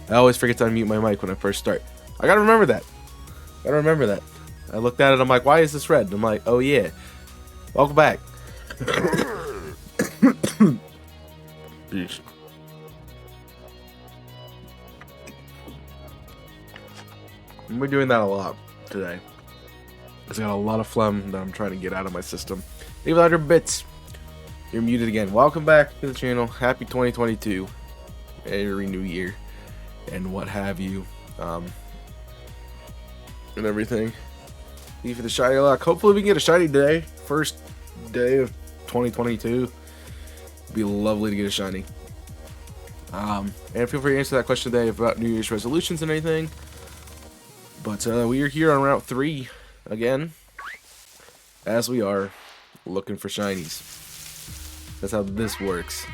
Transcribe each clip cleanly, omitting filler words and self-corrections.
I always forget to unmute my mic when I first start. I gotta remember that. I looked at it, I'm like, why is this red? I'm like, oh yeah. Welcome back. We're doing that a lot today. I've got a lot of phlegm that I'm trying to get out of my system. Leave 100 bits. You're muted again. Welcome back to the channel. Happy 2022. Every new year. And what have you. And everything. Thank you for the shiny luck. Hopefully we can get a shiny today. First day of 2022. It'd be lovely to get a shiny. And feel free to answer that question today about New Year's resolutions and anything. But we are here on Route 3 again. As we are looking for shinies. That's how this works.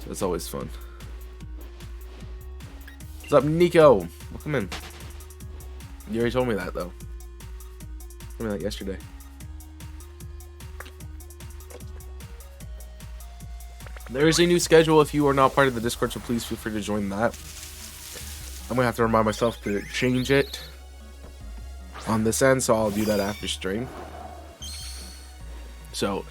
That's always fun. What's up, Nico? Welcome in. You already told me that, though. You told me that yesterday. There is a new schedule if you are not part of the Discord, so please feel free to join that. I'm going to have to remind myself to change it on this end, so I'll do that after stream. So,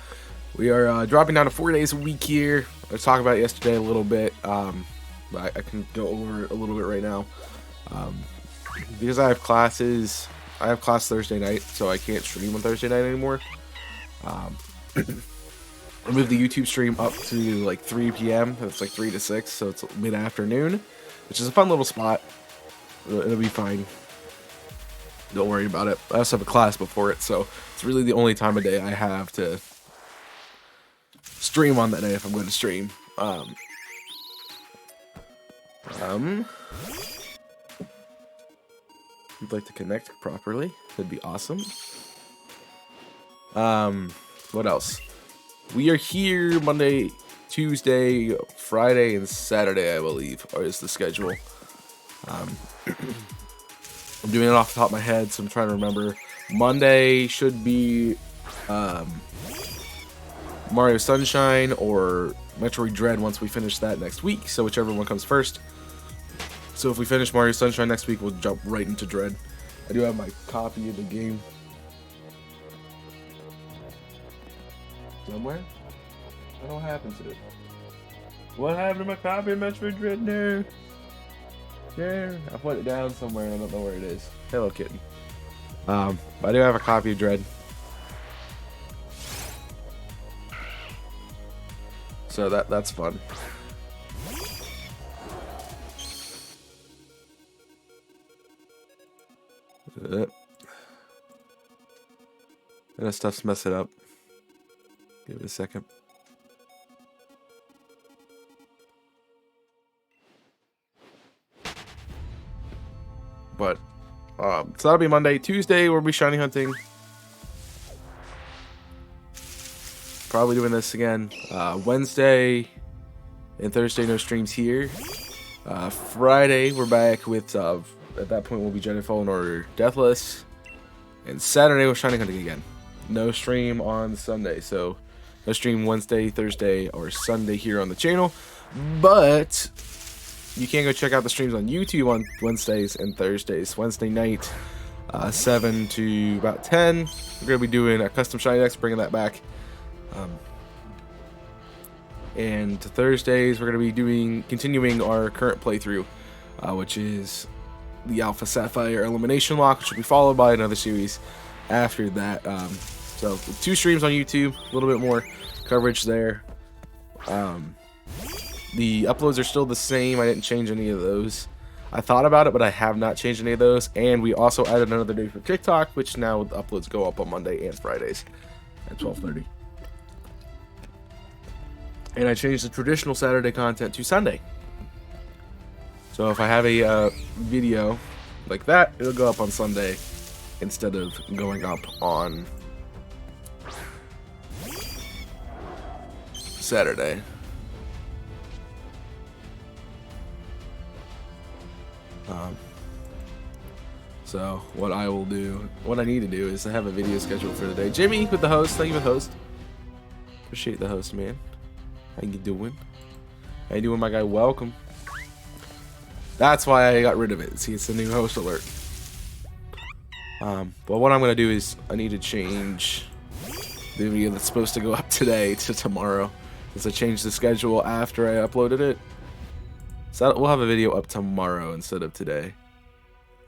we are dropping down to 4 days a week here. I was talking about it yesterday a little bit, but I can go over it a little bit right now. Because I have classes, I have class Thursday night, so I can't stream on Thursday night anymore. I moved the YouTube stream up to like 3 p.m. It's like 3 to 6, so it's mid-afternoon, which is a fun little spot. It'll be fine. Don't worry about it. I also have a class before it, so it's really the only time of day I have to stream on that day if I'm going to stream. You'd like to connect properly. That'd be awesome. What else? We are here Monday, Tuesday, Friday, and Saturday, I believe, is the schedule. I'm doing it off the top of my head, so I'm trying to remember. Monday should be Mario Sunshine or Metroid Dread once we finish that next week, so whichever one comes first. So if we finish Mario Sunshine next week, we'll jump right into Dread. I do have my copy of the game somewhere. I don't know what happened to it. What happened to my copy of Metroid Dread? No. There. I put it down somewhere and I don't know where it is. Hello, kitten. But I do have a copy of Dread. So that's fun. And that stuff's messing up. Give it a second. But so that'll be Monday. Tuesday we'll be shiny hunting. Probably doing this again. Wednesday and Thursday no streams here. Friday we're back with at that point we'll be Jedi Fallen Order Deathless. And Saturday we're shiny hunting again. No stream on Sunday, so no stream Wednesday, Thursday, or Sunday here on the channel. But you can go check out the streams on YouTube on Wednesdays and Thursdays. Wednesday night, 7 to about 10. We're going to be doing a custom shiny decks, bringing that back. And Thursdays, we're going to be continuing our current playthrough, which is the Alpha Sapphire Elimination Lock, which will be followed by another series after that. So 2 streams on YouTube, a little bit more coverage there. The uploads are still the same. I didn't change any of those. I thought about it, but I have not changed any of those. And we also added another day for TikTok, which now the uploads go up on Monday and Fridays at 12:30. And I changed the traditional Saturday content to Sunday. So if I have a video like that, it'll go up on Sunday instead of going up on Saturday. So what I need to do is to have a video scheduled for the day. Jimmy with the host. Thank you for the host. Appreciate the host, man. How you doing? How you doing, my guy? Welcome. That's why I got rid of it. See, it's a new host alert. But what I'm gonna do is I need to change the video that's supposed to go up today to tomorrow, since I changed the schedule after I uploaded it. So we'll have a video up tomorrow instead of today.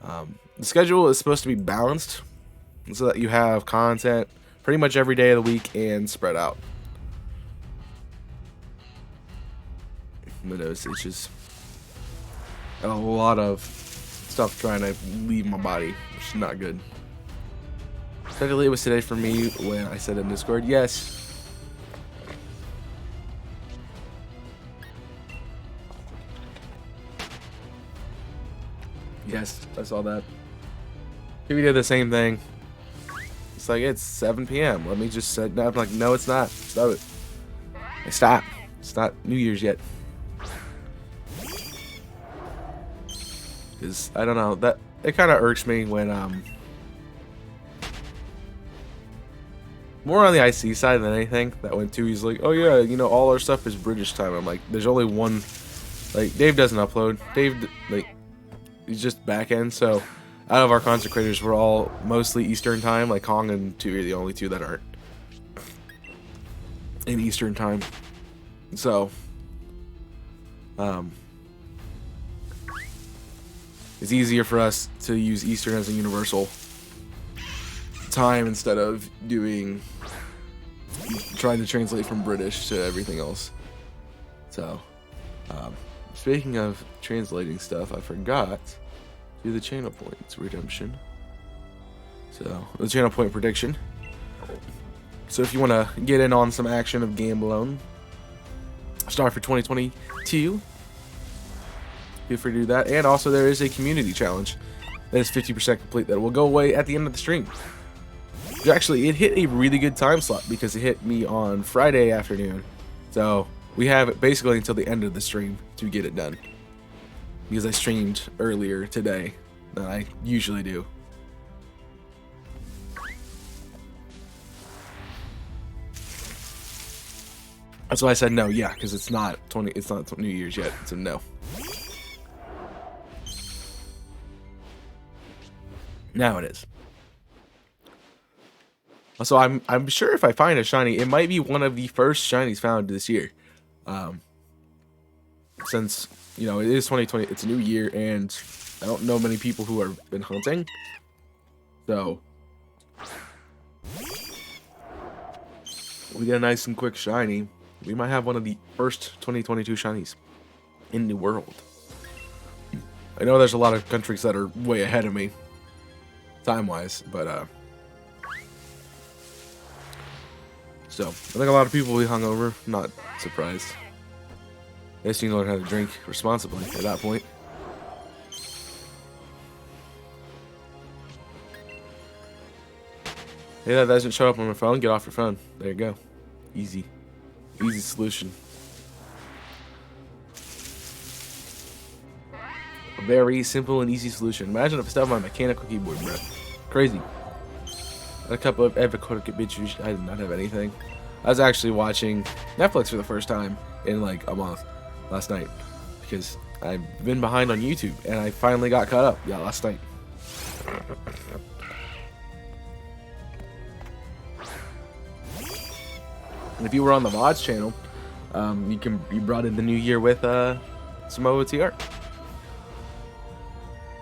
The schedule is supposed to be balanced so that you have content pretty much every day of the week and spread out. But it's just a lot of stuff trying to leave my body, which is not good. Technically, it was today for me when I said in Discord, yes. Yes, I saw that. We did the same thing. It's like, it's 7 p.m. Let me just sit down. I'm like, no, it's not. Stop it. Hey, stop. It's not New Year's yet. Because, I don't know, that it kind of irks me when, more on the IC side than anything, that went to, he's like, oh yeah, you know, all our stuff is British time. I'm like, there's only one, like, Dave doesn't upload. Dave, like, he's just back end, so out of our content creators, we're all mostly Eastern time. Like Kong and Tu are the only 2 that aren't in Eastern time. So, it's easier for us to use Eastern as a universal time instead of trying to translate from British to everything else. So, speaking of translating stuff, I forgot to do the channel points redemption. So, the channel point prediction. So, if you want to get in on some action of Gambling start for 2022, feel free to do that. And also, there is a community challenge that is 50% complete that will go away at the end of the stream. Actually, it hit a really good time slot because it hit me on Friday afternoon. So, we have it basically until the end of the stream to get it done, because I streamed earlier today than I usually do. That's why I said no, yeah, because it's not New Year's yet, so no. Now it is. So I'm sure if I find a shiny, it might be one of the first shinies found this year. Since, you know, it is 2020, it's a new year, and I don't know many people who have been hunting. So, we get a nice and quick shiny. We might have one of the first 2022 shinies in the world. I know there's a lot of countries that are way ahead of me, time-wise, but, so, I think a lot of people will be hungover. Not surprised. I guess you can learn how to drink responsibly at that point. Hey, that doesn't show up on my phone. Get off your phone. There you go. Easy. Easy solution. A very simple and easy solution. Imagine if I stuff my mechanical keyboard, bro. Crazy. A couple of epic bitches. I did not have anything. I was actually watching Netflix for the first time in like a month last night, because I've been behind on YouTube, and I finally got caught up. Yeah, last night. And if you were on the VODs channel, you brought in the new year with some OOTR.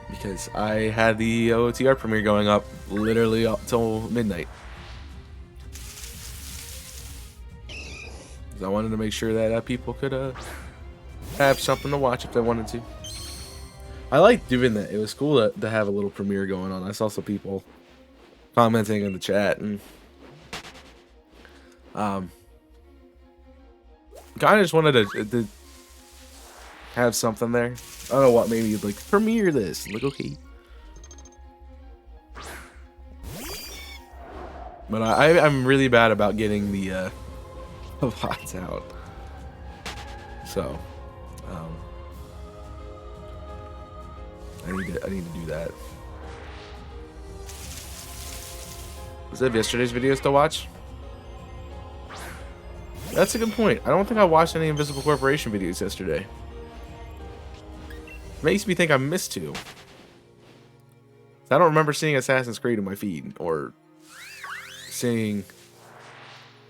Because I had the OOTR premiere going up literally up till midnight. I wanted to make sure that people could have something to watch if they wanted to. I liked doing that. It was cool to have a little premiere going on. I saw some people commenting in the chat, and kind of just wanted to have something there. I don't know what, maybe like premiere this. Like, okay. But I'm really bad about getting the VODs out. So I need to do that. Was that yesterday's videos to watch? That's a good point. I don't think I watched any Invisible Corporation videos yesterday. Makes me think I missed two. I don't remember seeing Assassin's Creed in my feed, or seeing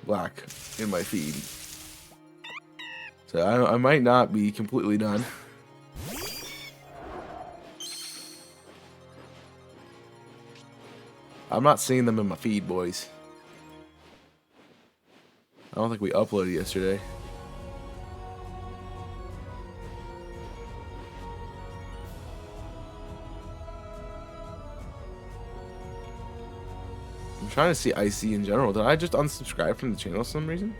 Black in my feed. So I might not be completely done. I'm not seeing them in my feed, boys. I don't think we uploaded yesterday. I'm trying to see IC in general. Did I just unsubscribe from the channel for some reason?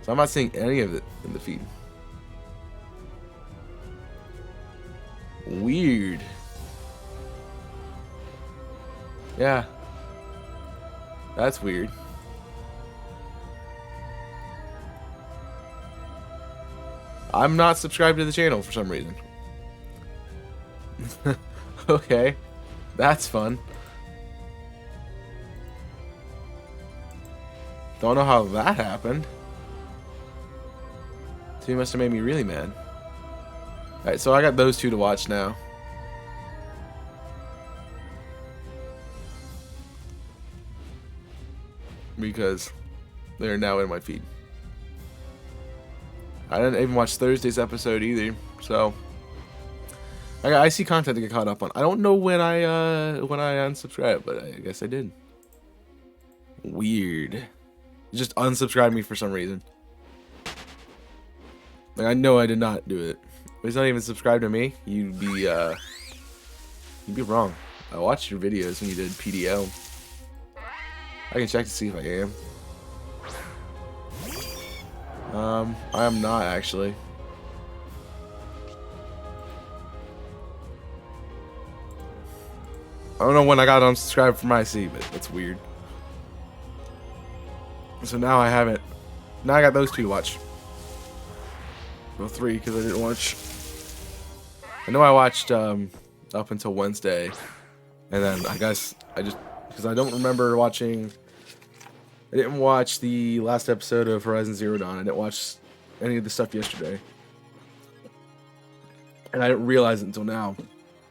So I'm not seeing any of it in the feed. Weird. Yeah. That's weird. I'm not subscribed to the channel for some reason. Okay. That's fun. Don't know how that happened. So he must have made me really mad. Alright, so I got those two to watch now. Because they're now in my feed. I didn't even watch Thursday's episode either, so I see content to get caught up on. I don't know when I unsubscribed, but I guess I did. Weird. It just unsubscribed me for some reason. Like, I know I did not do it. If he's not even subscribed to me, you'd be wrong. I watched your videos when you did PDL. I can check to see if I am. I am not actually. I don't know when I got unsubscribed from IC, but that's weird. So now I have it. Now I got those two to watch. Well, three, because I didn't watch. I know I watched up until Wednesday, and then I guess I just, because I don't remember watching. I didn't watch the last episode of Horizon Zero Dawn. I didn't watch any of the stuff yesterday. And I didn't realize it until now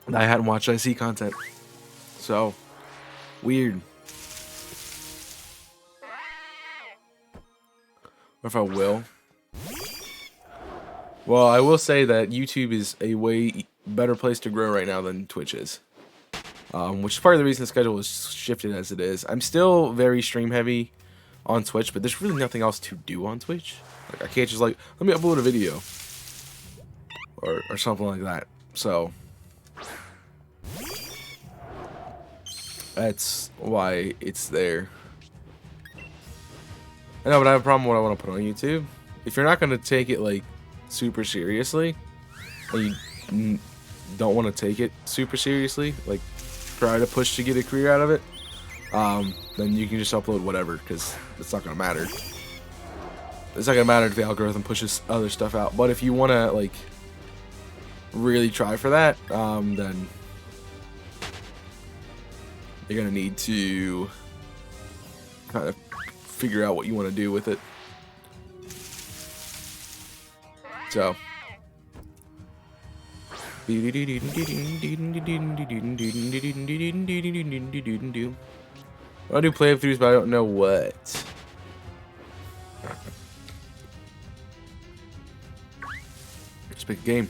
that I hadn't watched IC content. So, weird. Or if I will. Well, I will say that YouTube is a way better place to grow right now than Twitch is. Which is part of the reason the schedule is shifted as it is. I'm still very stream heavy on Twitch, but there's really nothing else to do on Twitch. Like, I can't just like, let me upload a video. Or something like that. So that's why it's there. I know, but I have a problem with what I want to put on YouTube. If you're not going to take it like super seriously, and you don't want to take it super seriously, like try to push to get a career out of it, then you can just upload whatever, because it's not going to matter. It's not going to matter if the algorithm pushes other stuff out. But if you want to like really try for that, then you're going to need to kind of figure out what you want to do with it. So I do playthroughs, but I don't know what. Just pick a game.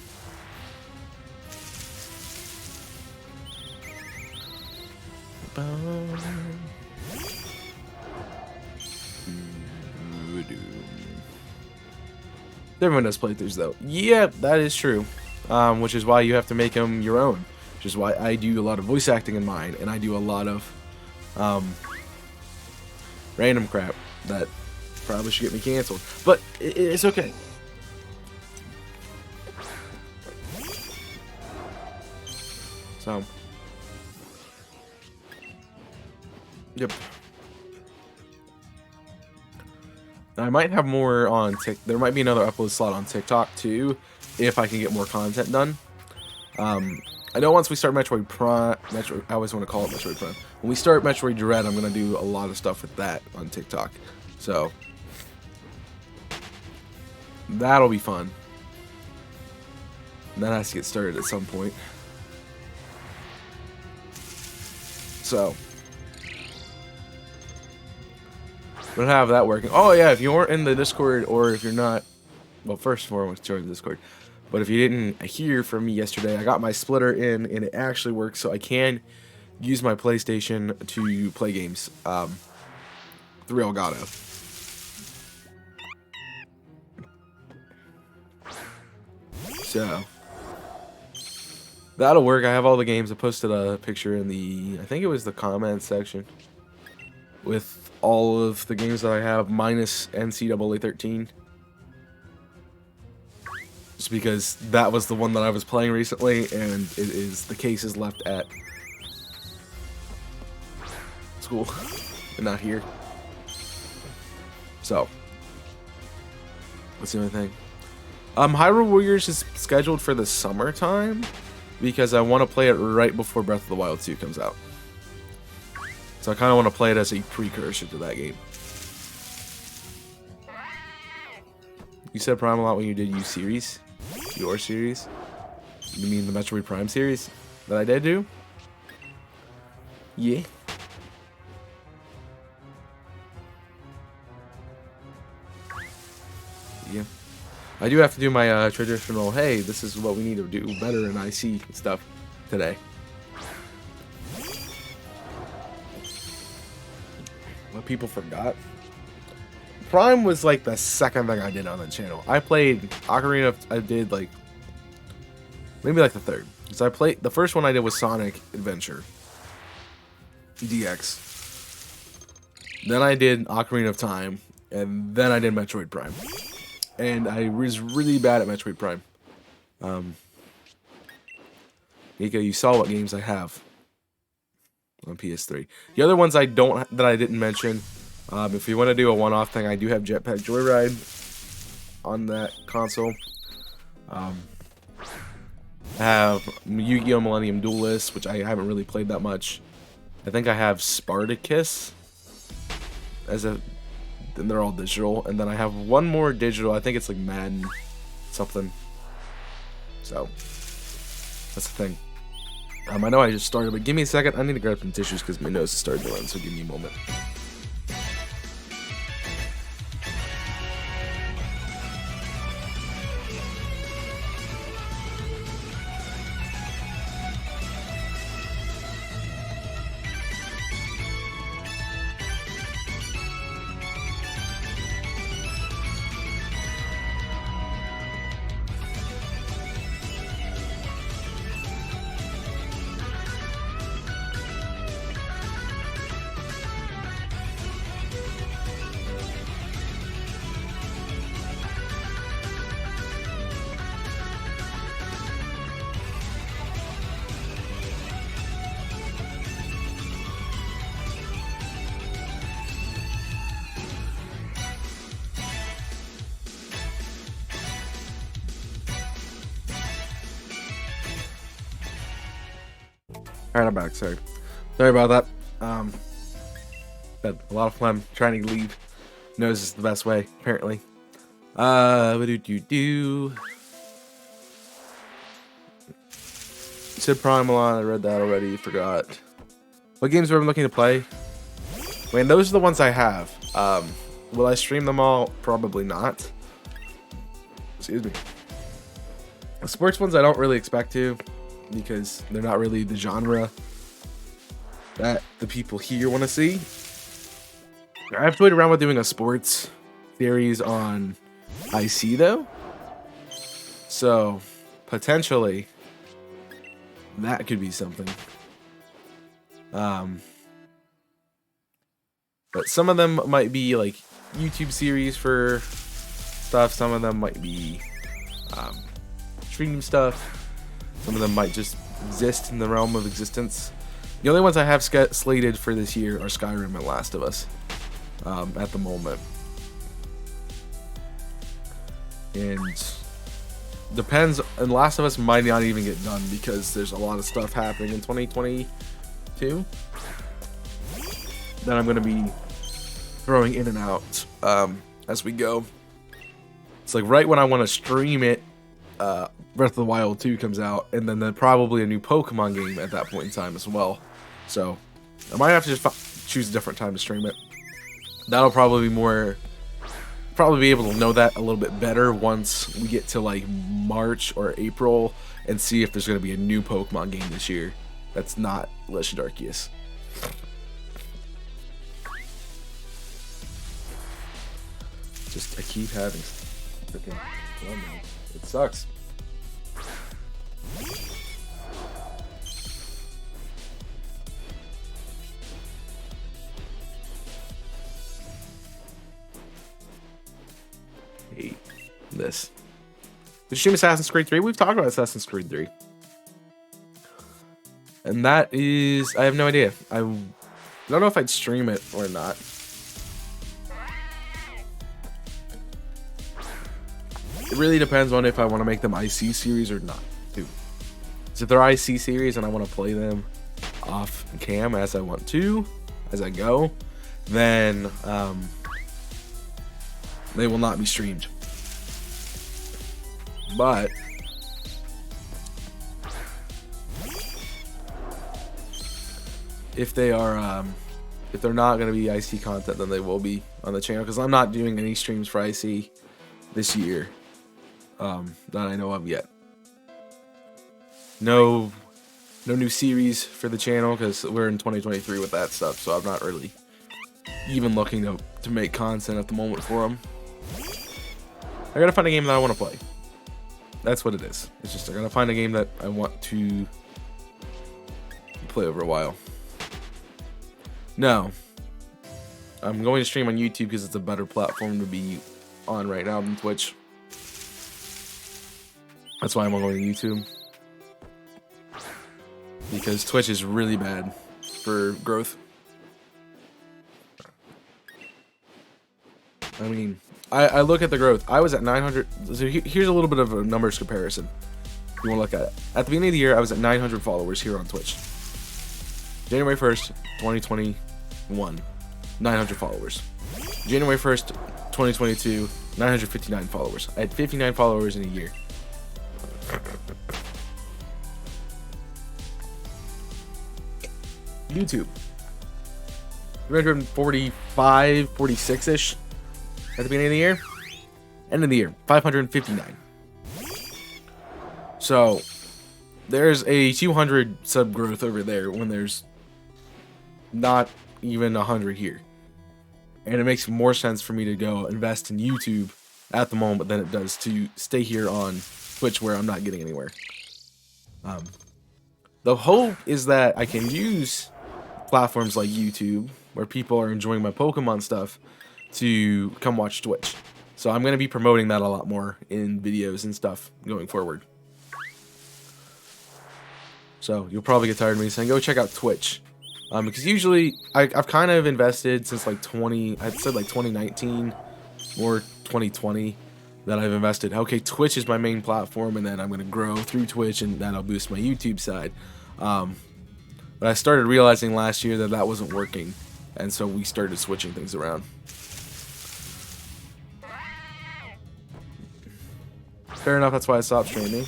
Everyone does playthroughs though. Yeah, that is true. Which is why you have to make them your own. Which is why I do a lot of voice acting in mine, and I do a lot of random crap that probably should get me canceled. But it's okay. So, yep. I might have more on there might be another upload slot on TikTok too, if I can get more content done. I know once we start Metroid Prime, I always want to call it Metroid Prime. When we start Metroid Dread, I'm gonna do a lot of stuff with that on TikTok. So that'll be fun. And that has to get started at some point. So we'll have that working. Oh yeah, if you weren't in the Discord, or if you're not, well, first and foremost, join the Discord. But if you didn't hear from me yesterday, I got my splitter in, and it actually works, so I can use my PlayStation to play games through Elgato. So that'll work. I have all the games. I posted a picture in the, I think it was the comments section, with all of the games that I have minus NCAA 13. Just because that was the one that I was playing recently, and the case is left at school and not here. So that's the only thing. Hyrule Warriors is scheduled for the summertime because I want to play it right before Breath of the Wild 2 comes out. So I kind of want to play it as a precursor to that game. You said Prime a lot when you did series? Your series? You mean the Metroid Prime series that I did do? Yeah. Yeah. I do have to do my traditional, hey, this is what we need to do better in IC stuff today. What people forgot? Prime was like the second thing I did on the channel. I played Ocarina of, I did like, maybe like the third. So I played, the first one I did was Sonic Adventure DX. Then I did Ocarina of Time, and then I did Metroid Prime. And I was really bad at Metroid Prime. Nico, you saw what games I have on PS3. The other ones I didn't mention. If you want to do a one-off thing, I do have Jetpack Joyride on that console. I have Yu-Gi-Oh! Millennium Duelist, which I haven't really played that much. I think I have Spartacus and they're all digital. And then I have one more digital. I think it's like Madden something. So that's the thing. I know I just started, but give me a second. I need to grab some tissues because my nose is starting to run. So give me a moment. Alright, I'm back. Sorry about that. Had a lot of fun trying to leave. Nose is the best way, apparently. You said Primalon. I read that already. Forgot. What games have I been looking to play? Man, those are the ones I have. Will I stream them all? Probably not. Excuse me. The sports ones I don't really expect to, because they're not really the genre that the people here want to see. I've toyed around with doing a sports series on IC though, so potentially that could be something. But some of them might be like YouTube series for stuff. Some of them might be stream stuff. Some of them might just exist in the realm of existence. The only ones I have slated for this year are Skyrim and Last of Us at the moment. And depends, and Last of Us might not even get done because there's a lot of stuff happening in 2022 that I'm going to be throwing in and out as we go. It's like right when I want to stream it, Breath of the Wild 2 comes out, and then probably a new Pokemon game at that point in time as well. So I might have to just choose a different time to stream it. That'll probably be more, probably be able to know that a little bit better once we get to like March or April and see if there's going to be a new Pokemon game this year that's not Legendary Arceus. Just I keep having freaking, oh man, it sucks. Hate this. Did you stream Assassin's Creed 3? We've talked about Assassin's Creed 3. And that is, I have no idea. I don't know if I'd stream it or not. It really depends on if I want to make them IC series or not, too. So if they're IC series and I want to play them off cam as I want to, as I go, then they will not be streamed. But if they are, if they're not going to be IC content, then they will be on the channel, because I'm not doing any streams for IC this year. That I know of yet. No new series for the channel because we're in 2023 with that stuff, so I'm not really even looking to make content at the moment for them. I gotta find a game that I want to play. That's what it is. It's just I gotta find a game that I want to play over a while. No, I'm going to stream on YouTube because it's a better platform to be on right now than Twitch. That's why I'm going to YouTube. Because Twitch is really bad for growth. I mean, I look at the growth. I was at 900. So here's a little bit of a numbers comparison. If you want to look at it. At the beginning of the year, I was at 900 followers here on Twitch. January 1st, 2021, 900 followers. January 1st, 2022, 959 followers. I had 59 followers in a year. YouTube 345, 46-ish at the beginning of the year. End of the year, 559. So there's a 200 sub growth over there when there's not even 100 here. And it makes more sense for me to go invest in YouTube at the moment than it does to stay here on Twitch where I'm not getting anywhere. The hope is that I can use platforms like YouTube where people are enjoying my Pokemon stuff to come watch Twitch. So I'm going to be promoting that a lot more in videos and stuff going forward. So you'll probably get tired of me saying go check out Twitch. Because usually I've kind of invested since like I'd said like 2019 or 2020 that I've invested. Okay, Twitch is my main platform, and then I'm going to grow through Twitch, and that'll boost my YouTube side. But I started realizing last year that wasn't working, and so we started switching things around. Fair enough, that's why I stopped streaming.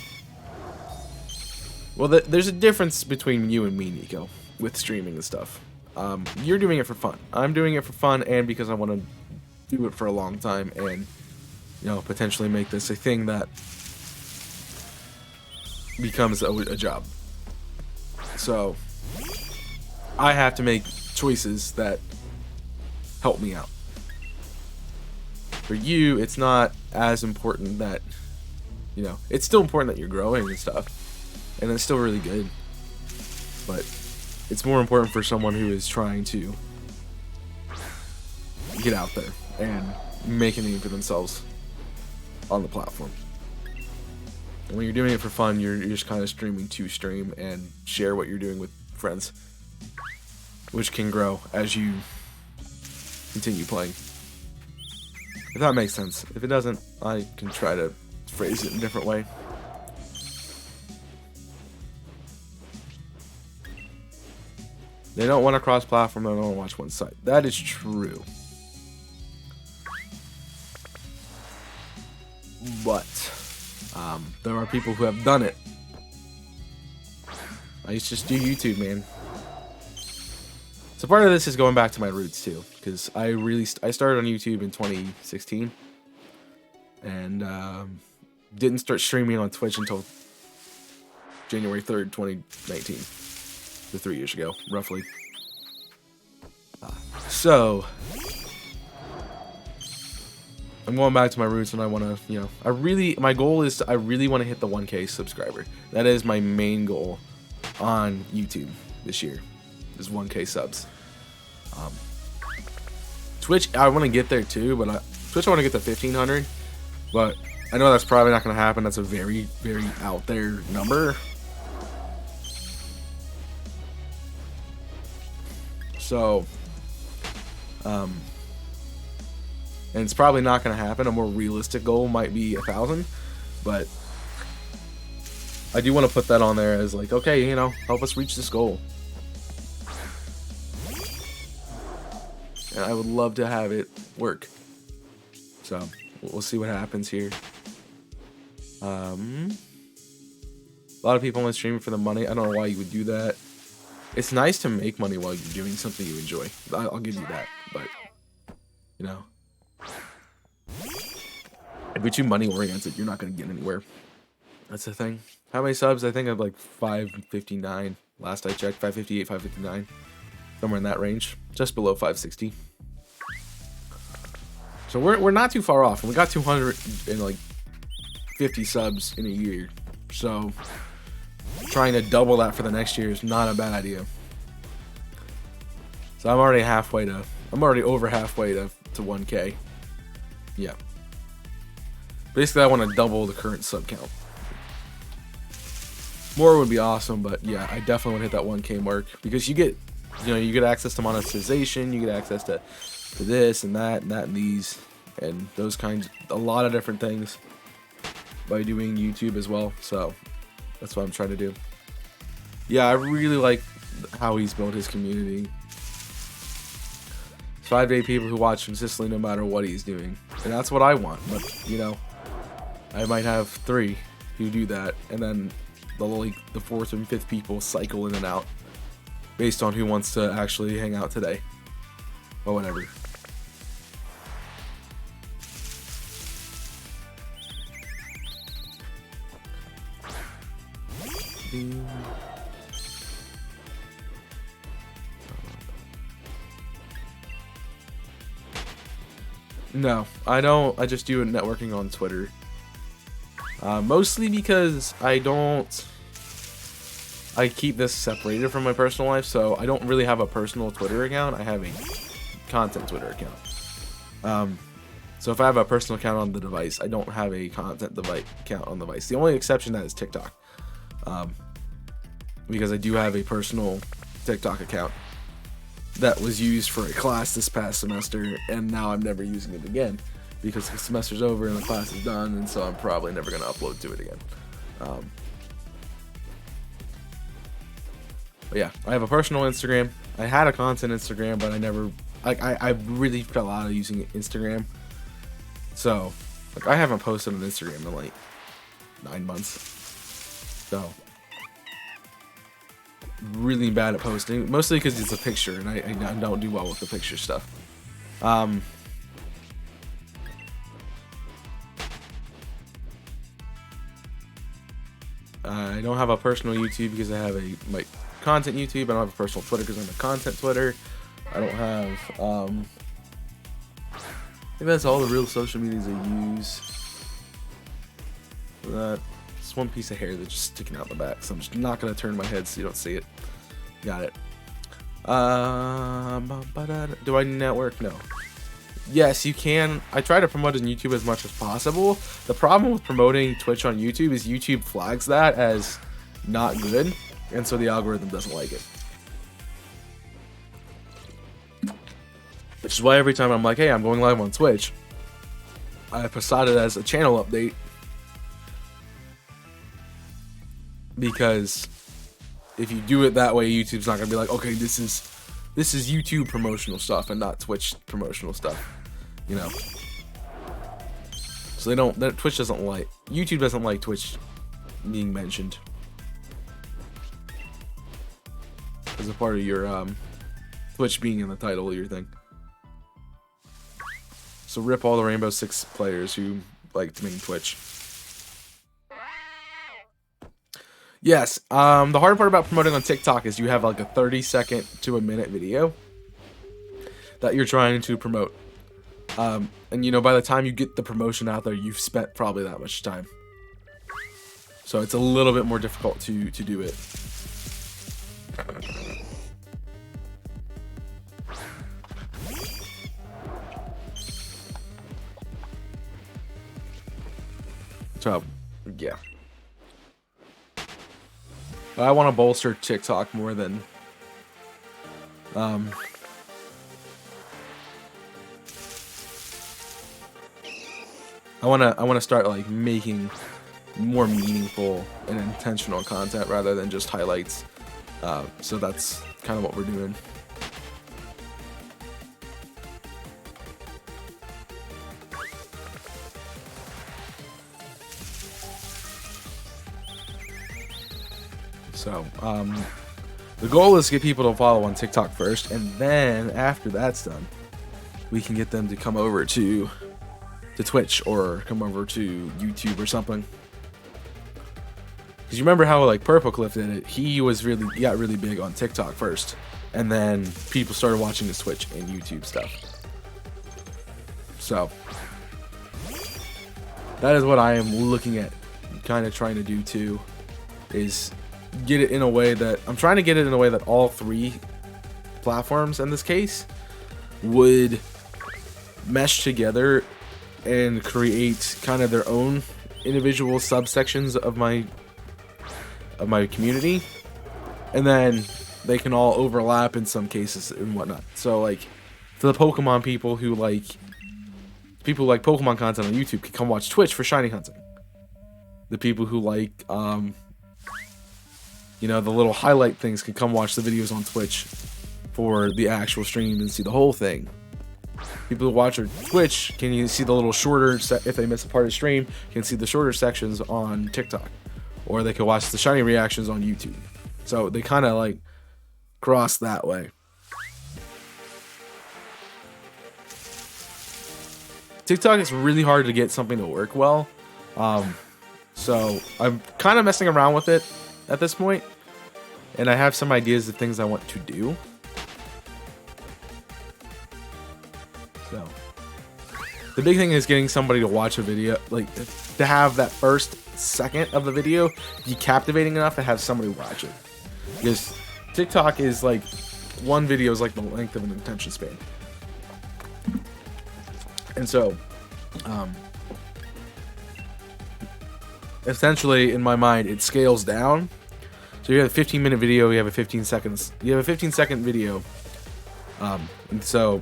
Well, there's a difference between you and me, Nico, with streaming and stuff. You're doing it for fun. I'm doing it for fun and because I want to do it for a long time and, you know, potentially make this a thing that becomes a job. So I have to make choices that help me out. For you, it's not as important that, you know, it's still important that you're growing and stuff, and it's still really good, but it's more important for someone who is trying to get out there and make a name for themselves on the platform. And when you're doing it for fun, you're just kind of streaming to stream and share what you're doing with friends, which can grow as you continue playing. If that makes sense. If it doesn't, I can try to phrase it in a different way. They don't want to cross-platform, they don't want to watch one site. That is true. But there are people who have done it. I used to just do YouTube, man. So part of this is going back to my roots too, because I started on YouTube in 2016, and didn't start streaming on Twitch until January 3rd, 2019, so 3 years ago, roughly. So I'm going back to my roots, and I want to, you know, my goal is I really want to hit the 1K subscriber. That is my main goal on YouTube this year, is 1K subs. Twitch, I want to get there too, but Twitch I want to get to 1,500, but I know that's probably not going to happen. That's a very, very out there number. So, and it's probably not going to happen. A more realistic goal might be 1,000, but I do want to put that on there as like, okay, you know, help us reach this goal. And I would love to have it work. So we'll see what happens here. A lot of people only streaming for the money. I don't know why you would do that. It's nice to make money while you're doing something you enjoy. I'll give you that. But, you know, if you're too money oriented, you're not going to get anywhere. That's the thing. How many subs? I think I have like 559. Last I checked, 558, 559. Somewhere in that range. Just below 560. So we're not too far off. And we got 250 subs in a year. So trying to double that for the next year is not a bad idea. So I'm already over halfway to 1K. Yeah. Basically, I want to double the current sub count. More would be awesome, but yeah, I definitely want to hit that 1K mark, because you get, you know, you get access to monetization, you get access to this and that and these and those kinds, a lot of different things by doing YouTube as well. So that's what I'm trying to do. Yeah, I really like how he's built his community. 5 to 8 people who watch consistently no matter what he's doing, and that's what I want. But you know, I might have 3 who do that, and then the 4th and 5th people cycle in and out based on who wants to actually hang out today or whatever. No, I don't. I just do networking on Twitter. Mostly because I keep this separated from my personal life, so I don't really have a personal Twitter account. I have a content Twitter account. So if I have a personal account on the device, I don't have a content account on the device. The only exception to that is TikTok. Because I do have a personal TikTok account that was used for a class this past semester, and now I'm never using it again because the semester's over and the class is done, and so I'm probably never going to upload to it again. But yeah, I have a personal Instagram. I had a content Instagram, but I never, I really fell out of using Instagram. So, I haven't posted on Instagram in like 9 months. So, really bad at posting, mostly because it's a picture, and I don't do well with the picture stuff. I don't have a personal YouTube because I have my content YouTube. I don't have a personal Twitter because I'm a content Twitter. I don't have, I think that's all the real social medias I use. Just one piece of hair that's just sticking out the back, so I'm just not going to turn my head so you don't see it. Got it. Do I network? No. Yes, you can. I try to promote on YouTube as much as possible. The problem with promoting Twitch on YouTube is YouTube flags that as not good, and so the algorithm doesn't like it. Which is why every time I'm like, hey, I'm going live on Twitch, I facade it as a channel update. Because if you do it that way, YouTube's not gonna be like, okay, this is YouTube promotional stuff and not Twitch promotional stuff, you know. So Twitch doesn't like, YouTube doesn't like Twitch being mentioned as a part of your Twitch being in the title of your thing. So rip all the Rainbow Six players who like to main Twitch. Yes, the hard part about promoting on TikTok is you have like a 30-second to a minute video that you're trying to promote. And you know, by the time you get the promotion out there, you've spent probably that much time. So it's a little bit more difficult to do it. So, yeah. I want to bolster TikTok more than I want to start like making more meaningful and intentional content rather than just highlights. So that's kind of what we're doing. So, the goal is to get people to follow on TikTok first, and then after that's done, we can get them to come over to Twitch or come over to YouTube or something. Because you remember how like Purple Cliff did it? He got really big on TikTok first, and then people started watching his Twitch and YouTube stuff. So that is what I am looking at, kind of trying to do too, is get it in a way that I'm trying to get it in a way that all three platforms in this case would mesh together and create kind of their own individual subsections of my community, and then they can all overlap in some cases and whatnot. So like for the Pokemon people who like Pokemon content on YouTube can come watch Twitch for shiny hunting. The people who like you know, the little highlight things can come watch the videos on Twitch for the actual stream and see the whole thing. People who watch our Twitch can see the little shorter, if they miss a part of the stream, can see the shorter sections on TikTok. Or they can watch the shiny reactions on YouTube. So they kind of like cross that way. TikTok is really hard to get something to work well. So I'm kind of messing around with it at this point, and I have some ideas of things I want to do. So the big thing is getting somebody to watch a video, like to have that first second of the video be captivating enough to have somebody watch it. Because TikTok is like, one video is like the length of an attention span. And so essentially in my mind it scales down. So you have a 15-minute video, you have a 15-second video, and so,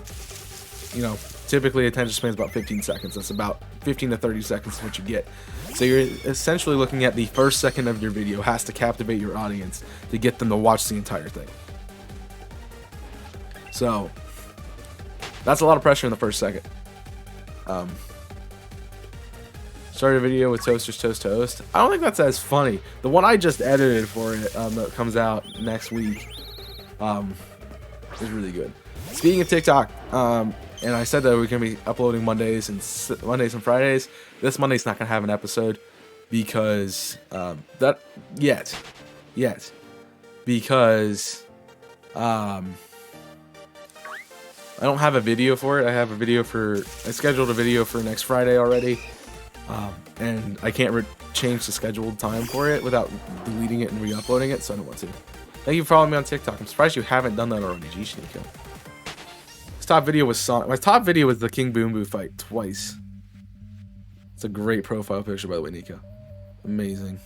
you know, typically attention span is about 15 seconds. That's about 15 to 30 seconds is what you get. So you're essentially looking at the first second of your video has to captivate your audience to get them to watch the entire thing. So that's a lot of pressure in the first second. Started a video with Toasters Toast Toast. I don't think that's as funny. The one I just edited for it that comes out next week is really good. Speaking of TikTok, and I said that we're gonna be uploading Mondays and Fridays. This Monday's not gonna have an episode because because I don't have a video for it. I scheduled a video for next Friday already, and I can't change the scheduled time for it without deleting it and re-uploading it, so I don't want to. Thank you for following me on TikTok. I'm surprised you haven't done that already. Geez, Nico. My top video was the King Boom Boo fight twice. It's a great profile picture, by the way, Nico. Amazing.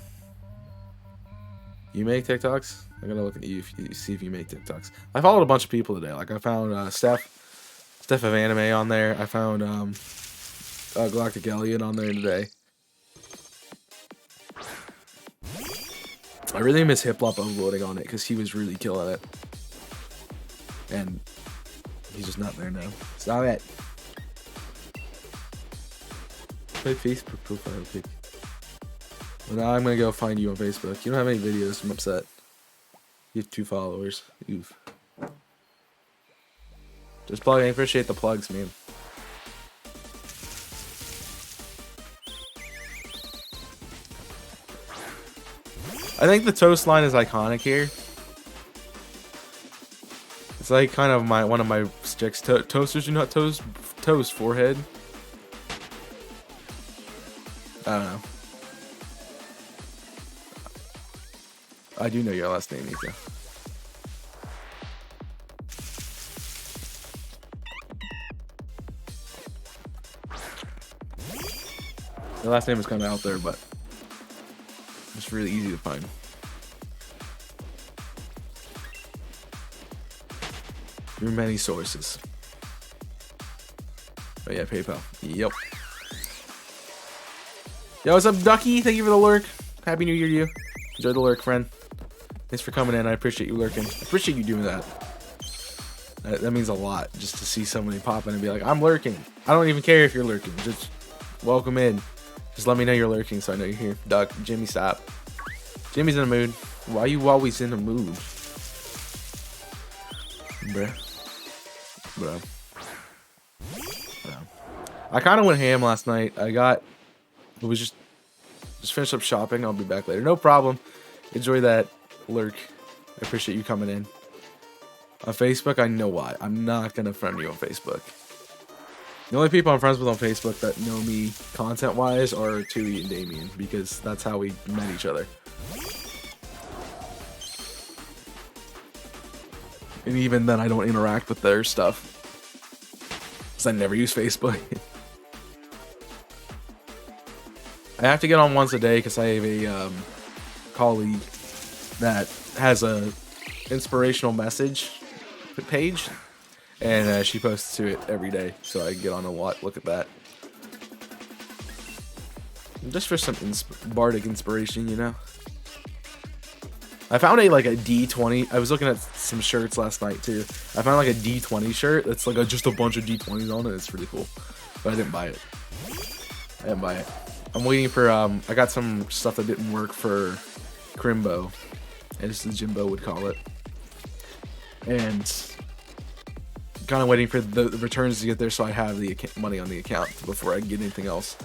You make TikToks? I gotta look at you, see if you make TikToks. I followed a bunch of people today. Like I found Steph of Anime on there. I found Galactic Elliot on there today. I really miss Hiplop uploading on it because he was really killing it. And he's just not there now. Stop it. My Facebook profile pic. Well, now I'm gonna go find you on Facebook. You don't have any videos. I'm upset. You have 2 followers. Oof. Just plugging. I appreciate the plugs, man. I think the toast line is iconic here. It's like kind of one of my sticks. Toasters do not toast forehead. I don't know. I do know your last name, Nico. Your last name is kind of out there, but it's really easy to find. Through many sources. Oh yeah, PayPal. Yep. Yo, what's up, Ducky? Thank you for the lurk. Happy New Year to you. Enjoy the lurk, friend. Thanks for coming in. I appreciate you lurking. I appreciate you doing that. That means a lot, just to see somebody pop in and be like, I'm lurking. I don't even care if you're lurking. Just welcome in. Just let me know you're lurking so I know you're here. Duck, Jimmy, stop. Jimmy's in a mood. Why are you always in a mood? Bruh. I kind of went ham last night. It was just finished up shopping. I'll be back later. No problem. Enjoy that lurk. I appreciate you coming in. On Facebook, I know why. I'm not going to friend you on Facebook. The only people I'm friends with on Facebook that know me content-wise are Tui and Damien, because that's how we met each other. And even then, I don't interact with their stuff. Because I never use Facebook. I have to get on once a day because I have a colleague that has a inspirational message page. And she posts to it every day, so I get on a lot. Look at that. Just for some bardic inspiration, you know. I found a D20. I was looking at some shirts last night too. I found like a D20 shirt that's like just a bunch of D20s on it. It's really cool, but I didn't buy it. I'm waiting for I got some stuff that didn't work for Crimbo, as the Jimbo would call it, and kind of waiting for the returns to get there so I have the money on the account before I get anything else.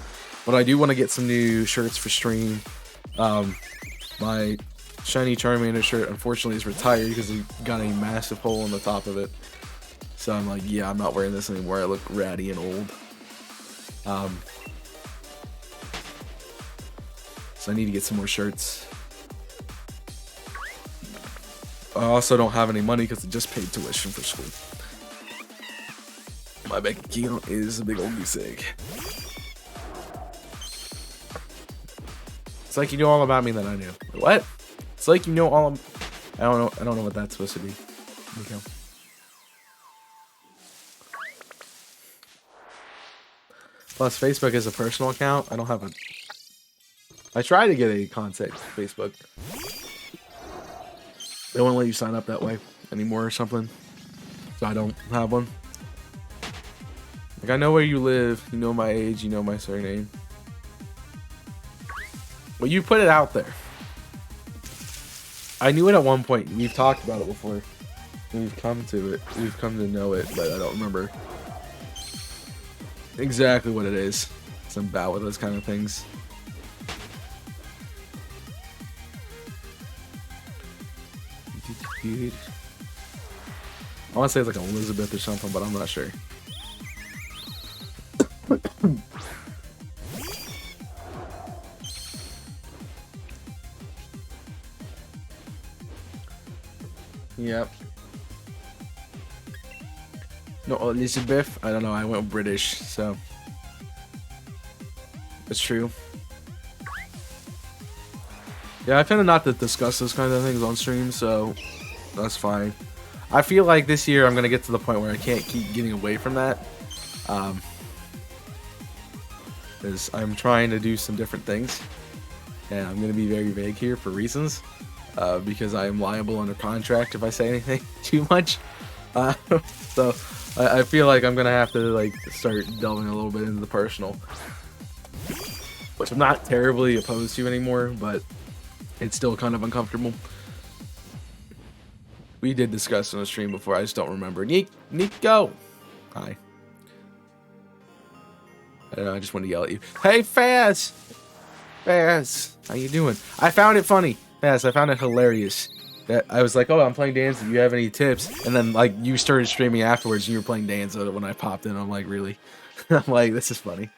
But I do want to get some new shirts for stream. My shiny Charmander shirt unfortunately is retired because it got a massive hole in the top of it. So I'm like, yeah, I'm not wearing this anymore. I look ratty and old. So I need to get some more shirts. I also don't have any money because I just paid tuition for school. My bank account is a big old goose egg. It's like you know all about me that I knew. What? It's like you know all. I don't know what that's supposed to be. Okay. Plus, Facebook is a personal account. I don't have a. I tried to get a contact Facebook. They won't let you sign up that way anymore or something. So I don't have one. Like, I know where you live, you know my age, you know my surname. Well, you put it out there. I knew it at one point. We've talked about it before. We've come to it. We've come to know it, but I don't remember exactly what it is. So I'm bad with those kind of things. I want to say it's like Elizabeth or something, but I'm not sure. Yep. No, Elizabeth. I don't know. I went British, so it's true. Yeah, I tend not to discuss those kind of things on stream, so that's fine. I feel like this year I'm gonna get to the point where I can't keep getting away from that, because I'm trying to do some different things, and I'm gonna be very vague here for reasons, because I am liable under contract if I say anything too much. So I feel like I'm gonna have to like start delving a little bit into the personal, which I'm not terribly opposed to anymore, but it's still kind of uncomfortable. We did discuss on the stream before, I just don't remember. Nico! Hi. I don't know, I just wanted to yell at you. Hey, Faz! Faz! How you doing? I found it funny. Faz, I found it hilarious. That I was like, oh, I'm playing Danza, do you have any tips? And then, like, you started streaming afterwards and you were playing Danza when I popped in. I'm like, really? I'm like, this is funny.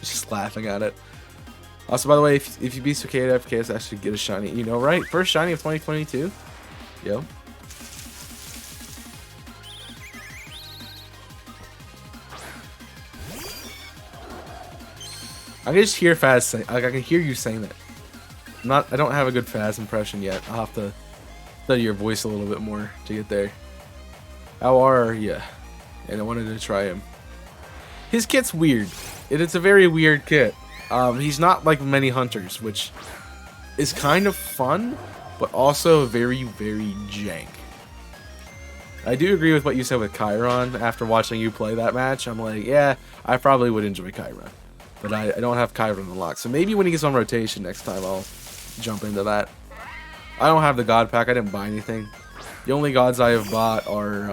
Just laughing at it. Also, by the way, if you beat Cicada FKS, I should get a shiny. You know, right? First shiny of 2022. Yo. I can just hear Faz say, like, I can hear you saying that. I don't have a good Faz impression yet. I'll have to study your voice a little bit more to get there. How are ya? And I wanted to try him. His kit's weird. It's a very weird kit. He's not like many hunters, which is kind of fun, but also very, very jank. I do agree with what you said with Chiron. After watching you play that match, I'm like, yeah, I probably would enjoy Chiron. But I don't have Chiron unlocked. So maybe when he gets on rotation next time, I'll jump into that. I don't have the God Pack. I didn't buy anything. The only gods I have bought are,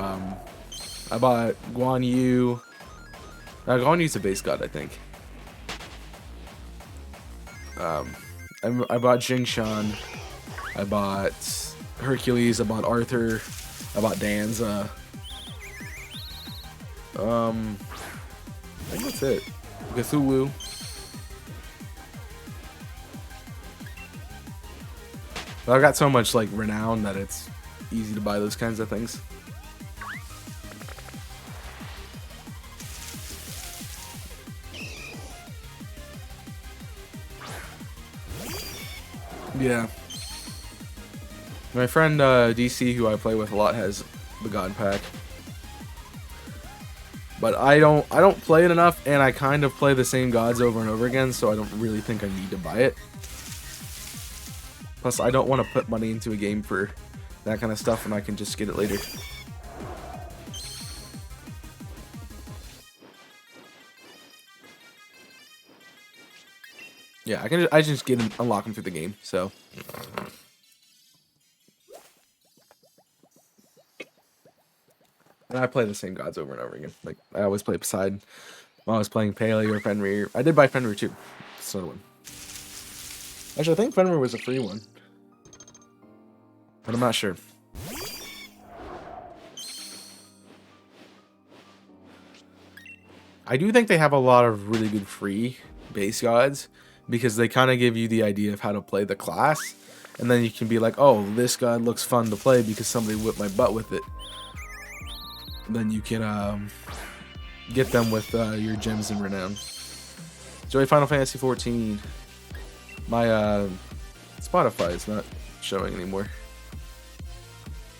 I bought Guan Yu. Guan Yu's a base god, I think. I bought Jingshan, I bought Hercules, I bought Arthur, I bought Danza. I think that's it. Cthulhu. But I've got so much like renown that it's easy to buy those kinds of things. Yeah. My friend DC, who I play with a lot, has the God Pack. But I don't play it enough, and I kind of play the same gods over and over again, so I don't really think I need to buy it. Plus, I don't want to put money into a game for that kind of stuff when I can just get it later. Yeah, I just get them, unlock them through the game, so. And I play the same gods over and over again. Like, I always play Poseidon while I was playing Paley or Fenrir. I did buy Fenrir too. It's another one. Actually, I think Fenrir was a free one. But I'm not sure. I do think they have a lot of really good free base gods, because they kind of give you the idea of how to play the class, and then you can be like, oh, this god looks fun to play because somebody whipped my butt with it. And then you can get them with your gems and renown. Enjoy Final Fantasy 14. My Spotify is not showing anymore.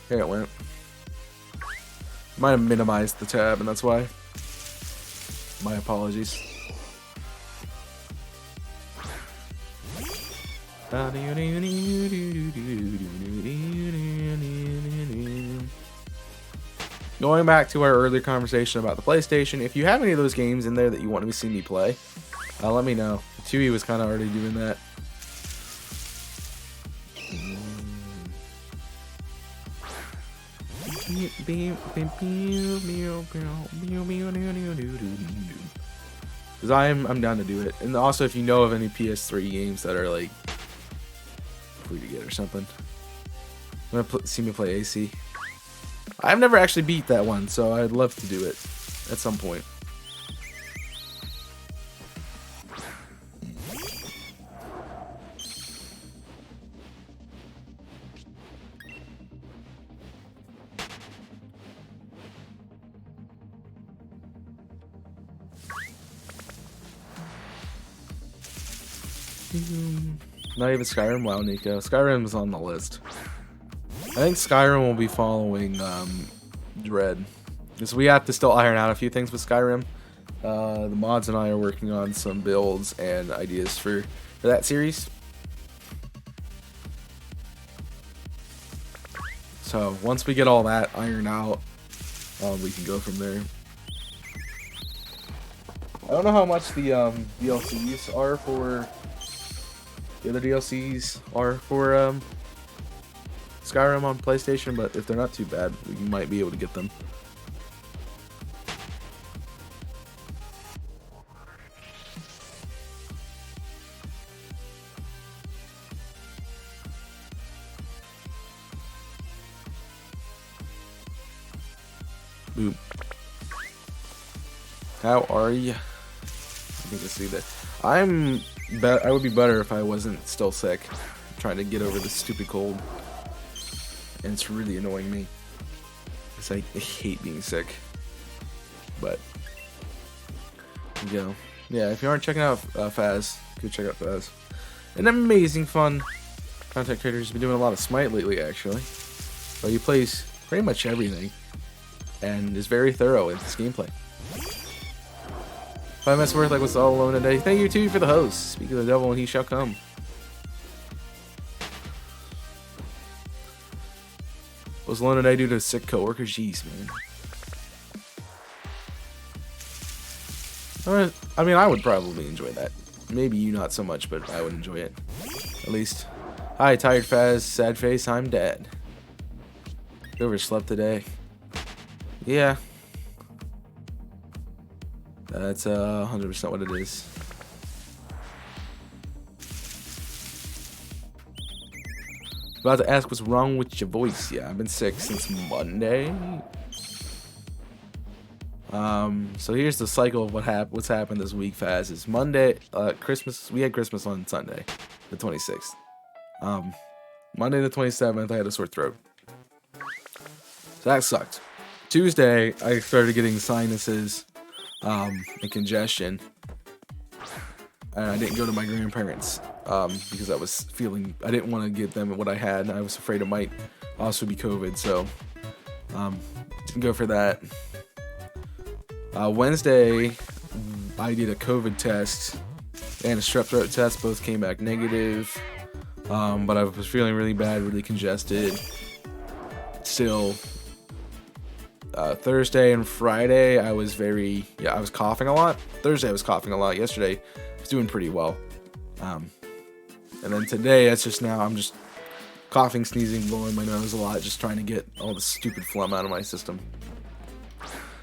Here it went. Might have minimized the tab, and that's why. My apologies. Going back to our earlier conversation about the PlayStation, if you have any of those games in there that you want to see me play, let me know. 2E was kind of already doing that. Because I'm down to do it. And also, if you know of any PS3 games that are like free to get or something, I'm gonna see me play AC. I've never actually beat that one, so I'd love to do it at some point. Not even Skyrim? Wow, Nico. Skyrim's on the list. I think Skyrim will be following Dread. Because we have to still iron out a few things with Skyrim. The mods and I are working on some builds and ideas for that series. So once we get all that ironed out, we can go from there. I don't know how much the DLCs are for... The other DLCs are for Skyrim on PlayStation, but if they're not too bad, we might be able to get them. Boom. How are you? I think I see that. I would be better if I wasn't still sick. I'm trying to get over this stupid cold. And it's really annoying me. Because I hate being sick. But, you know. Yeah, if you aren't checking out Faz, go check out Faz. An amazing, fun content creator who's been doing a lot of Smite lately, actually. But he plays pretty much everything. And is very thorough in his gameplay. 5 minutes worth, like, what's all alone today. Thank you, too, for the host. Speak of the devil, and he shall come. Was alone today due to a sick coworker? Jeez, man. I mean, I would probably enjoy that. Maybe you not so much, but I would enjoy it. At least. Hi, tired Faz, sad face, I'm dead. Overslept today. Yeah. That's 100% what it is. About to ask what's wrong with your voice. Yeah, I've been sick since Monday. So here's the cycle of what's happened this week. Fast is Monday, Christmas. We had Christmas on Sunday, the 26th. Monday the 27th, I had a sore throat. So that sucked. Tuesday, I started getting sinuses. And congestion, and I didn't go to my grandparents because I didn't want to give them what I had, and I was afraid it might also be COVID, so didn't go for that. Wednesday, I did a COVID test and a strep throat test. Both came back negative, but I was feeling really bad, really congested still. Thursday and Friday, I was coughing a lot. Thursday, I was coughing a lot. Yesterday, I was doing pretty well. And then today, I'm just coughing, sneezing, blowing my nose a lot, just trying to get all the stupid phlegm out of my system.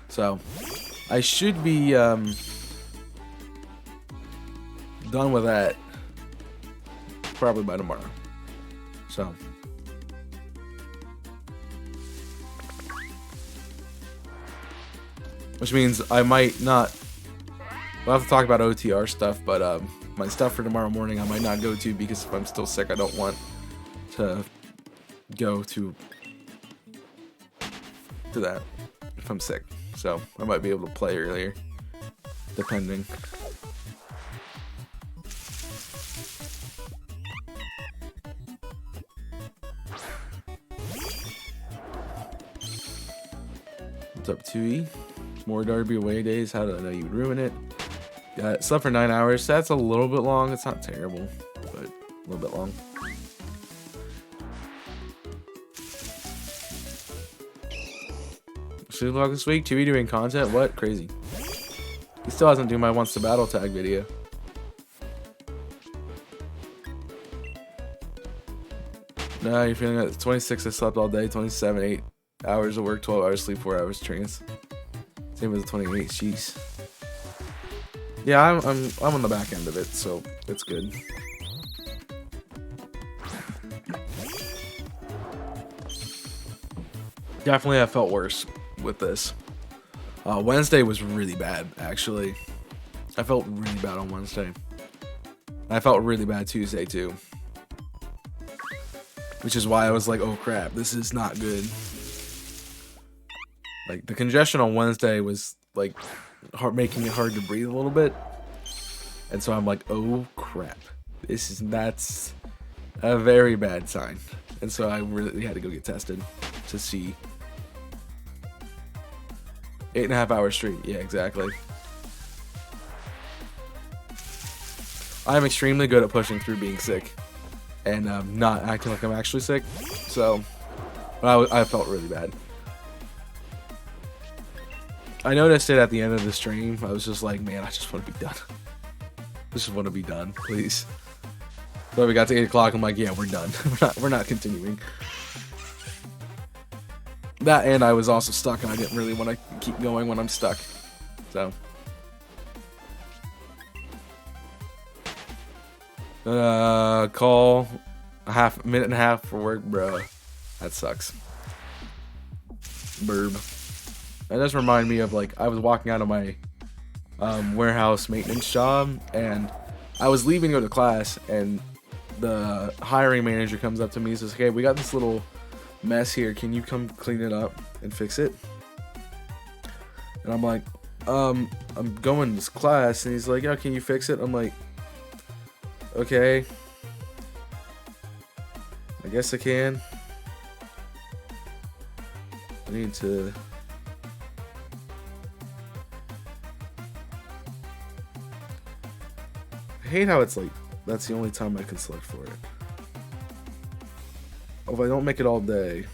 So, I should be done with that probably by tomorrow. So. Which means I might not... We'll have to talk about OTR stuff, but my stuff for tomorrow morning I might not go to because if I'm still sick, I don't want to go to that if I'm sick. So I might be able to play earlier, depending. What's up, 2E? More Derby away days. How did I know you'd ruin it? Yeah, slept for 9 hours. That's a little bit long. It's not terrible, but a little bit long. Should vlog this week. 2E doing content? What? Crazy. He still hasn't done my Once the Battle Tag video. No, you're feeling it. 26, I slept all day. 27, 8 hours of work, 12 hours sleep, 4 hours trance. Same as the 28, jeez. Yeah, I'm on the back end of it, so it's good. Definitely, I felt worse with this. Wednesday was really bad, actually. I felt really bad on Wednesday. I felt really bad Tuesday, too. Which is why I was like, oh crap, this is not good. Like, the congestion on Wednesday was, like, making it hard to breathe a little bit. And so I'm like, oh crap. That's a very bad sign. And so I really had to go get tested to see. 8.5 hours straight. Yeah, exactly. I'm extremely good at pushing through being sick and not acting like I'm actually sick. So I felt really bad. I noticed it at the end of the stream. I was just like, man, I just want to be done. I just want to be done, please. So we got to 8 o'clock. I'm like, yeah, we're done. we're not continuing. That, and I was also stuck, and I didn't really want to keep going when I'm stuck. So. Call a minute and a half for work, bro. That sucks. Burb. That does remind me of, like, I was walking out of my warehouse maintenance job, and I was leaving to go to class, and the hiring manager comes up to me and says, hey, we got this little mess here. Can you come clean it up and fix it? And I'm like, I'm going to this class. And he's like, yeah, can you fix it? I'm like, okay, I guess I can. I need to. I hate how it's like, that's the only time I can select for it. Oh, if I don't make it all day,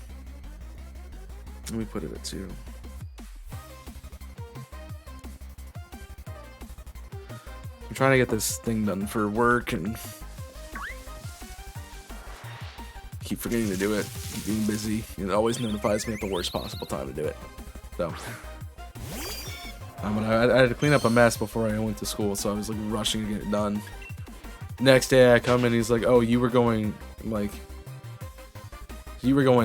let me put it at 2. I'm trying to get this thing done for work and keep forgetting to do it, keep being busy, and it always notifies me at the worst possible time to do it. So, but I had to clean up a mess before I went to school, so I was like rushing to get it done. Next day I come in, he's like, oh, you were going to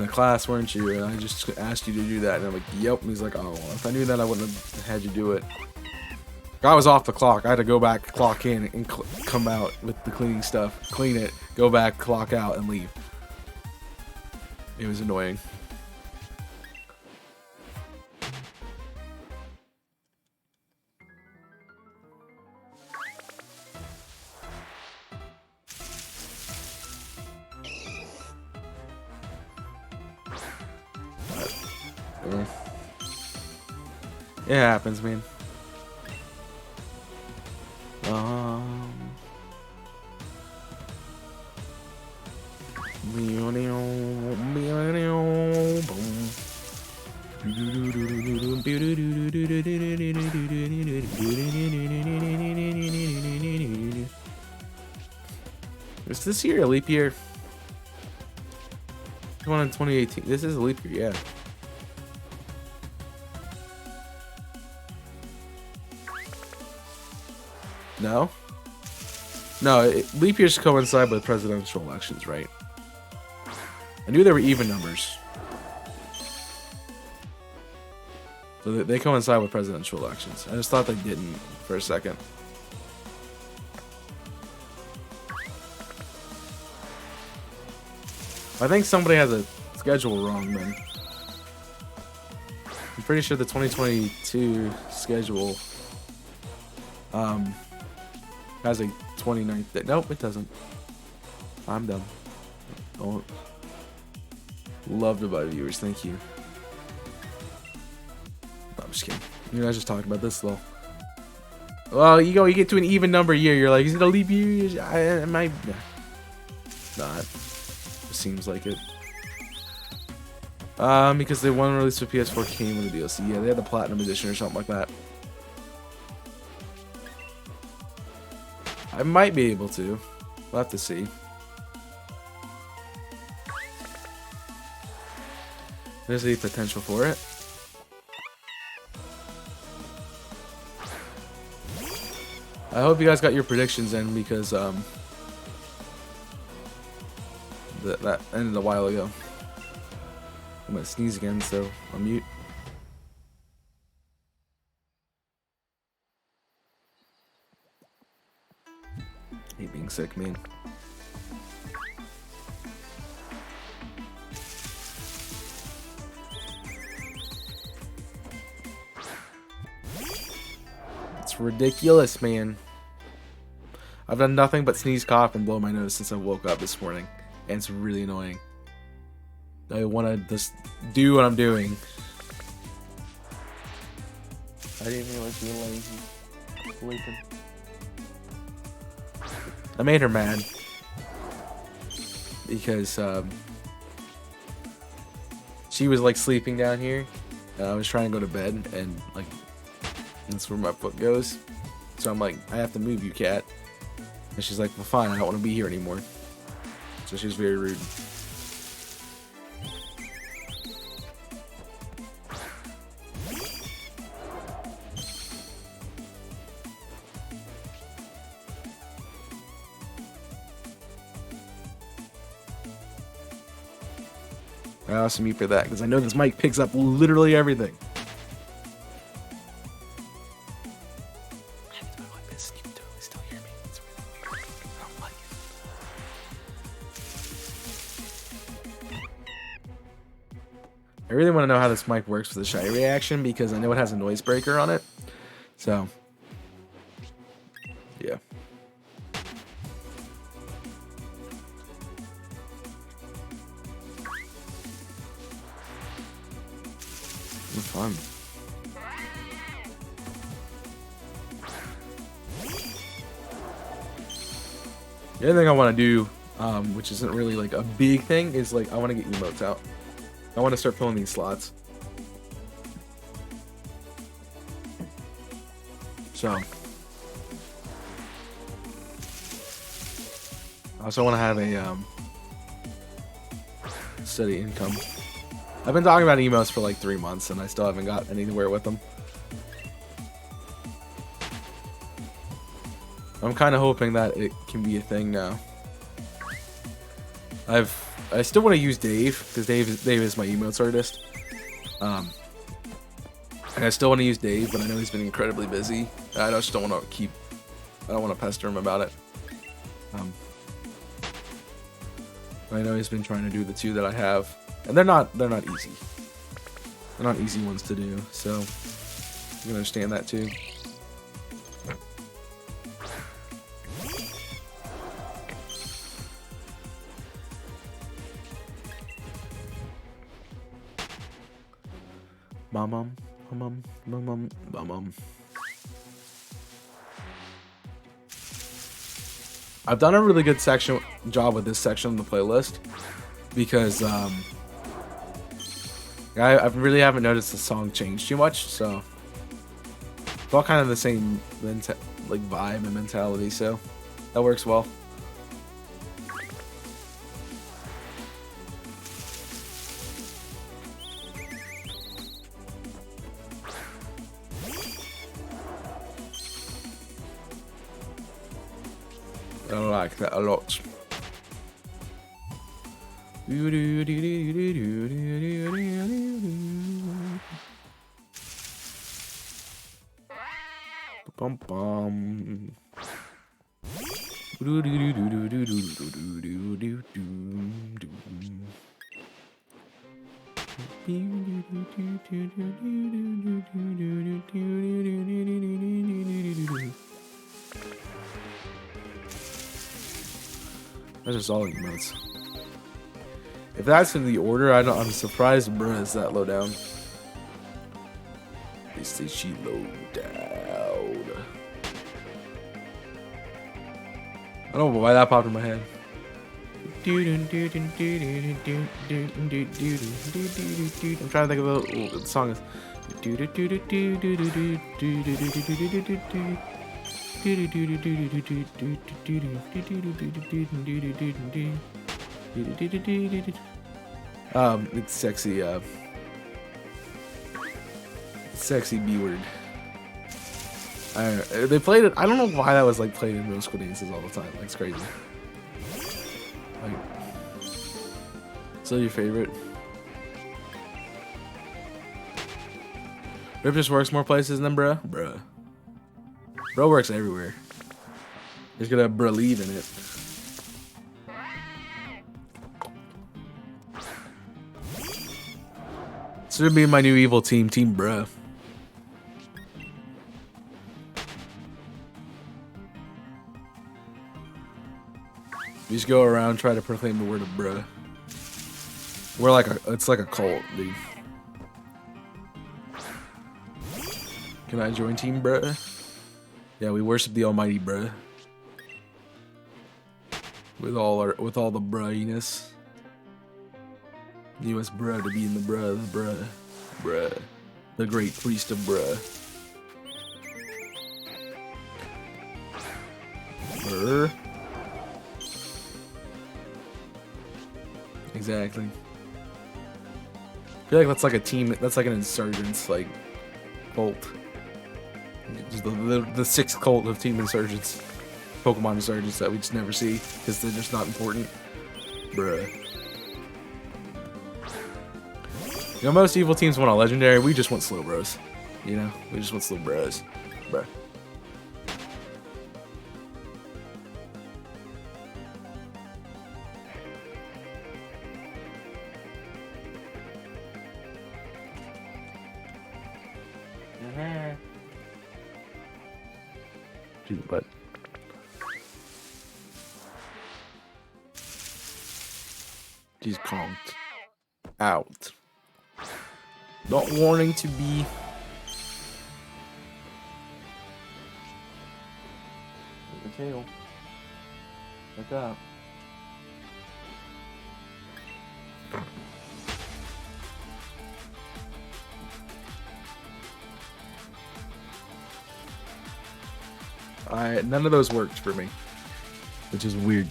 class, weren't you? And I just asked you to do that. And I'm like, yep. And he's like, oh, well, if I knew that, I wouldn't have had you do it. I was off the clock. I had to go back, clock in, and come out with the cleaning stuff, clean it, go back, clock out, and leave. It was annoying. It happens, man. Is this year a leap year? One in 2018. This is a leap year, yeah. No? No, leap years coincide with presidential elections, right? I knew there were even numbers. So they coincide with presidential elections. I just thought they didn't for a second. I think somebody has a schedule wrong, then. I'm pretty sure the 2022 schedule has a 29th day. Nope, it doesn't. I'm done. Oh, love to buy viewers, thank you. No, I'm just kidding. You guys just talking about this though. Well, you get to an even number year, you're like, is it a leap year? Am I? Not. It seems like it. Because they one release for PS4 came with the DLC. Yeah, they had the Platinum Edition or something like that. I might be able to. We'll have to see. There's the potential for it. I hope you guys got your predictions in because that ended a while ago. I'm gonna sneeze again, so I'll mute. I hate being sick, man. It's ridiculous, man. I've done nothing but sneeze, cough, and blow my nose since I woke up this morning, and it's really annoying. I want to just do what I'm doing. I didn't realize you were lazy. Sleeping. I made her mad because she was like sleeping down here. I was trying to go to bed, and like that's where my foot goes. So I'm like, I have to move you, cat. And she's like, well, fine, I don't want to be here anymore. So she was very rude. I also mute for that because I know this mic picks up literally everything. I really want to know how this mic works for the shy reaction because I know it has a noise breaker on it. So, yeah. Fun. The other thing I want to do, which isn't really like a big thing, is like I want to get emotes out. I want to start filling these slots. So I also want to have a steady income. I've been talking about emotes for like 3 months and I still haven't got anywhere with them. I'm kind of hoping that it can be a thing now. I still want to use Dave because Dave is my emotes artist. And I still want to use Dave, but I know he's been incredibly busy. I just don't want to I don't want to pester him about it. I know he's been trying to do the two that I have. And they're not easy. They're not easy ones to do, so you can understand that too. Mum. I've done a really good job with this section of the playlist because I really haven't noticed the song change too much, so it's all kind of the same like vibe and mentality, so that works well. I like that a lot. Bum bum. That's just all emotes. If that's in the order, I'm surprised Bruh is that low down. They say she low down. I don't know why that popped in my head. I'm trying to think of what the song is. It's sexy. Sexy B word. They played it. I don't know why that was like played in middle school dances all the time. Like, it's crazy. Like, still your favorite? Rip just works more places than bruh. Bruh. Bro works everywhere. Just gotta believe in it. This would be my new evil team, Team Bruh. We just go around try to proclaim the word of bruh. We're like it's like a cult, dude. Can I join Team Bruh? Yeah, we worship the almighty bruh. With all the bruhiness. You us bruh to be in the bruh. The great priest of bruh. Bruh. Exactly. I feel like that's like a team. That's like an insurgents like cult. Just the sixth cult of Team Insurgents, Pokemon Insurgents that we just never see because they're just not important. Bruh. You know, most evil teams want a legendary. We just want slow bros. You know, we just want slow bros. Bruh. But she's conked out. Not wanting to be the tail. Like that. None of those worked for me, which is weird.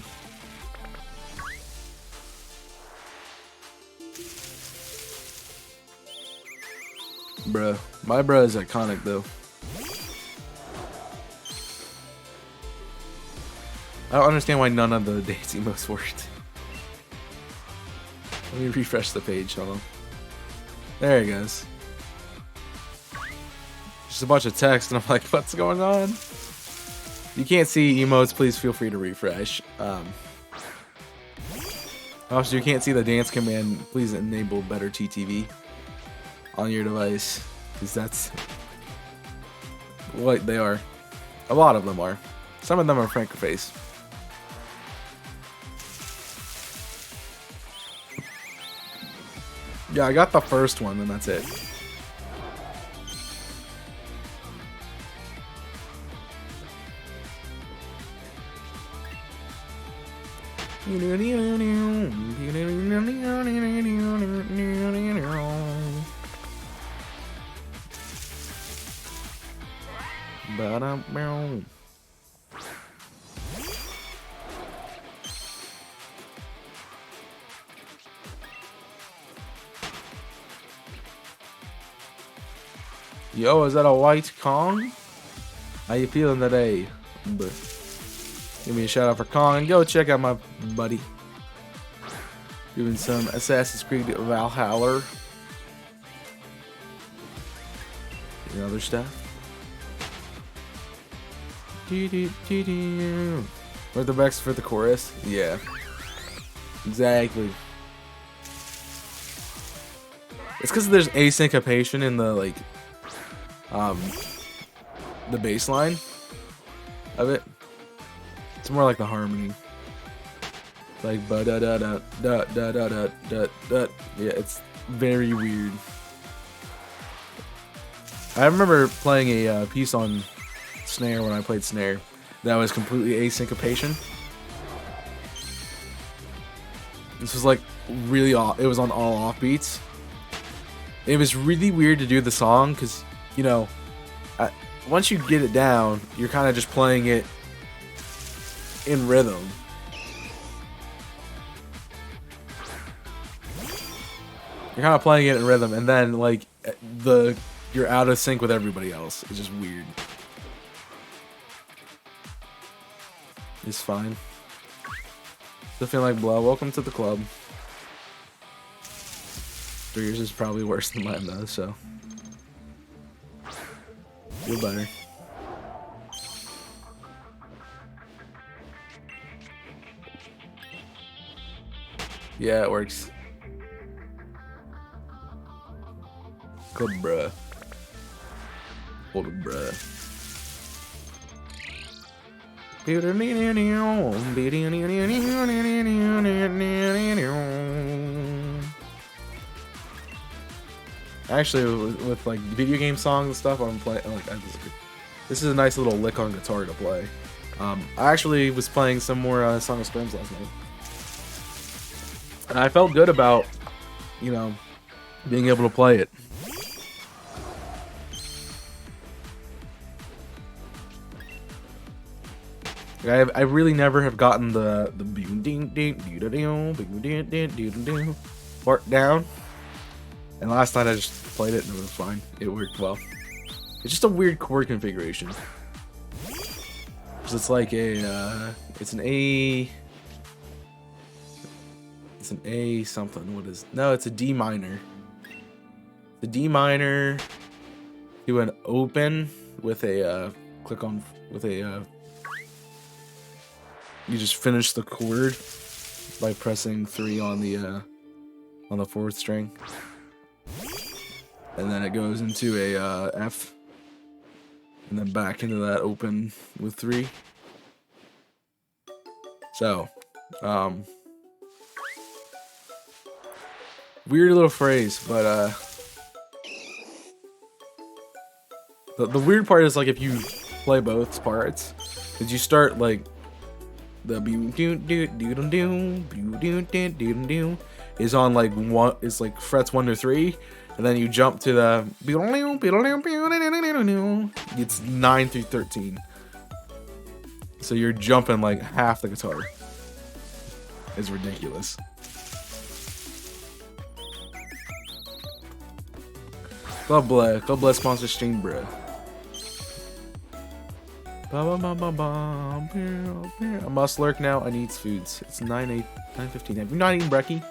Bruh. My bruh is iconic though. I don't understand why none of the dance emotes worked. Let me refresh the page, hold on. There he goes. Just a bunch of text and I'm like, what's going on? You can't see emotes, please feel free to refresh. Also, you can't see the dance command, please enable better TTV on your device, because that's what they are. A lot of them are. Some of them are Francoface. Yeah, I got the first one, and that's it. Yo, is that a white Kong? How you feeling today? Give me a shout out for Kong and go check out my buddy doing some Assassin's Creed Valhalla and other stuff. Where's the backs for the chorus? Yeah, exactly. It's because there's asyncopation in the like the bass line of it. It's more like the harmony. Like ba da da da da da da da da da. Yeah, it's very weird. I remember playing a piece on snare when I played snare that was completely asyncopation. This was like really off. It was on all off beats. It was really weird to do the song because, you know, once you get it down, you're kind of just playing it in rhythm. You're kind of playing it in rhythm, and then like the you're out of sync with everybody else. It's just weird. It's fine. Still feel like blow. Welcome to the club. Yours is probably worse than mine though, so feel better. Yeah, it works. Good bruh. Hold it, bruh. Actually, with like video game songs and stuff, I'm playing. This is a nice little lick on guitar to play. I actually was playing some more Song of Storms last night, and I felt good about, you know, being able to play it. I really never have gotten the part down, and last night I just played it and it was fine. It worked well. It's just a weird chord configuration. It's like a it's an A something. What is? No, it's a D minor. The D minor to an open with a click on with a you just finish the chord by pressing 3 on the 4th string, and then it goes into a F, and then back into that open with 3. So, weird little phrase, but the weird part is like if you play both parts, is you start like the is on like one, is like frets 1 to 3, and then you jump to the it's 9 through 13. So you're jumping like half the guitar. It's ridiculous. God bless sponsor stream, bruh. I must lurk now. I need foods. It's 9:15. Have you not eaten brekkie?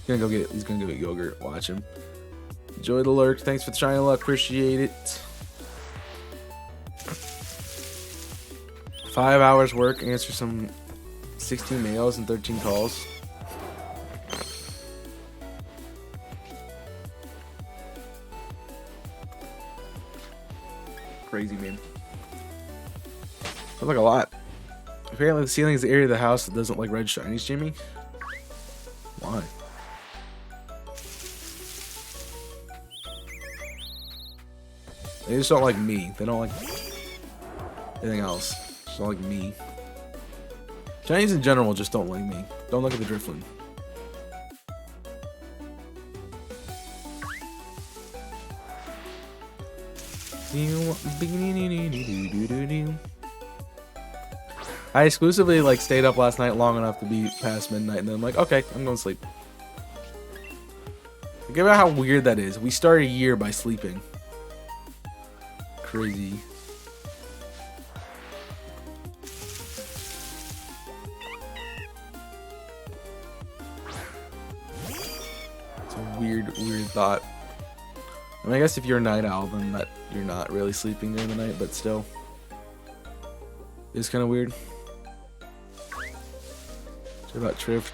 He's gonna go get yogurt. Watch him. Enjoy the lurk. Thanks for the shiny luck. Appreciate it. 5 hours work. Answer some 16 mails and 13 calls. Crazy, man. Sounds like a lot. Apparently the ceiling is the area of the house that doesn't like red shinies, Jimmy. Why? They just don't like me. They don't like anything else. Just don't like me. Chinese in general just don't like me. Don't look at the Driflin. I exclusively like stayed up last night long enough to be past midnight, and then I'm like, okay, I'm going to sleep. Think about how weird that is. We start a year by sleeping. Crazy. It's a weird thought. I mean, I guess if you're a night owl, then that you're not really sleeping during the night, but still, it's kind of weird. It's about Triv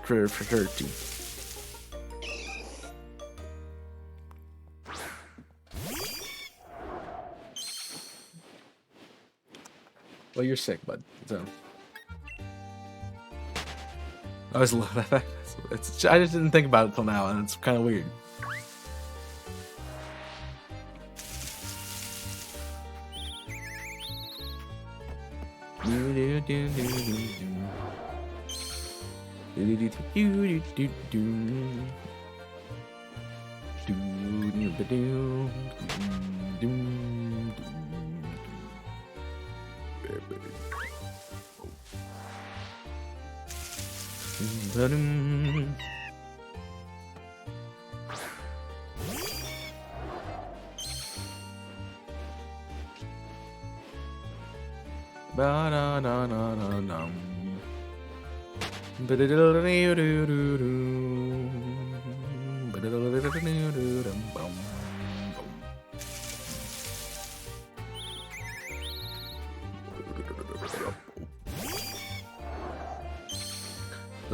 13. Well, you're sick, bud. So I always love that. I just didn't think about it till now, and it's kind of weird. The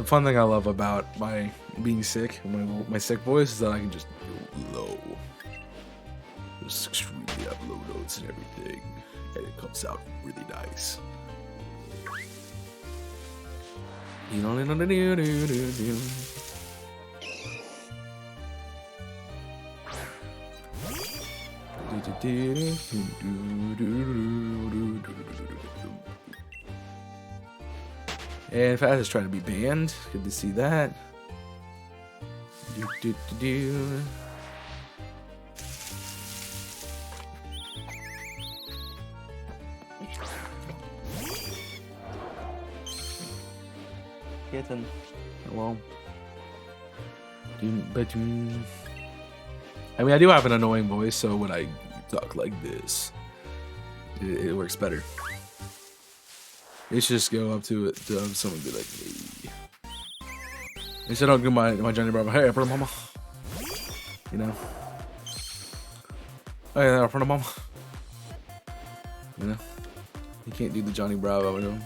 fun thing I love about my being sick, my sick voice, is that I can just go low. Just extremely have low notes and everything, and it comes out really nice. And Faz is trying to be banned. Good to see that. Kitten. Hello. I mean, I do have an annoying voice, so when I talk like this, it works better. You should just go up to it to have someone be like, hey. They said, I don't do my Johnny Bravo. Hey, for the mama. You know? Hey, for the mama. You know? You can't do the Johnny Bravo, you know?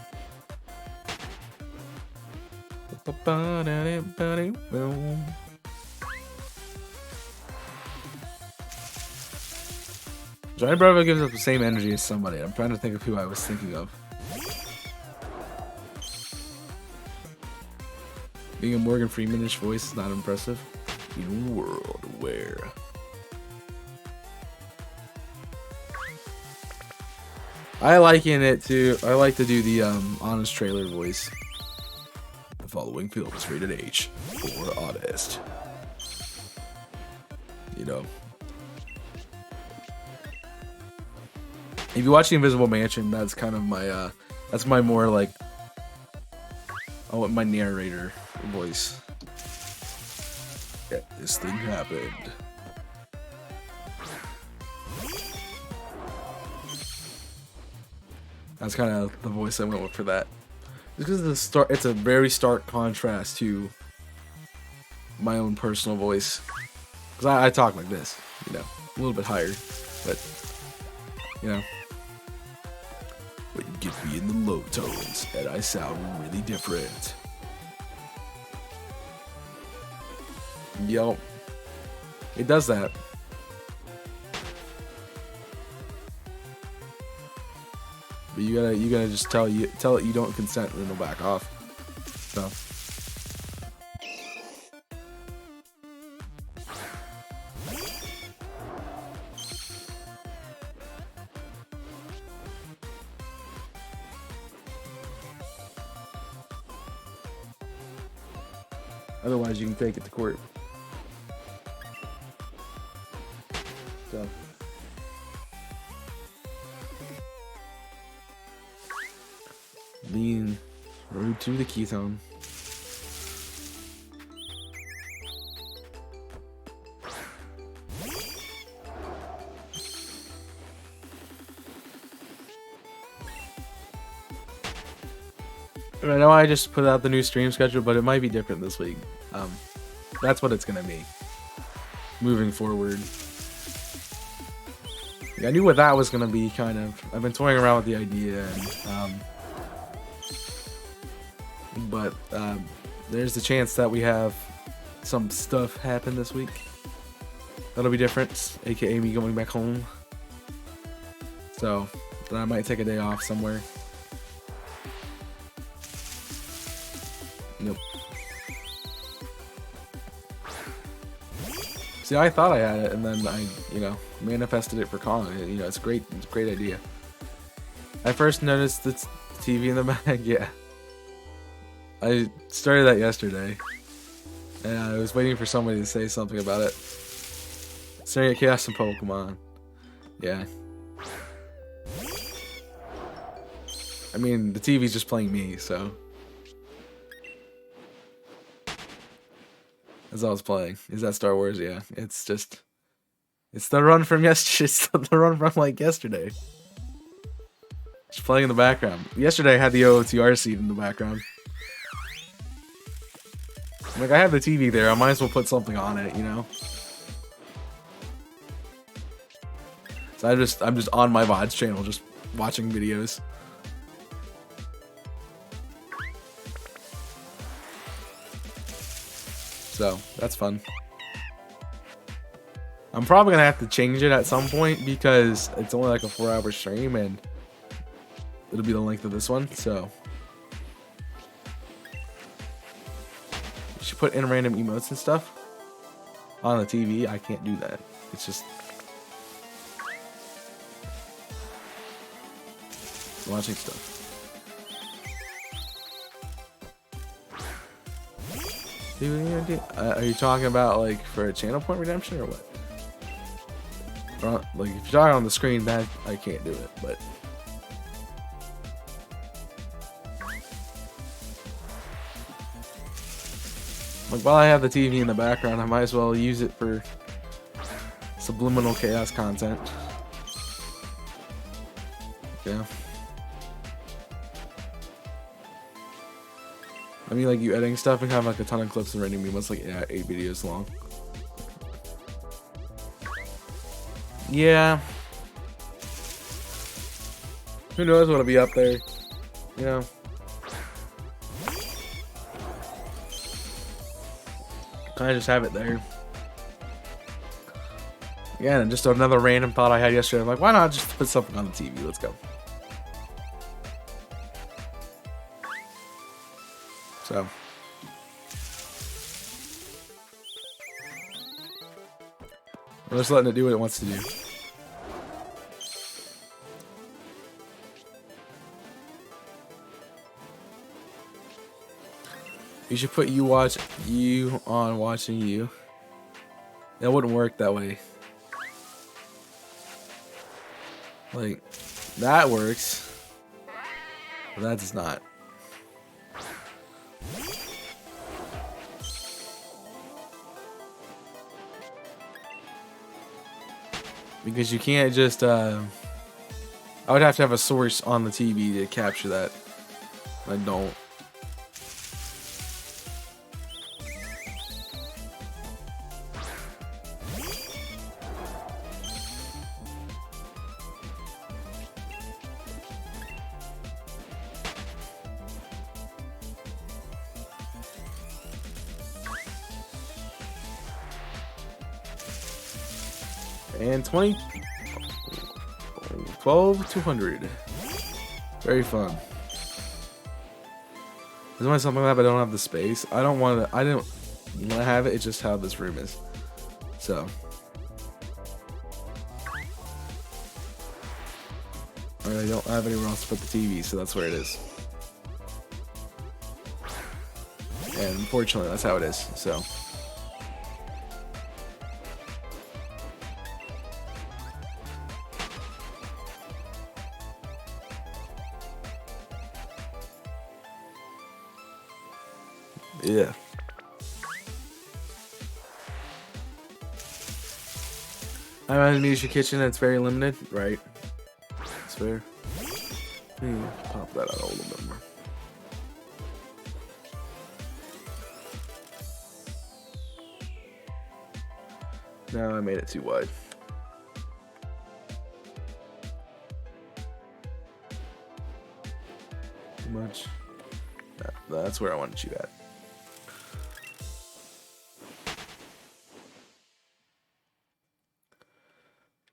Johnny Bravo gives up the same energy as somebody. I'm trying to think of who I was thinking of. Being a Morgan Freeman-ish voice is not impressive. In a world where... I like to do the honest trailer voice. The following film is rated H for honest. You know. If you watch The Invisible Mansion, that's kind of my that's my more like my narrator voice. Yeah, this thing happened. That's kind of the voice I went with for that. Just because it's a very stark contrast to my own personal voice. Because I talk like this, you know, a little bit higher, but you know. But you get me in the low tones, and I sound really different. Yo, it does that. But you gotta just tell it you don't consent, and it'll back off. So. Otherwise, you can take it to court. So. Lean route to the ketone. I know I just put out the new stream schedule, but it might be different this week. That's what it's gonna be. Moving forward. I knew what that was gonna be, kind of. I've been toying around with the idea, but there's the chance that we have some stuff happen this week. That'll be different, aka me going back home. So, then I might take a day off somewhere. Nope. See, I thought I had it, and then I, manifested it for Kong. It's great. It's a great idea. I first noticed the TV in the bag. Yeah. I started that yesterday, and I was waiting for somebody to say something about it. Staring at Chaos and Pokemon. Yeah. I mean, the TV's just playing me, so. That's all it's playing. Is that Star Wars? Yeah. It's the run from yesterday. It's the run from like yesterday. Just playing in the background. Yesterday I had the OOTR seed in the background. Like, I have the TV there, I might as well put something on it, you know? So I'm just on my VODs channel, just watching videos. So, that's fun. I'm probably gonna have to change it at some point because it's only like a 4-hour stream and it'll be the length of this one, so. You should put in random emotes and stuff on the TV. I can't do that. It's just watching stuff. Are you talking about like for a channel point redemption or what? Like if you're talking on the screen, that I can't do it, but like while I have the TV in the background, I might as well use it for subliminal chaos content. Yeah. I mean, like you editing stuff and have like a ton of clips and random memes, like 8 videos long. Yeah. Who knows what'll be up there? You know. Kind of just have it there. Yeah, and just another random thought I had yesterday. I'm like, why not just put something on the TV? Let's go. So. I'm just letting it do what it wants to do. You should put you on watching you. That wouldn't work that way. Like, that works. But that does not. Because you can't just, I would have to have a source on the TV to capture that. I don't. And 12,200. Very fun. There's only something like that, but I don't have the space. I don't want to. I didn't want to have it. It's just how this room is. So. I don't have anywhere else to put the TV, so that's where it is. And unfortunately, that's how it is. So. Yeah. I'm at a Misha kitchen that's very limited, right? That's fair. Pop that out a little bit more. Now I made it too wide. Too much. That's where I wanted you at.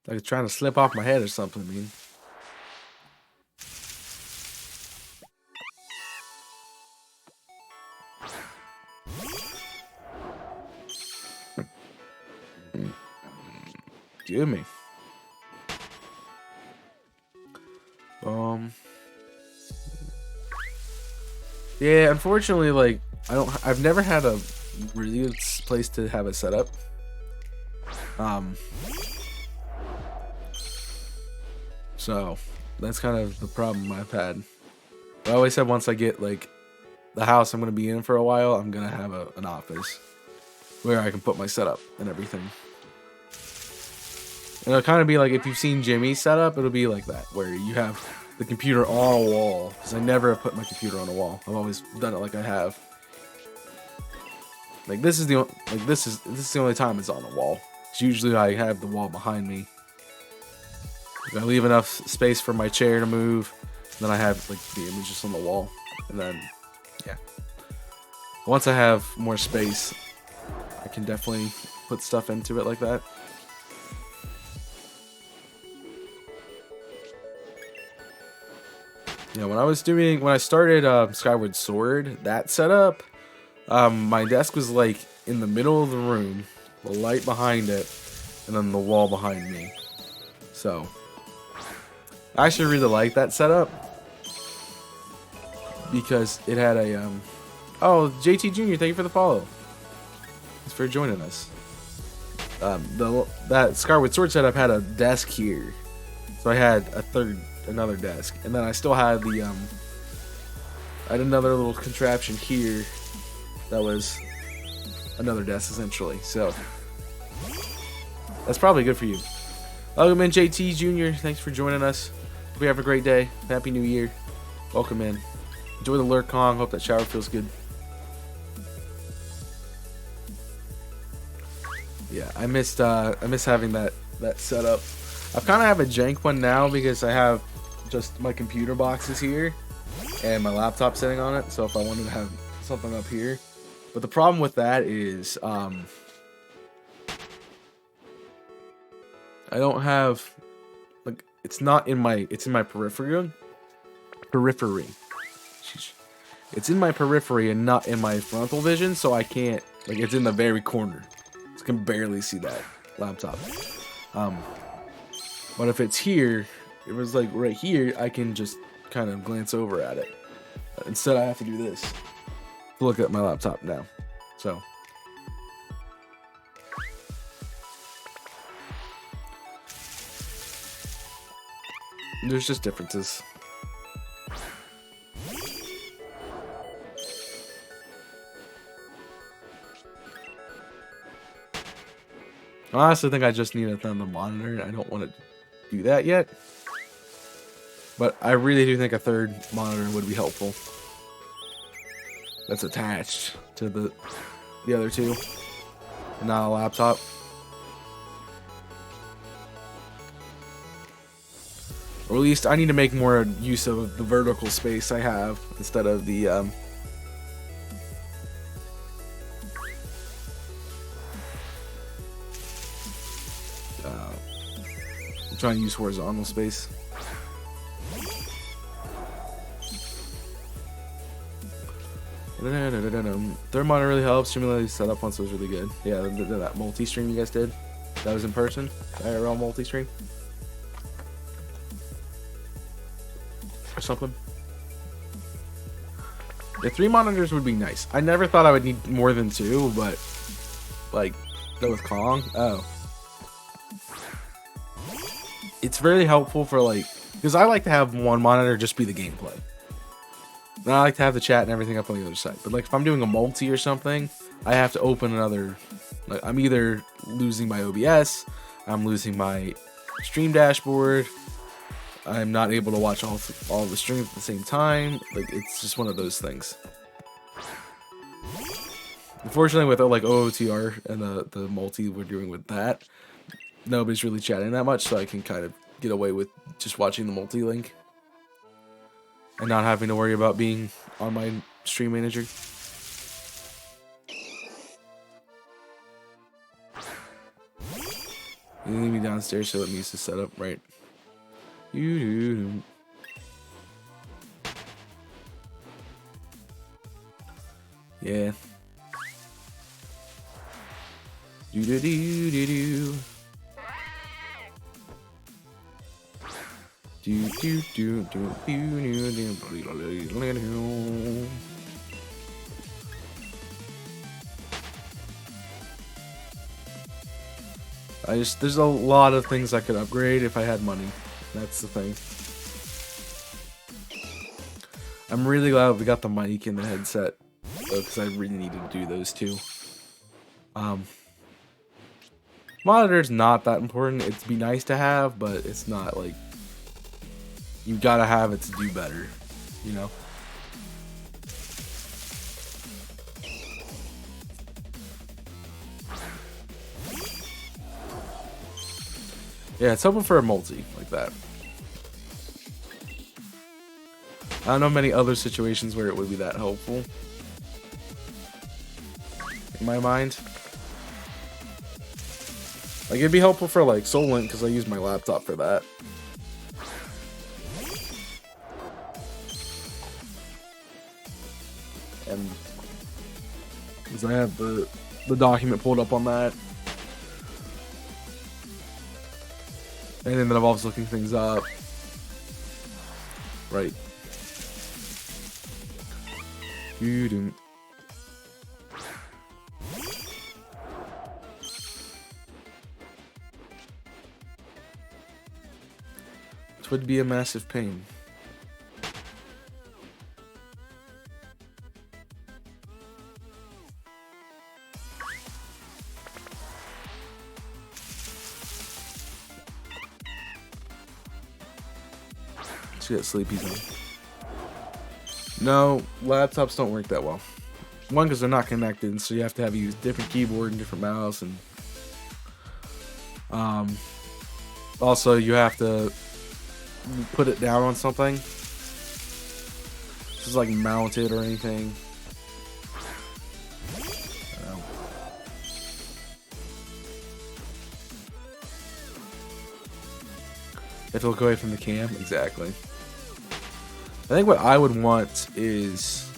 Like it's trying to slip off my head or something, I mean. Give me. Yeah, unfortunately, like I've never had a really good place to have it set up. So that's kind of the problem I've had. I always said once I get like the house I'm gonna be in for a while, I'm gonna have an office where I can put my setup and everything. And it'll kind of be like if you've seen Jimmy's setup, it'll be like that, where you have the computer on a wall, because I never have put my computer on a wall. I've always done it like I have. Like this is the only time it's on a wall. It's usually I have the wall behind me. I leave enough space for my chair to move, and then I have like the images on the wall, and then yeah. Once I have more space, I can definitely put stuff into it like that. Yeah, when I started Skyward Sword, that setup, my desk was like in the middle of the room, the light behind it, and then the wall behind me. So I actually really like that setup because it had a oh, JT Jr., thank you for the follow. Thanks for joining us. That Skyward Sword setup had a desk here, so I had another desk, and then I still had the I had another little contraption here that was another desk essentially. So that's probably good for you. Welcome in, JT Jr. Thanks for joining us. Hope you have a great day. Happy New Year. Welcome in. Enjoy the lurk, Kong. Hope that shower feels good. Yeah, I miss having that setup. I kind of have a jank one now because I have just my computer boxes here and my laptop sitting on it. So if I wanted to have something up here, but the problem with that is I don't have, like, it's in my periphery. It's in my periphery and not in my frontal vision, so I can't, like, it's in the very corner. So I can barely see that laptop. But if it's here, it was like right here, I can just kind of glance over at it. Instead, I have to do this to look at my laptop now. So there's just differences. I honestly think I just need to turn the monitor. I don't want to do that yet, but I really do think a third monitor would be helpful. That's attached to the other two, and not a laptop. Or at least I need to make more use of the vertical space I have instead of the I'm trying to use horizontal space. Third monitor really helps. Streaming setup once was really good. Yeah, that multi-stream you guys did, that was in person. IRL multi-stream or something. Yeah, 3 monitors would be nice. I never thought I would need more than 2, but like go with Kong. Oh, it's very helpful for, like, because I like to have one monitor just be the gameplay. And I like to have the chat and everything up on the other side. But like if I'm doing a multi or something, I have to open another. Like I'm either losing my OBS, I'm losing my stream dashboard, I'm not able to watch all the streams at the same time. Like it's just one of those things. Unfortunately, with like OOTR and the multi we're doing with that, nobody's really chatting that much, so I can kind of get away with just watching the multi link and not having to worry about being on my stream manager. You leave me downstairs so it needs to set up right. Yeah. Do do do do do. Do do do do do. There's a lot of things I could upgrade if I had money. That's the thing. I'm really glad we got the mic and the headset, though, because I really needed to do those two. Monitor's not that important. It'd be nice to have, but it's not like you gotta have it to do better, you know? Yeah, it's hoping for a multi like that. I don't know many other situations where it would be that helpful. In my mind. Like, it'd be helpful for, like, Soul Link, because I use my laptop for that. And because I have the document pulled up on that. Anything that involves looking things up. Right. You didn't. It would be a massive pain. Let's get sleepy zone. No, laptops don't work that well. One, because they're not connected, so you have to use different keyboard and different mouse, and also you have to put it down on something. This is like mounted or anything. You have to look away from the cam. Exactly. I think what I would want is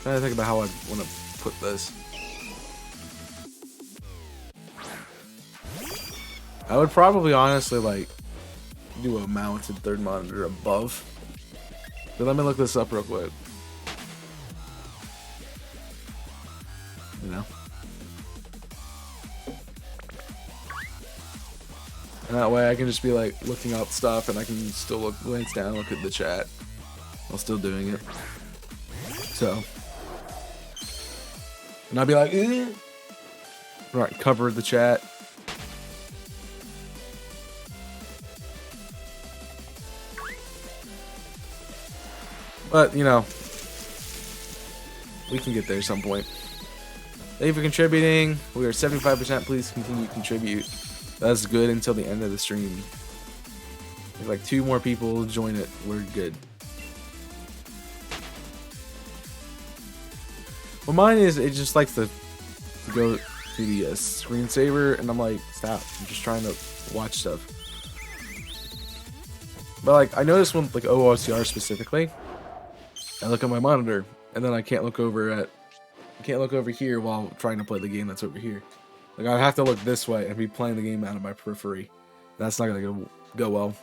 trying to think about how I want to put this. I would probably honestly like do a mounted third monitor above. But let me look this up real quick. You know? And that way I can just be like looking up stuff and I can still glance down, look at the chat while still doing it. So. And I'll be like, eh. Right, cover the chat. But, you know, we can get there at some point. Thank you for contributing. We are 75%. Please continue to contribute. That's good until the end of the stream. If like 2 more people join it, we're good. Well, mine is, it just likes to go to the screensaver, and I'm like, stop. I'm just trying to watch stuff. But like, I noticed when like OOCR specifically, I look at my monitor, and then I can't look over here while trying to play the game that's over here. Like, I have to look this way and be playing the game out of my periphery. That's not gonna go well.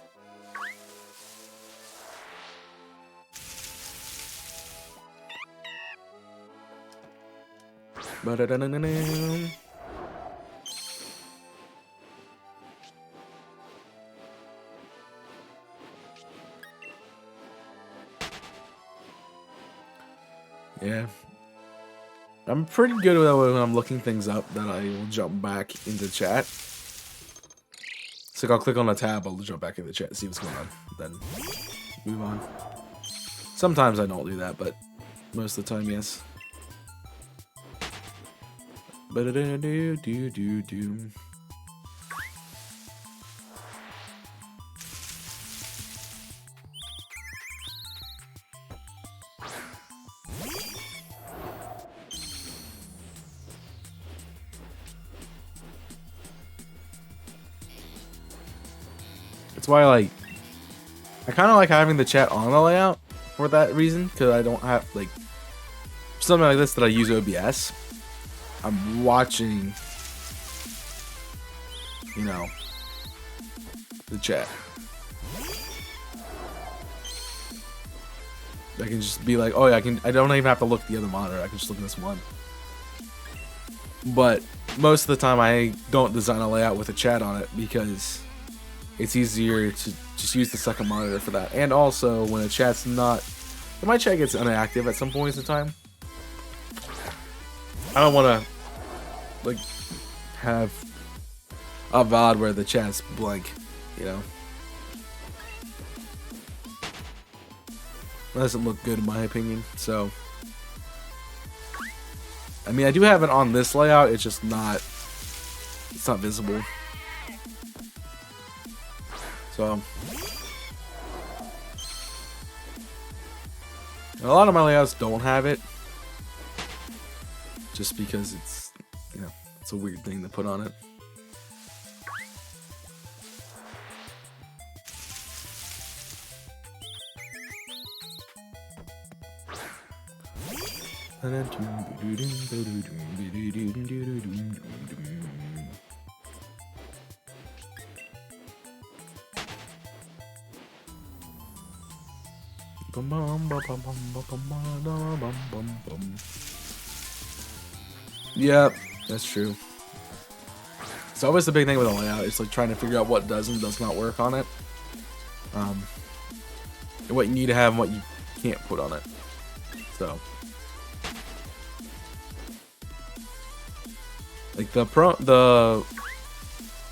Yeah. I'm pretty good with when I'm looking things up that I will jump back into chat. So I'll click on a tab, I'll jump back into chat, see what's going on, then move on. Sometimes I don't do that, but most of the time, yes. Ba-da-da-do-do-do-do. That's why I kind of like having the chat on the layout for that reason, because I don't have like something like this that I use OBS. I'm watching, you know, the chat. I can just be like, oh yeah, I don't even have to look at the other monitor. I can just look at this one. But most of the time I don't design a layout with a chat on it because it's easier to just use the second monitor for that. And also, when a chat's not... If my chat gets inactive at some points in time, I don't want to, like, have a VOD where the chat's blank, you know. That doesn't look good in my opinion. So, I mean, I do have it on this layout. It's just not. It's not visible. So, a lot of my layouts don't have it, just because it's, you know, it's a weird thing to put on it. Yep, that's true. It's always the big thing with a layout. It's like trying to figure out what does and does not work on it. And what you need to have and what you can't put on it. So, like the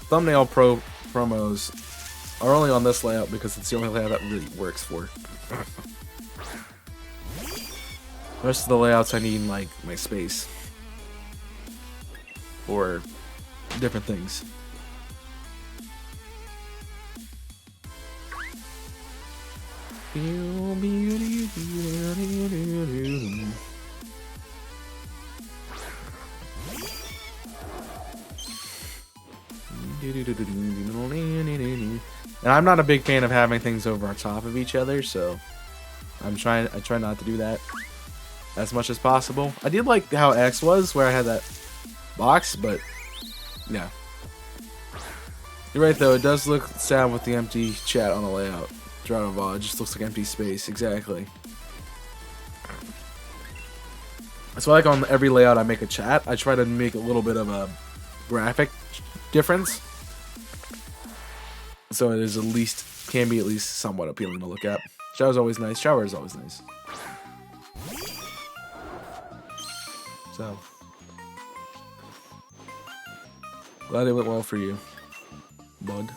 thumbnail promos are only on this layout because it's the only layout that really works for. The rest of the layouts I need like my space or different things. And I'm not a big fan of having things over on top of each other, so I try not to do that as much as possible. I did like how X was, where I had that box, but yeah. You're right though, it does look sad with the empty chat on the layout. Throughout a VOD, it just looks like empty space, exactly. So like on every layout I make a chat, I try to make a little bit of a graphic difference. So it is can be at least somewhat appealing to look at. Shower's always nice. Shower is always nice. So, glad it went well for you, bud.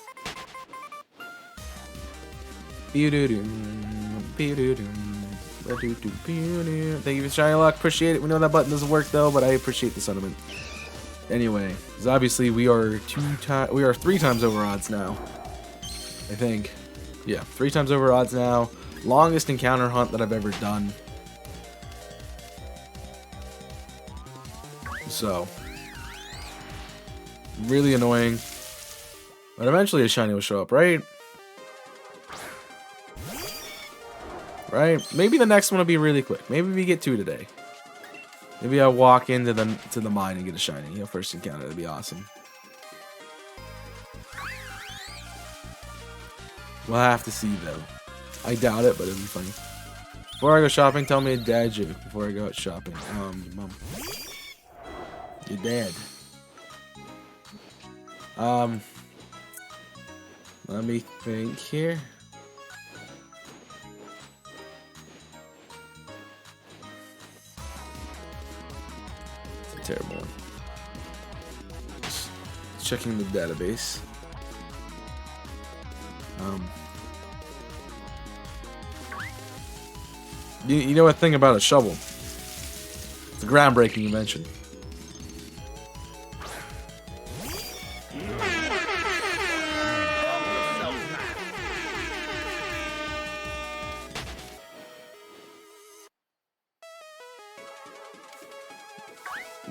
Thank you for Shiny Luck. Appreciate it. We know that button doesn't work though, but I appreciate the sentiment. Anyway, because obviously we are 3 times over odds now. I think. Yeah, 3 times over odds now. Longest encounter hunt that I've ever done. So, really annoying. But eventually a shiny will show up, right? Right? Maybe the next one will be really quick. Maybe we get 2 today. Maybe I'll walk into the mine and get a shiny. You know, first encounter. That'd be awesome. We'll have to see though. I doubt it, but it'll be funny. Before I go shopping, tell me a dad joke before I go out shopping. Mom. Your dad. Let me think here. It's a terrible one. Just checking the database. You know a thing about a shovel? It's a groundbreaking invention.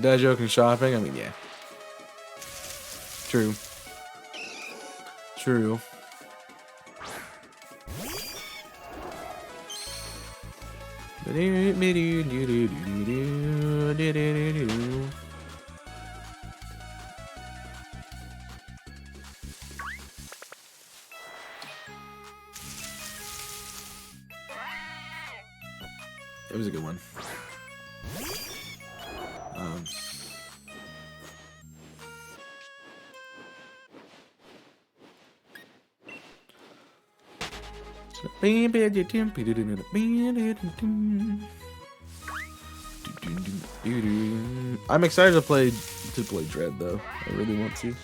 Dad joke and shopping? I mean, yeah. True. True. It was a good one. I'm excited to play Dread though. I really want to.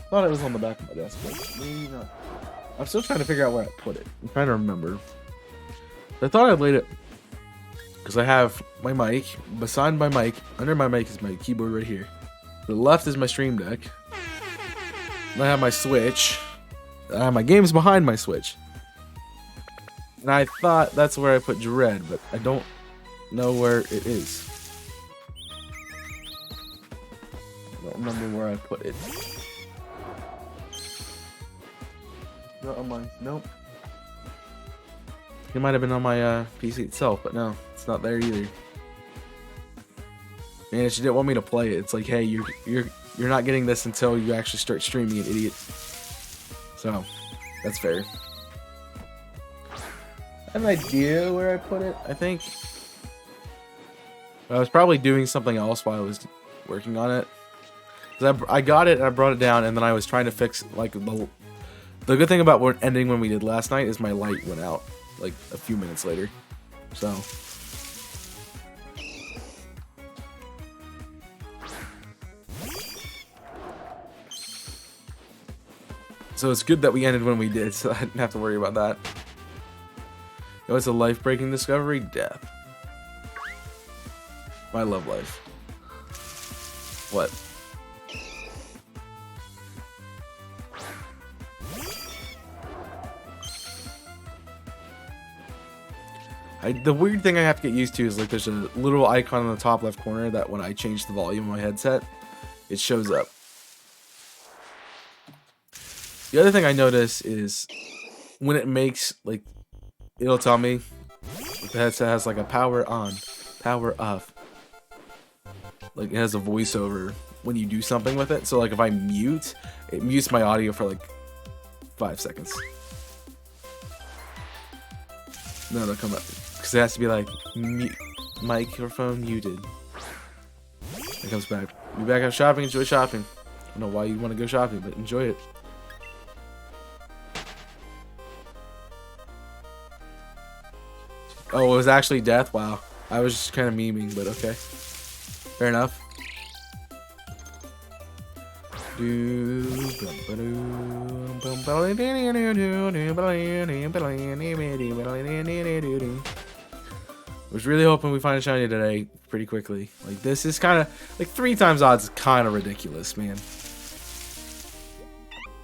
Thought it was on the back of my desk, but maybe not. I'm still trying to figure out where I put it. I'm trying to remember. I thought I laid it because I have my mic. Beside my mic, under my mic is my keyboard right here. To the left is my stream deck. And I have my Switch. I have my games behind my Switch. And I thought that's where I put Dread, but I don't know where it is. I don't remember where I put it. Not on mine. Nope. It might have been on my PC itself, but no, it's not there either. Man, she didn't want me to play it. It's like, hey, you're not getting this until you actually start streaming, you idiot. So, that's fair. I have an idea where I put it, I think. I was probably doing something else while I was working on it. 'Cause I got it and I brought it down, and then I was trying to fix, like, the good thing about what ending when we did last night is my light went out, like, a few minutes later. So. So it's good that we ended when we did, so I didn't have to worry about that. It was a life-breaking discovery? Death. My love life. What? The weird thing I have to get used to is, like, there's a little icon in the top left corner that when I change the volume of my headset, it shows up. The other thing I notice is when it makes, like, it'll tell me if the headset has, like, a power on, power off. Like, it has a voiceover when you do something with it. So, like, if I mute, it mutes my audio for, like, 5 seconds. No, it'll come up. Because it has to be, like, microphone muted. It comes back. Be back out shopping, enjoy shopping. I don't know why you want to go shopping, but enjoy it. Oh, it was actually death? Wow. I was just kind of memeing, but okay. Fair enough. Was really hoping we find a shiny today pretty quickly. Like, this is kind of, like, 3 times odds is kind of ridiculous, man.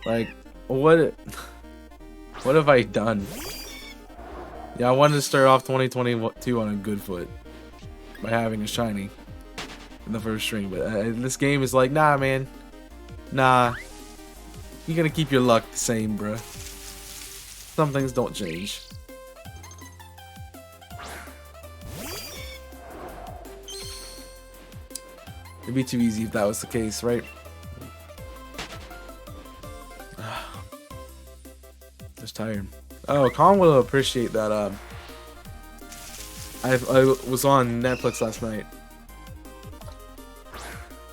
Like, what have I done? Yeah, I wanted to start off 2022 on a good foot by having a shiny in the first stream, but this game is like, nah, man. Nah. You gotta keep your luck the same, bruh. Some things don't change. It'd be too easy if that was the case, right? Just tired. Oh, Colin will appreciate that. I was on Netflix last night.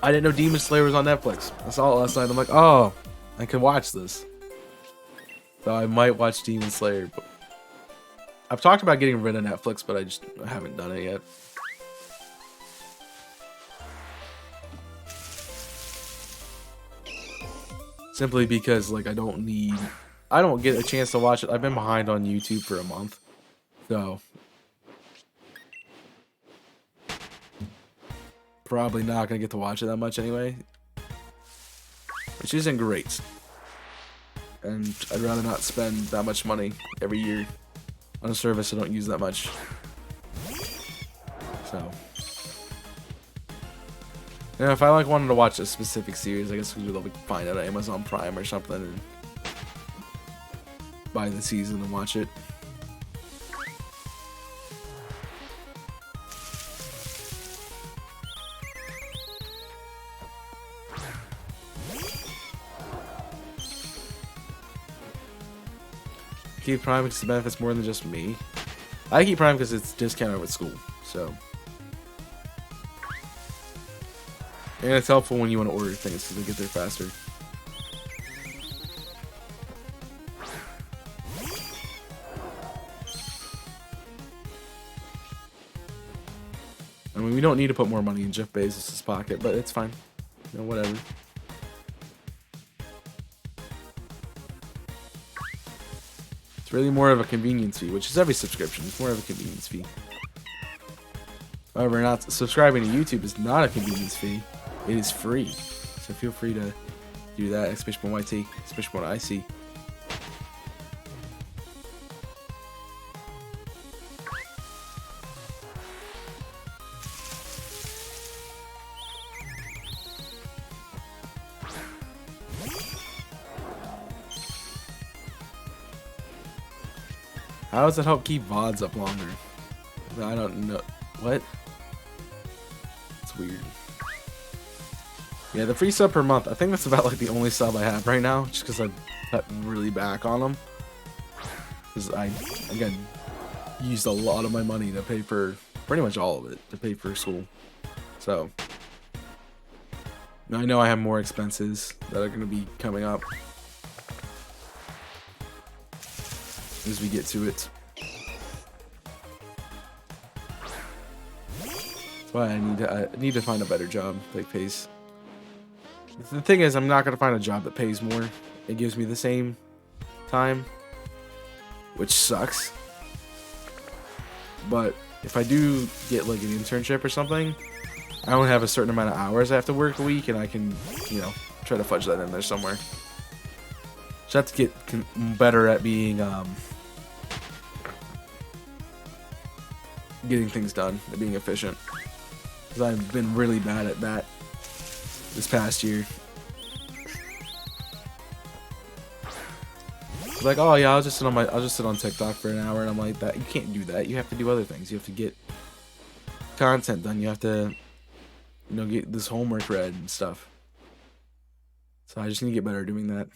I didn't know Demon Slayer was on Netflix. I saw it last night. I'm like, oh, I can watch this. So I might watch Demon Slayer. But I've talked about getting rid of Netflix, but I haven't done it yet. Simply because, like, I don't get a chance to watch it. I've been behind on YouTube for a month. So probably not going to get to watch it that much anyway. Which isn't great. And I'd rather not spend that much money every year on a service I don't use that much. So. Yeah, if I like wanted to watch a specific series, I guess we would find it at Amazon Prime or something and buy the season and watch it. Keep Prime because it benefits more than just me. I keep Prime because it's discounted with school, so. And it's helpful when you want to order things because they get there faster. I mean, we don't need to put more money in Jeff Bezos' pocket, but it's fine. You know, whatever. It's really more of a convenience fee, which is every subscription. It's more of a convenience fee. However, not subscribing to YouTube is not a convenience fee. It is free. So feel free to do that. Especially when I see. How does it help keep VODs up longer? I don't know. What? It's weird. Yeah, the free sub per month. I think that's about like the only sub I have right now, just because I cut really back on them. Because I got used a lot of my money to pay for pretty much all of it to pay for school. So I know I have more expenses that are going to be coming up as we get to it. That's why I need to find a better job that pays. The thing is, I'm not gonna find a job that pays more. It gives me the same time, which sucks. But if I do get like an internship or something, I only have a certain amount of hours I have to work a week, and I can, you know, try to fudge that in there somewhere. Just have to get better at being getting things done, at being efficient. Because I've been really bad at that this past year. Like, oh yeah, I'll just sit on TikTok for an hour, and I'm like, that you can't do that. You have to do other things. You have to get content done. You have to, you know, get this homework read and stuff. So I just need to get better at doing that.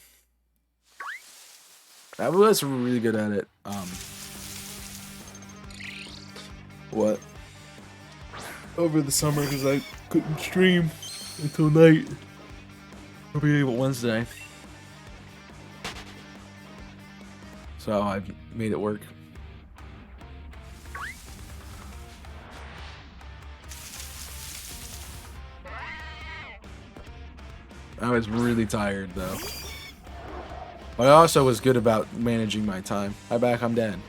I was really good at it. Over the summer, because I couldn't stream until night. I'll be able Wednesday. So I made it work. I was really tired though. But I also was good about managing my time. Hi back, I'm dead.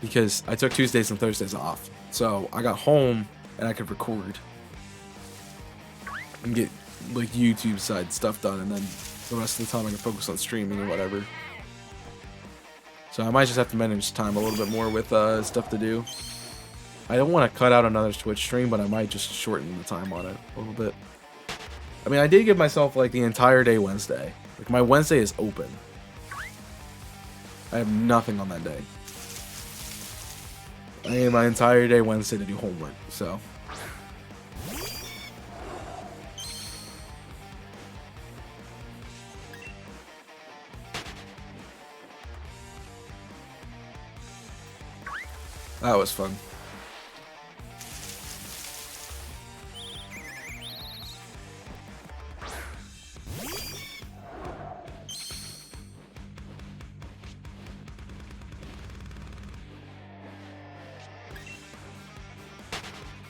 Because I took Tuesdays and Thursdays off. So I got home and I could record and get like YouTube side stuff done, and then the rest of the time I can focus on streaming or whatever. So I might just have to manage time a little bit more with stuff to do. I don't want to cut out another Twitch stream, but I might just shorten the time on it a little bit. I mean, I did give myself like the entire day Wednesday. Like my Wednesday is open. I have nothing on that day. I need my entire day Wednesday to do homework, so. That was fun.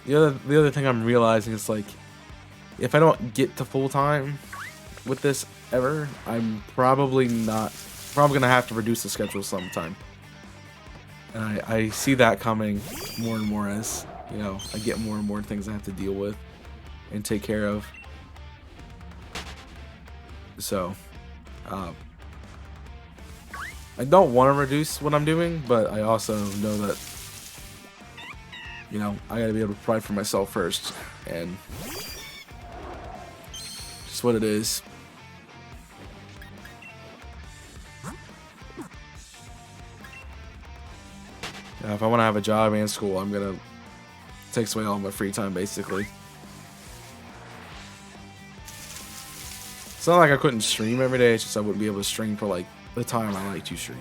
The other thing I'm realizing is, like, if I don't get to full time with this ever, I'm probably gonna have to reduce the schedule sometime. And I see that coming more and more as, you know, I get more and more things I have to deal with and take care of. So, I don't want to reduce what I'm doing, but I also know that, you know, I gotta be able to provide for myself first, and just what it is. If I want to have a job and school, I'm gonna take away all my free time, basically. It's not like I couldn't stream every day, it's just I wouldn't be able to stream for like the time I like to stream.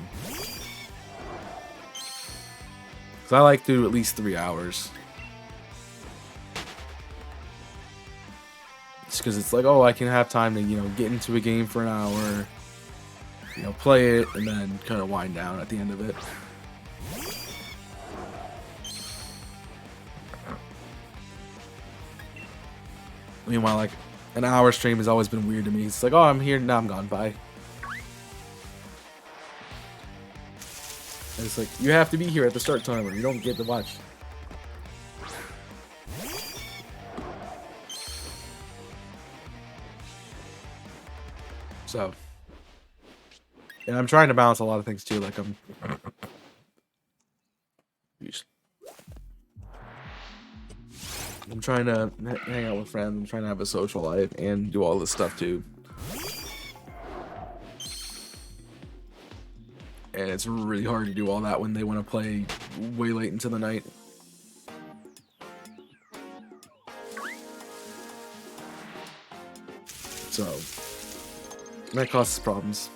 Because I like to do at least 3 hours. Just because it's like, oh, I can have time to, you know, get into a game for an hour, you know, play it, and then kind of wind down at the end of it. Meanwhile, like, an hour stream has always been weird to me. It's like, oh, I'm here, now I'm gone, bye. It's like, you have to be here at the start time or you don't get to watch. So, and I'm trying to balance a lot of things too. Like I'm trying to hang out with friends. I'm trying to have a social life and do all this stuff too. And it's really hard to do all that when they want to play way late into the night. So that causes problems.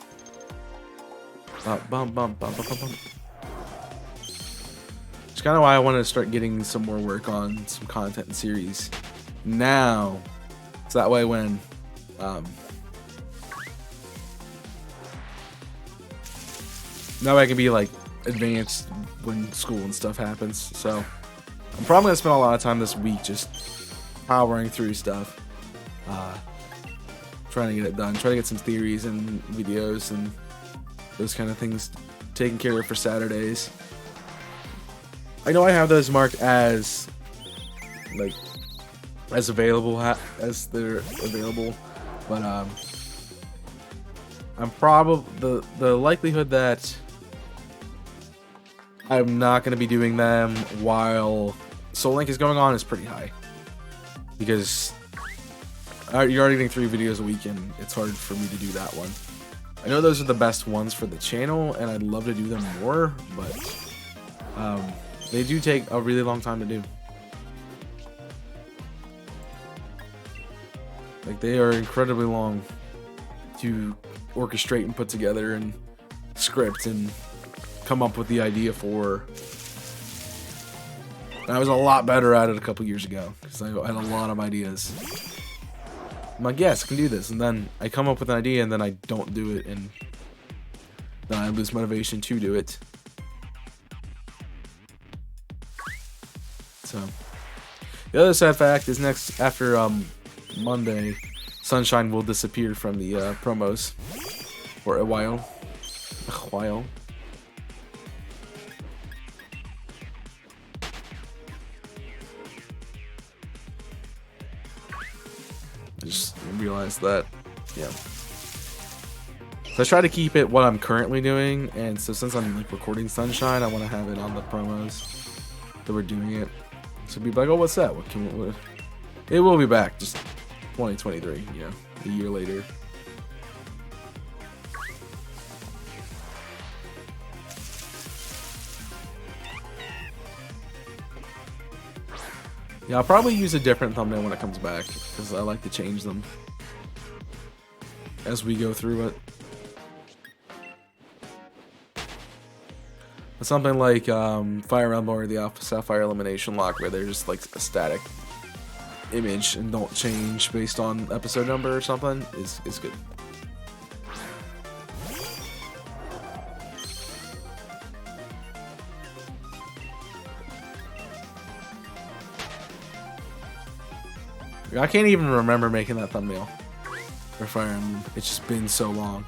It's kind of why I wanted to start getting some more work on some content and series now, so that way when now I can be like advanced when school and stuff happens. So I'm probably gonna spend a lot of time this week just powering through stuff, trying to get it done, try to get some theories and videos and those kind of things taken care of for Saturdays. I know I have those marked as like as available as they're available, but I'm probably the likelihood that I'm not going to be doing them while Soul Link is going on is pretty high, because you're already getting 3 videos a week and it's hard for me to do that one. I know those are the best ones for the channel and I'd love to do them more, but they do take a really long time to do. Like, they are incredibly long to orchestrate and put together and script and come up with the idea for. And I was a lot better at it a couple years ago because I had a lot of ideas. I'm like, yes, I can do this, and then I come up with an idea and then I don't do it, and then I lose motivation to do it. So the other sad fact is next after Monday, Sunshine will disappear from the promos for a while. I just realized that, yeah. So I try to keep it what I'm currently doing, and so since I'm like recording Sunshine, I want to have it on the promos that we're doing it. So be like, oh, what's that? What can we? It will be back, just 2023, you know, a year later. Yeah, I'll probably use a different thumbnail when it comes back, because I like to change them as we go through it. Something like Fire Emblem or the Alpha Sapphire Elimination Lock, where they're just like a static image and don't change based on episode number or something, is good. I can't even remember making that thumbnail for Fire Emblem. It's just been so long.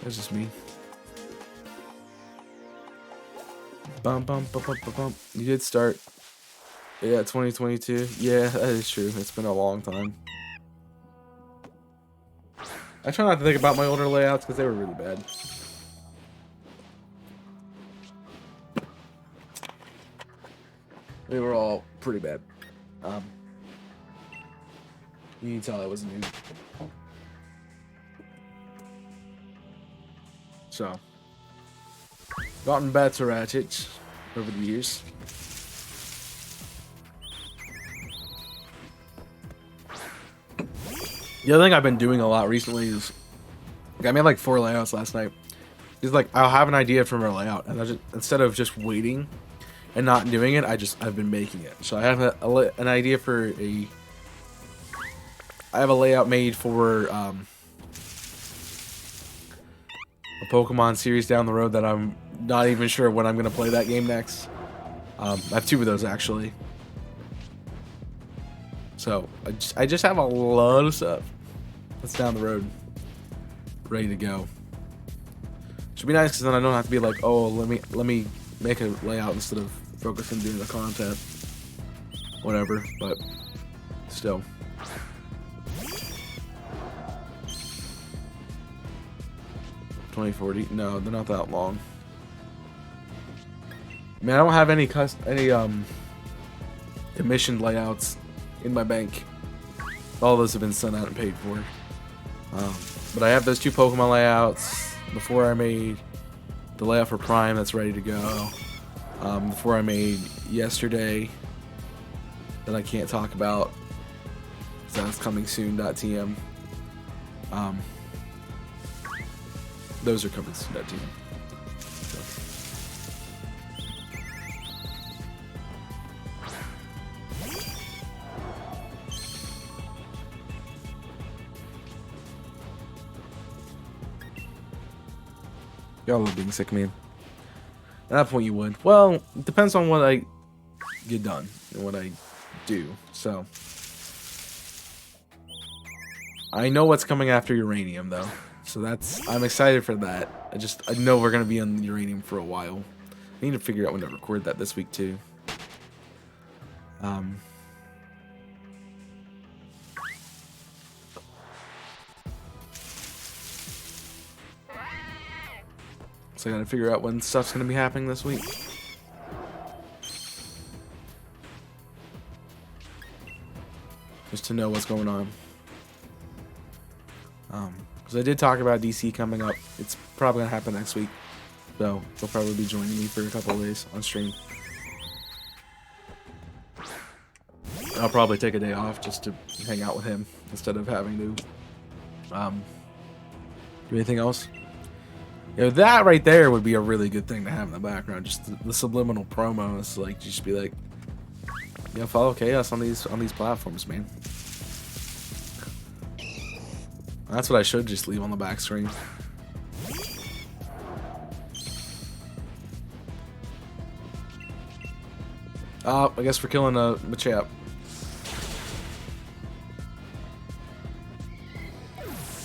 That's just me. Bum bum bum bum bum bum. You did start. Yeah, 2022. Yeah, that is true. It's been a long time. I try not to think about my older layouts because they were really bad. They were all pretty bad. You can tell I was new. So, gotten better at it over the years. The other thing I've been doing a lot recently is, like, I made like 4 layouts last night. Is like, I'll have an idea from a layout, and I just, instead of just waiting and not doing it, I've been making it. So I have an idea for I have a layout made for a Pokemon series down the road that I'm not even sure when I'm gonna play that game next. I have 2 of those actually. So I just have a lot of stuff that's down the road, ready to go. Should be nice because then I don't have to be like, oh, let me make a layout instead of focusing on doing the content, whatever. But still. 2040? No, they're not that long. Man, I don't have any commissioned layouts in my bank. All those have been sent out and paid for. But I have those 2 Pokemon layouts. Before I made the layout for Prime that's ready to go. Before I made yesterday that I can't talk about. So that's coming soon.tm. Those are coming soon.tm. So. Y'all love being sick, man. At that point, you would. Well, it depends on what I get done and what I do. So, I know what's coming after Uranium, though. So I'm excited for that. I know we're gonna be on Uranium for a while. I need to figure out when to record that this week too. So I gotta figure out when stuff's gonna be happening this week. Just to know what's going on. Because I did talk about DC coming up. It's probably gonna happen next week. So they'll probably be joining me for a couple of days on stream. I'll probably take a day off just to hang out with him instead of having to do anything else. You know, that right there would be a really good thing to have in the background. Just the subliminal promos, like just be like, you know, follow Chaos on these platforms, man. That's what I should just leave on the back screen. I guess we're killing a Machop.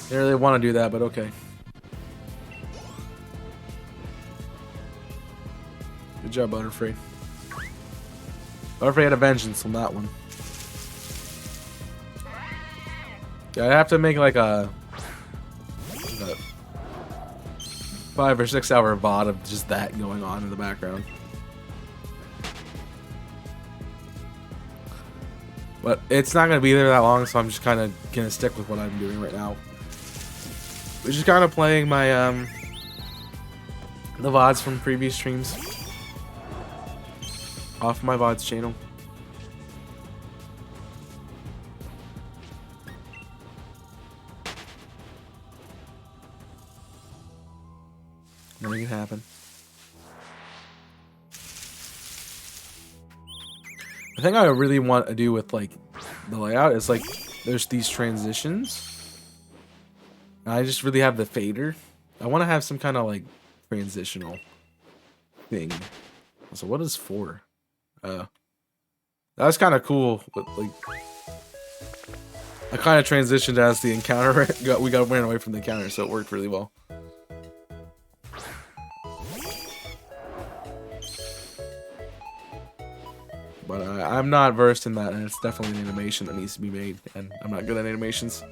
Didn't really want to do that, but okay. Good job, Butterfree. Butterfree had a vengeance on that one. Yeah, I have to make like a 5 or 6 hour VOD of just that going on in the background. But it's not going to be there that long, so I'm just kind of going to stick with what I'm doing right now. Which is kind of playing my, the VODs from previous streams. Off my VODs channel. Nothing can happen. The thing I really want to do with like the layout is like there's these transitions. I just really have the fader. I want to have some kind of like transitional thing. So what is 4? That was kind of cool, but like I kind of transitioned as the encounter. we got ran away from the encounter, so it worked really well. But I'm not versed in that, and it's definitely an animation that needs to be made, and I'm not good at animations.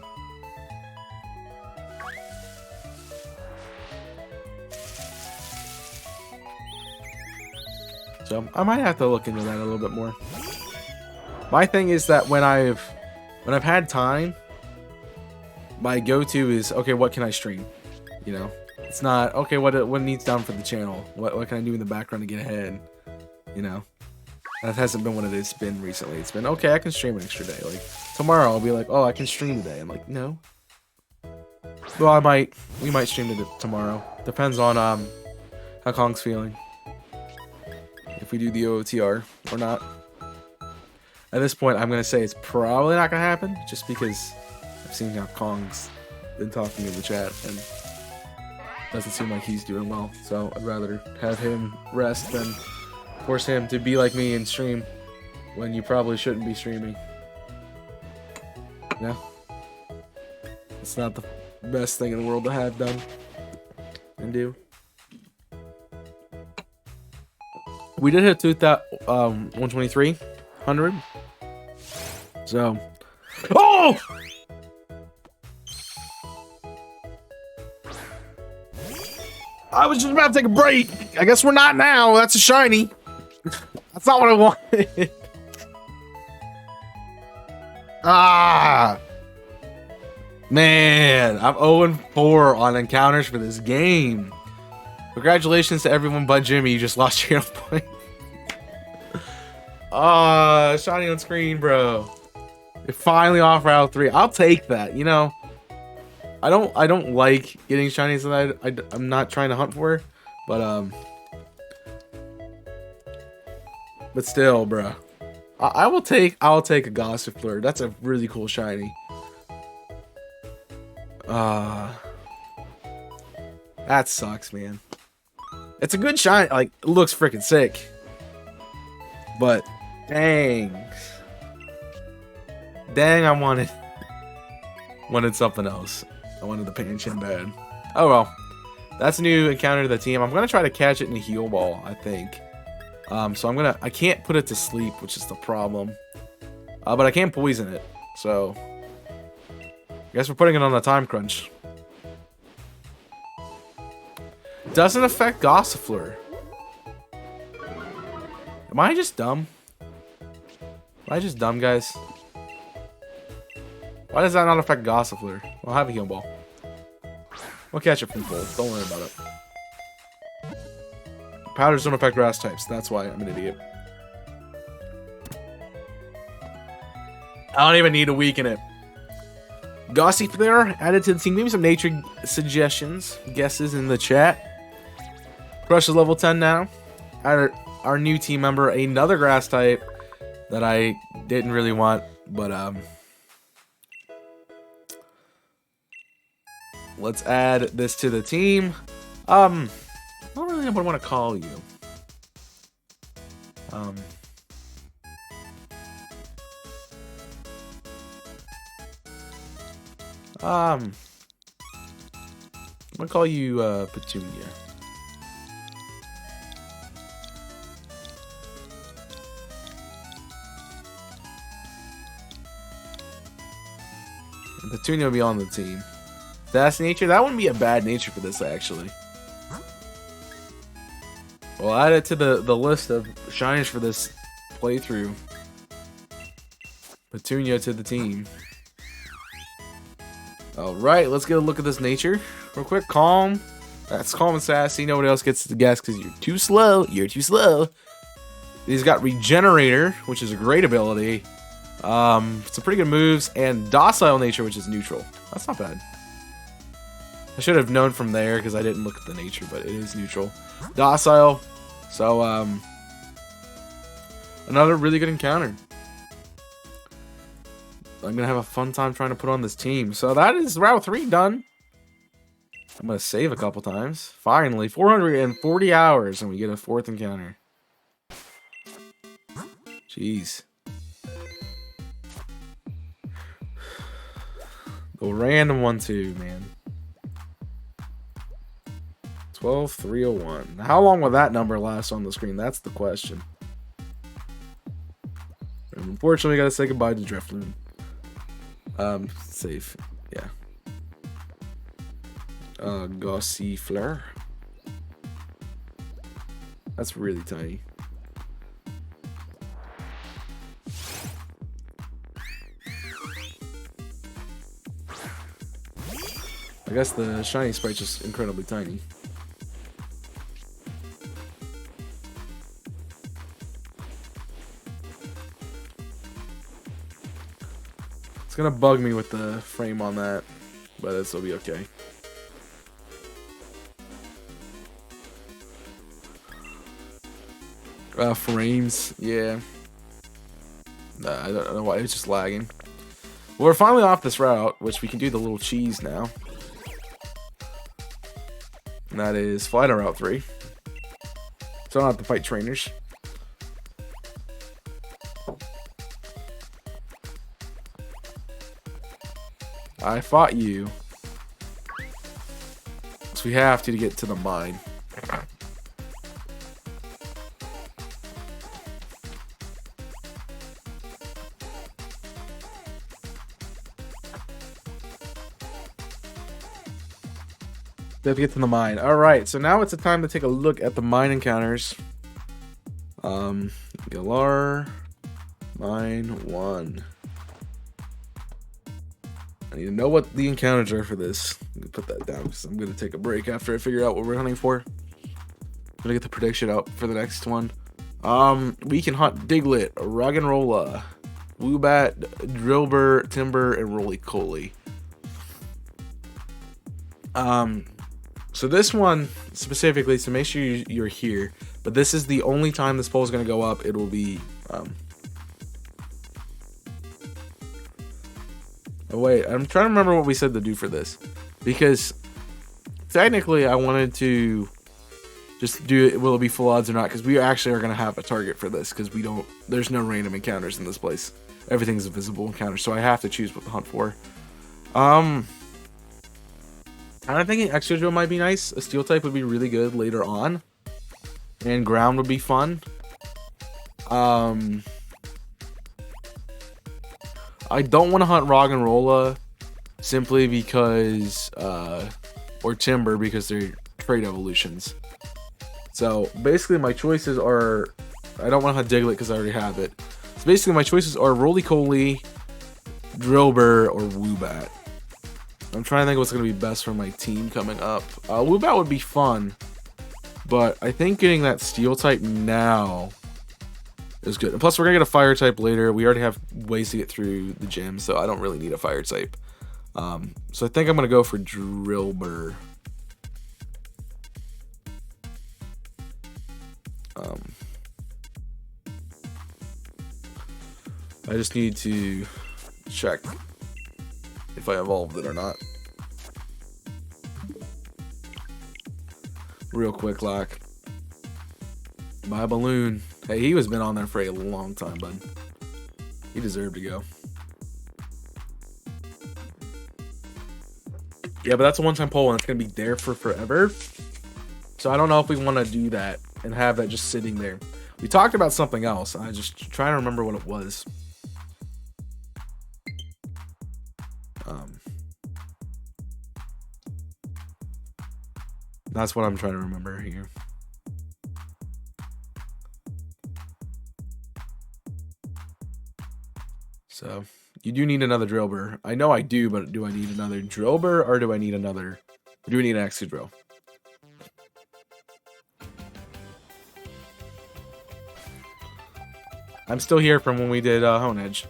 So I might have to look into that a little bit more. My thing is that when I've had time, my go-to is, okay, what can I stream? You know, it's not okay. What needs done for the channel? What can I do in the background to get ahead? You know. That hasn't been what it has been recently. It's been, okay, I can stream an extra day. Like, tomorrow I'll be like, oh, I can stream today. I'm like, no. Well, we might stream it tomorrow. Depends on, how Kong's feeling. If we do the OOTR or not. At this point, I'm going to say it's probably not going to happen. Just because I've seen how Kong's been talking in the chat. And doesn't seem like he's doing well. So I'd rather have him rest than force him to be like me and stream when you probably shouldn't be streaming. Yeah. It's not the best thing in the world to have done and do. We did hit 12300. So, oh! I was just about to take a break. I guess we're not now. That's a shiny. That's not what I wanted. Ah! Man, I'm 0-4 on encounters for this game. Congratulations to everyone but Jimmy. You just lost your point. Ah, shiny on screen, bro. You're finally off Route 3. I'll take that. You know, I don't like getting shinies that I'm not trying to hunt for, but still, bro. I'll take a Gossifleur. That's a really cool shiny. That sucks, man. It's a good shiny. Like, it looks freaking sick. But dang, I wanted something else. I wanted the Pancham bad. Oh well, that's a new encounter to the team. I'm gonna try to catch it in a heal ball, I think. So I can't put it to sleep, which is the problem. But I can poison it. So I guess we're putting it on a time crunch. Doesn't affect Gossifleur. Am I just dumb? Am I just dumb, guys? Why does that not affect Gossifleur? I'll have a heal ball. We'll catch it from full. Don't worry about it. Powders don't affect grass types. That's why I'm an idiot. I don't even need to weaken it. Gossifleur added to the team. Give me some nature suggestions, guesses in the chat. Crush is level 10 now. Our new team member, another grass type that I didn't really want, but let's add this to the team. I don't really know what I want to call you. I'm gonna call you Petunia. Petunia will be on the team. That's nature. That wouldn't be a bad nature for this, actually. We'll add it to the list of shinies for this playthrough. Petunia to the team. Alright, let's get a look at this nature. Real quick, calm. That's calm and sassy. Nobody else gets to guess because you're too slow. You're too slow. He's got Regenerator, which is a great ability. Some pretty good moves. And Docile nature, which is neutral. That's not bad. I should have known from there because I didn't look at the nature, but it is neutral. Docile. So, another really good encounter. I'm gonna have a fun time trying to put on this team. So that is Route 3 done. I'm gonna save a couple times. Finally, 440 hours, and we get a fourth encounter. Jeez. The random one too, man. 12301. How long will that number last on the screen? That's the question. And unfortunately, we gotta say goodbye to Drifloon. Safe. Yeah. Gossifleur. That's really tiny. I guess the shiny sprite's just incredibly tiny. It's gonna bug me with the frame on that, but it'll be okay. Frames, yeah. I don't know why, it's just lagging. Well, we're finally off this route, which we can do the little cheese now. And that is fly to Route 3. So I don't have to fight trainers. I fought you. So we have to get to the mine. We have to get to the mine. Alright, so now it's a time to take a look at the mine encounters. Galar, Mine 1. I need to know what the encounters are for this. Let me put that down because I'm going to take a break after I figure out what we're hunting for. I'm going to get the prediction out for the next one. We can hunt Diglett, Roggenrola, Woobat, Drillbur, Timber, and Roly-Coly. So this one specifically, so make sure you're here. But this is the only time this poll is going to go up. It will be... Oh, wait, I'm trying to remember what we said to do for this. Because technically I wanted to just do it, will it be full odds or not? Because we actually are going to have a target for this. Because we don't, there's no random encounters in this place. Everything's a visible encounter. So I have to choose what to hunt for. I'm thinking Excadrill might be nice. A Steel type would be really good later on. And Ground would be fun. I don't want to hunt Roggenrola simply because, or Timber because they're trait evolutions. So basically my choices are, I don't want to hunt Diglett because I already have it. So basically my choices are Roly-Coly, Drillbur, or Woobat. I'm trying to think what's going to be best for my team coming up. Woobat would be fun, but I think getting that Steel type now is good. And plus, we're going to get a Fire type later. We already have ways to get through the gym, so I don't really need a Fire type. So I think I'm going to go for Drillbur. I just need to check if I evolved it or not. Real quick, lock. My balloon. Hey, he was been on there for a long time, bud. He deserved to go. Yeah, but that's a one-time poll, and it's gonna be there for forever. So I don't know if we want to do that and have that just sitting there. We talked about something else. I just trying to remember what it was. That's what I'm trying to remember here. So, you do need another Drillbur. I know I do, but do I need another Drillbur or do I need another... Or do we need an Excadrill? I'm still here from when we did Hone Edge.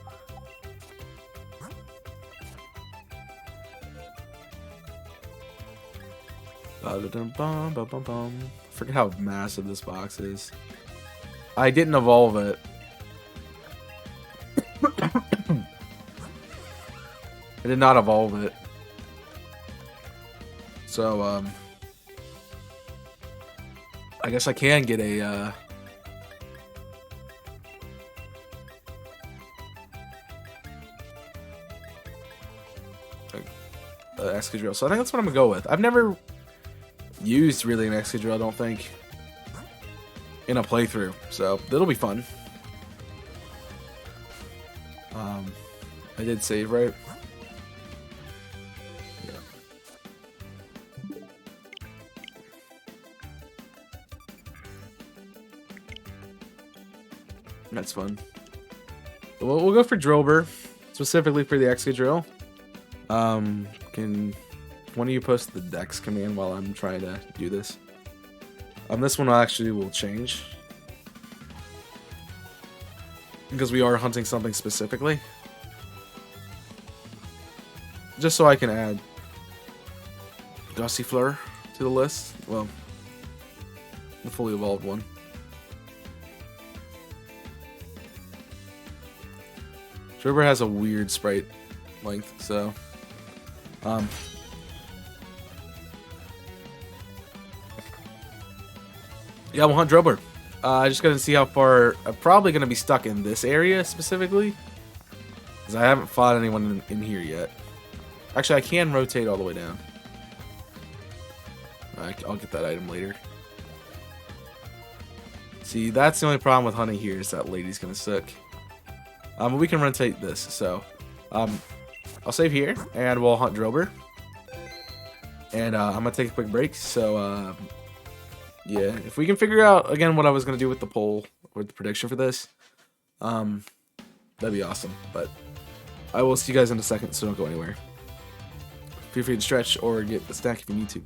Forget how massive this box is. I didn't evolve it. I did not evolve it. So, I guess I can get a, Excadrill. So I think that's what I'm gonna go with. I've never used really an Excadrill, I don't think, in a playthrough, so it'll be fun. I did save, right? Yeah. That's fun. We'll go for Drillbur, specifically for the Excadrill. Can one of you post the Dex command while I'm trying to do this? This one actually will change because we are hunting something specifically. Just so I can add Gossifleur to the list. Well, the fully evolved one. Drillbur has a weird sprite length, so Yeah, we'll hunt Drobler. Just gonna see how far. I'm probably gonna be stuck in this area specifically, because I haven't fought anyone in here yet. Actually, I can rotate all the way down. I'll get that item later. See, that's the only problem with hunting here, is that lady's gonna suck. But we can rotate this, so I'll save here and we'll hunt Drober. And I'm gonna take a quick break. So yeah, if we can figure out again what I was gonna do with the poll or the prediction for this, that'd be awesome. But I will see you guys in a second, so don't go anywhere. Feel free to stretch or get a snack if you need to.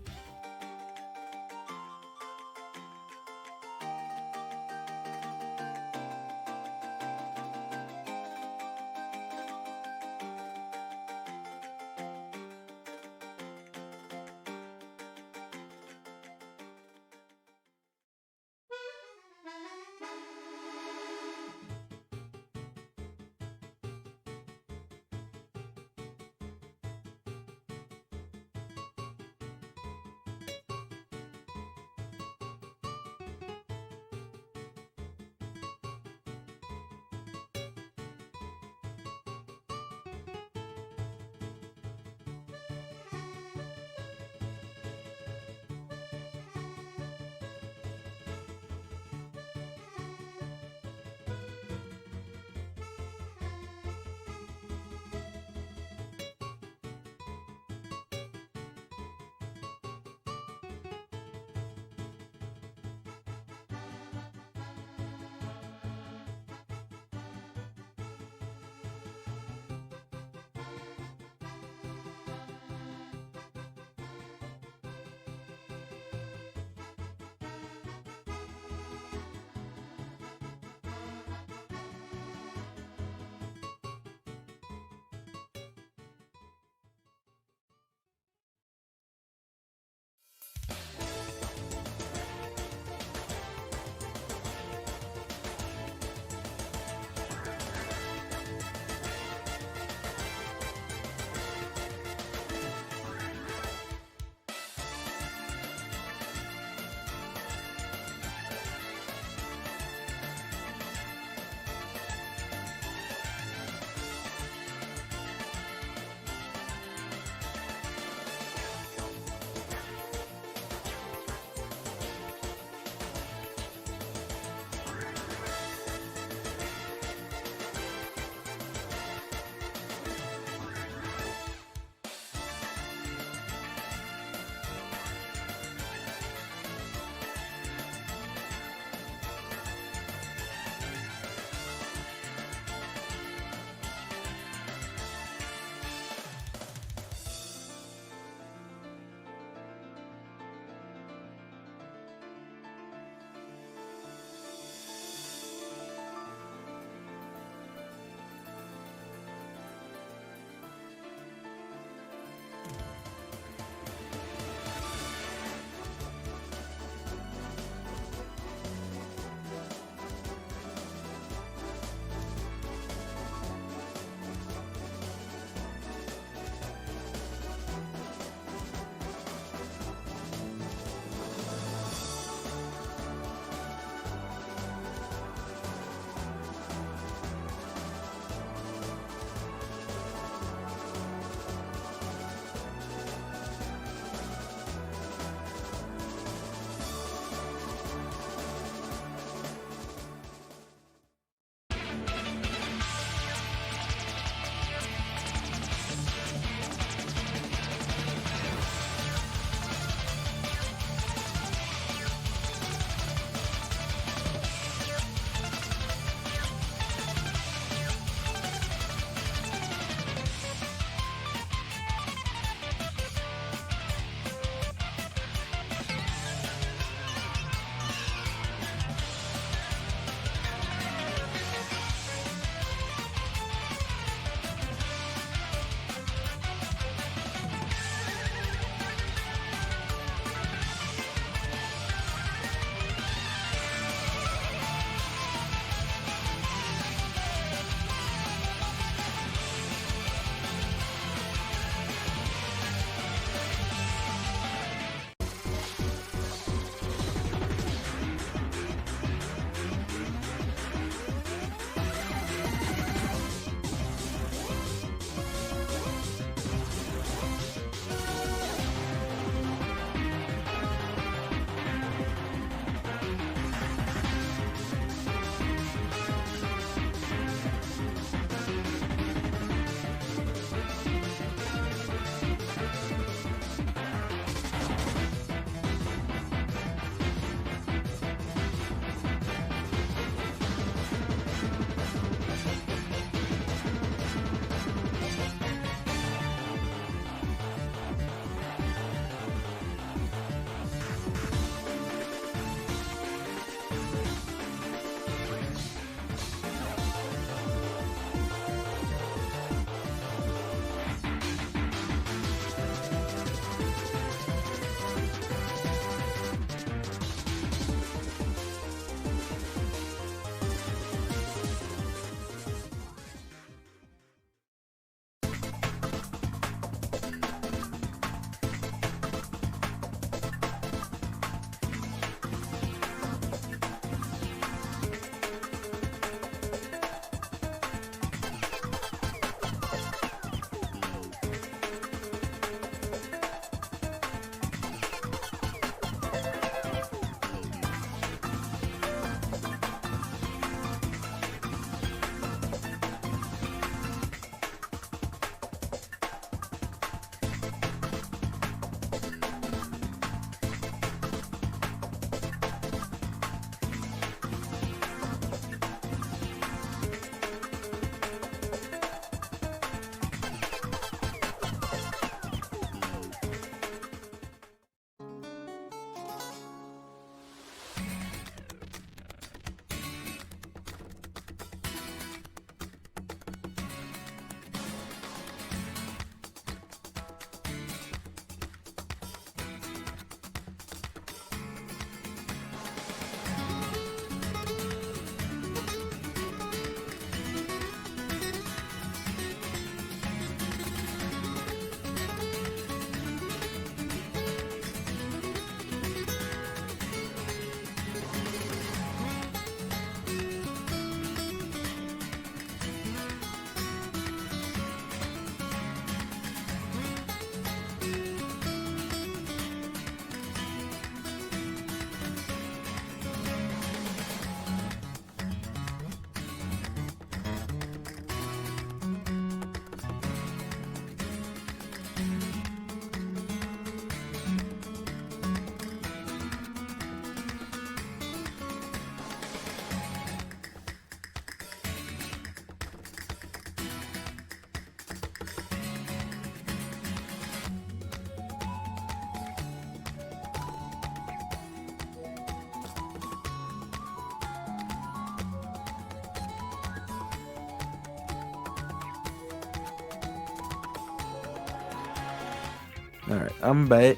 Alright, I'm back.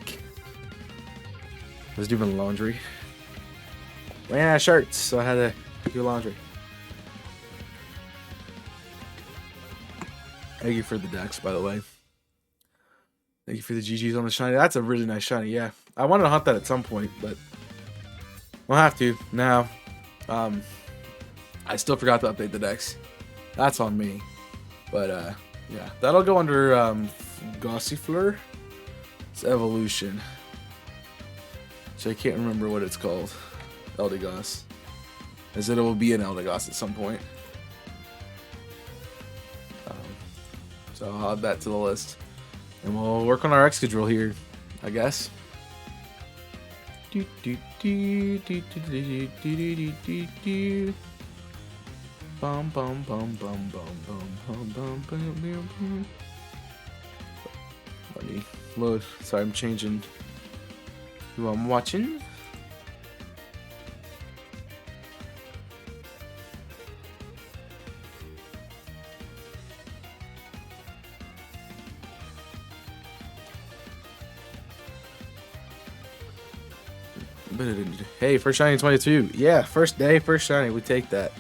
I was doing laundry. Ran out of shirts, so I had to do laundry. Thank you for the decks, by the way. Thank you for the GGs on the shiny. That's a really nice shiny, yeah. I wanted to hunt that at some point, but we'll have to now. I still forgot to update the decks. That's on me. But yeah, that'll go under Gossifleur. It's evolution. So I can't remember what it's called. Eldegoss. As it will be an Eldegoss at some point. So I'll add that to the list. And we'll work on our Excadrill here, I guess. Bum bum bum bum bum bum bum bum bum bum. Let me load. Sorry, I'm changing who I'm watching. Hey, first shiny 22. Yeah, first day, first shiny. We take that.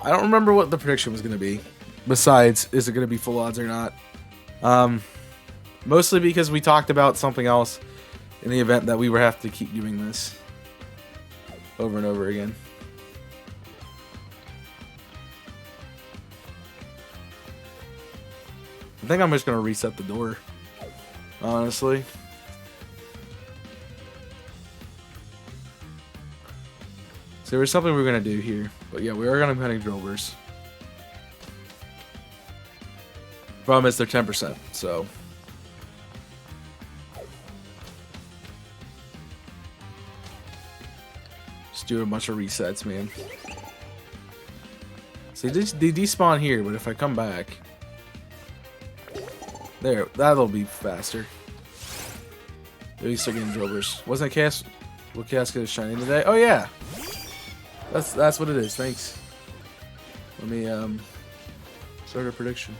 I don't remember what the prediction was going to be. Besides, is it going to be full odds or not? Mostly because we talked about something else in the event that we would have to keep doing this over and over again. I think I'm just going to reset the door, honestly. So there was something we were going to do here. But yeah, we are going to be hunting Drovers. Problem is they're 10%, so. Just do a bunch of resets, man. See, they despawn here, but if I come back. There, that'll be faster. At least they're getting Drovers. Wasn't Chaos? What Chaos is shining today? Oh, yeah. That's what it is. Thanks. Let me start a prediction.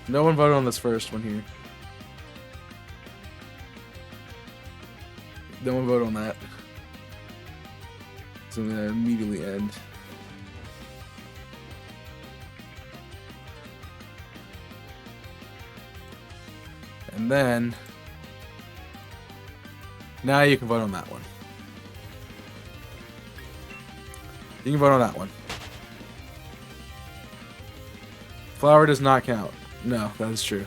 No one voted on this first one here. No one voted on that. So I'm gonna immediately end. And then, now you can vote on that one. You can vote on that one. Flower does not count. No, that is true.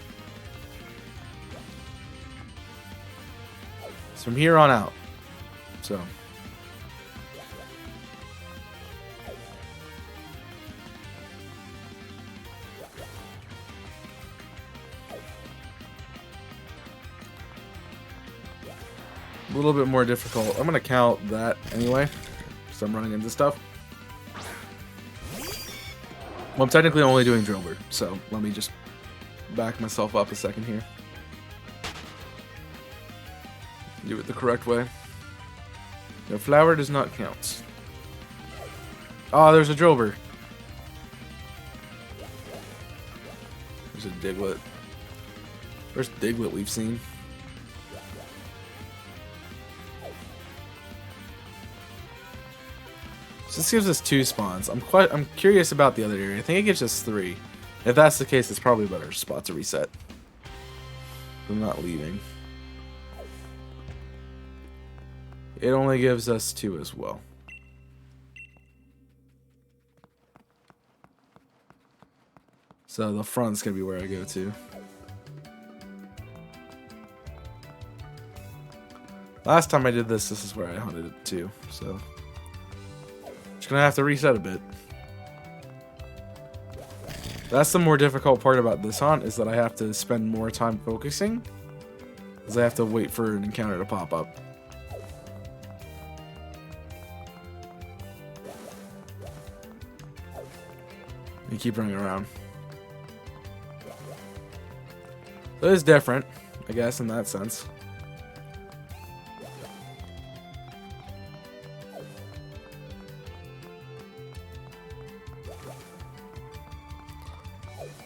It's from here on out. So. A little bit more difficult. I'm gonna count that anyway, because I'm running into stuff. Well, I'm technically only doing Drillbird, so let me just back myself up a second here. Do it the correct way. The flower does not count. Oh, there's a Drillbird. There's a Diglett. First Diglett we've seen. So this gives us 2 spawns. I'm curious about the other area. I think it gives us 3. If that's the case, it's probably a better spot to reset. I'm not leaving. It only gives us 2 as well. So the front's gonna be where I go to. Last time I did this is where I hunted it too, so. Just gonna have to reset a bit. That's the more difficult part about this hunt, is that I have to spend more time focusing, because I have to wait for an encounter to pop up. You keep running around. So it is different, I guess, in that sense.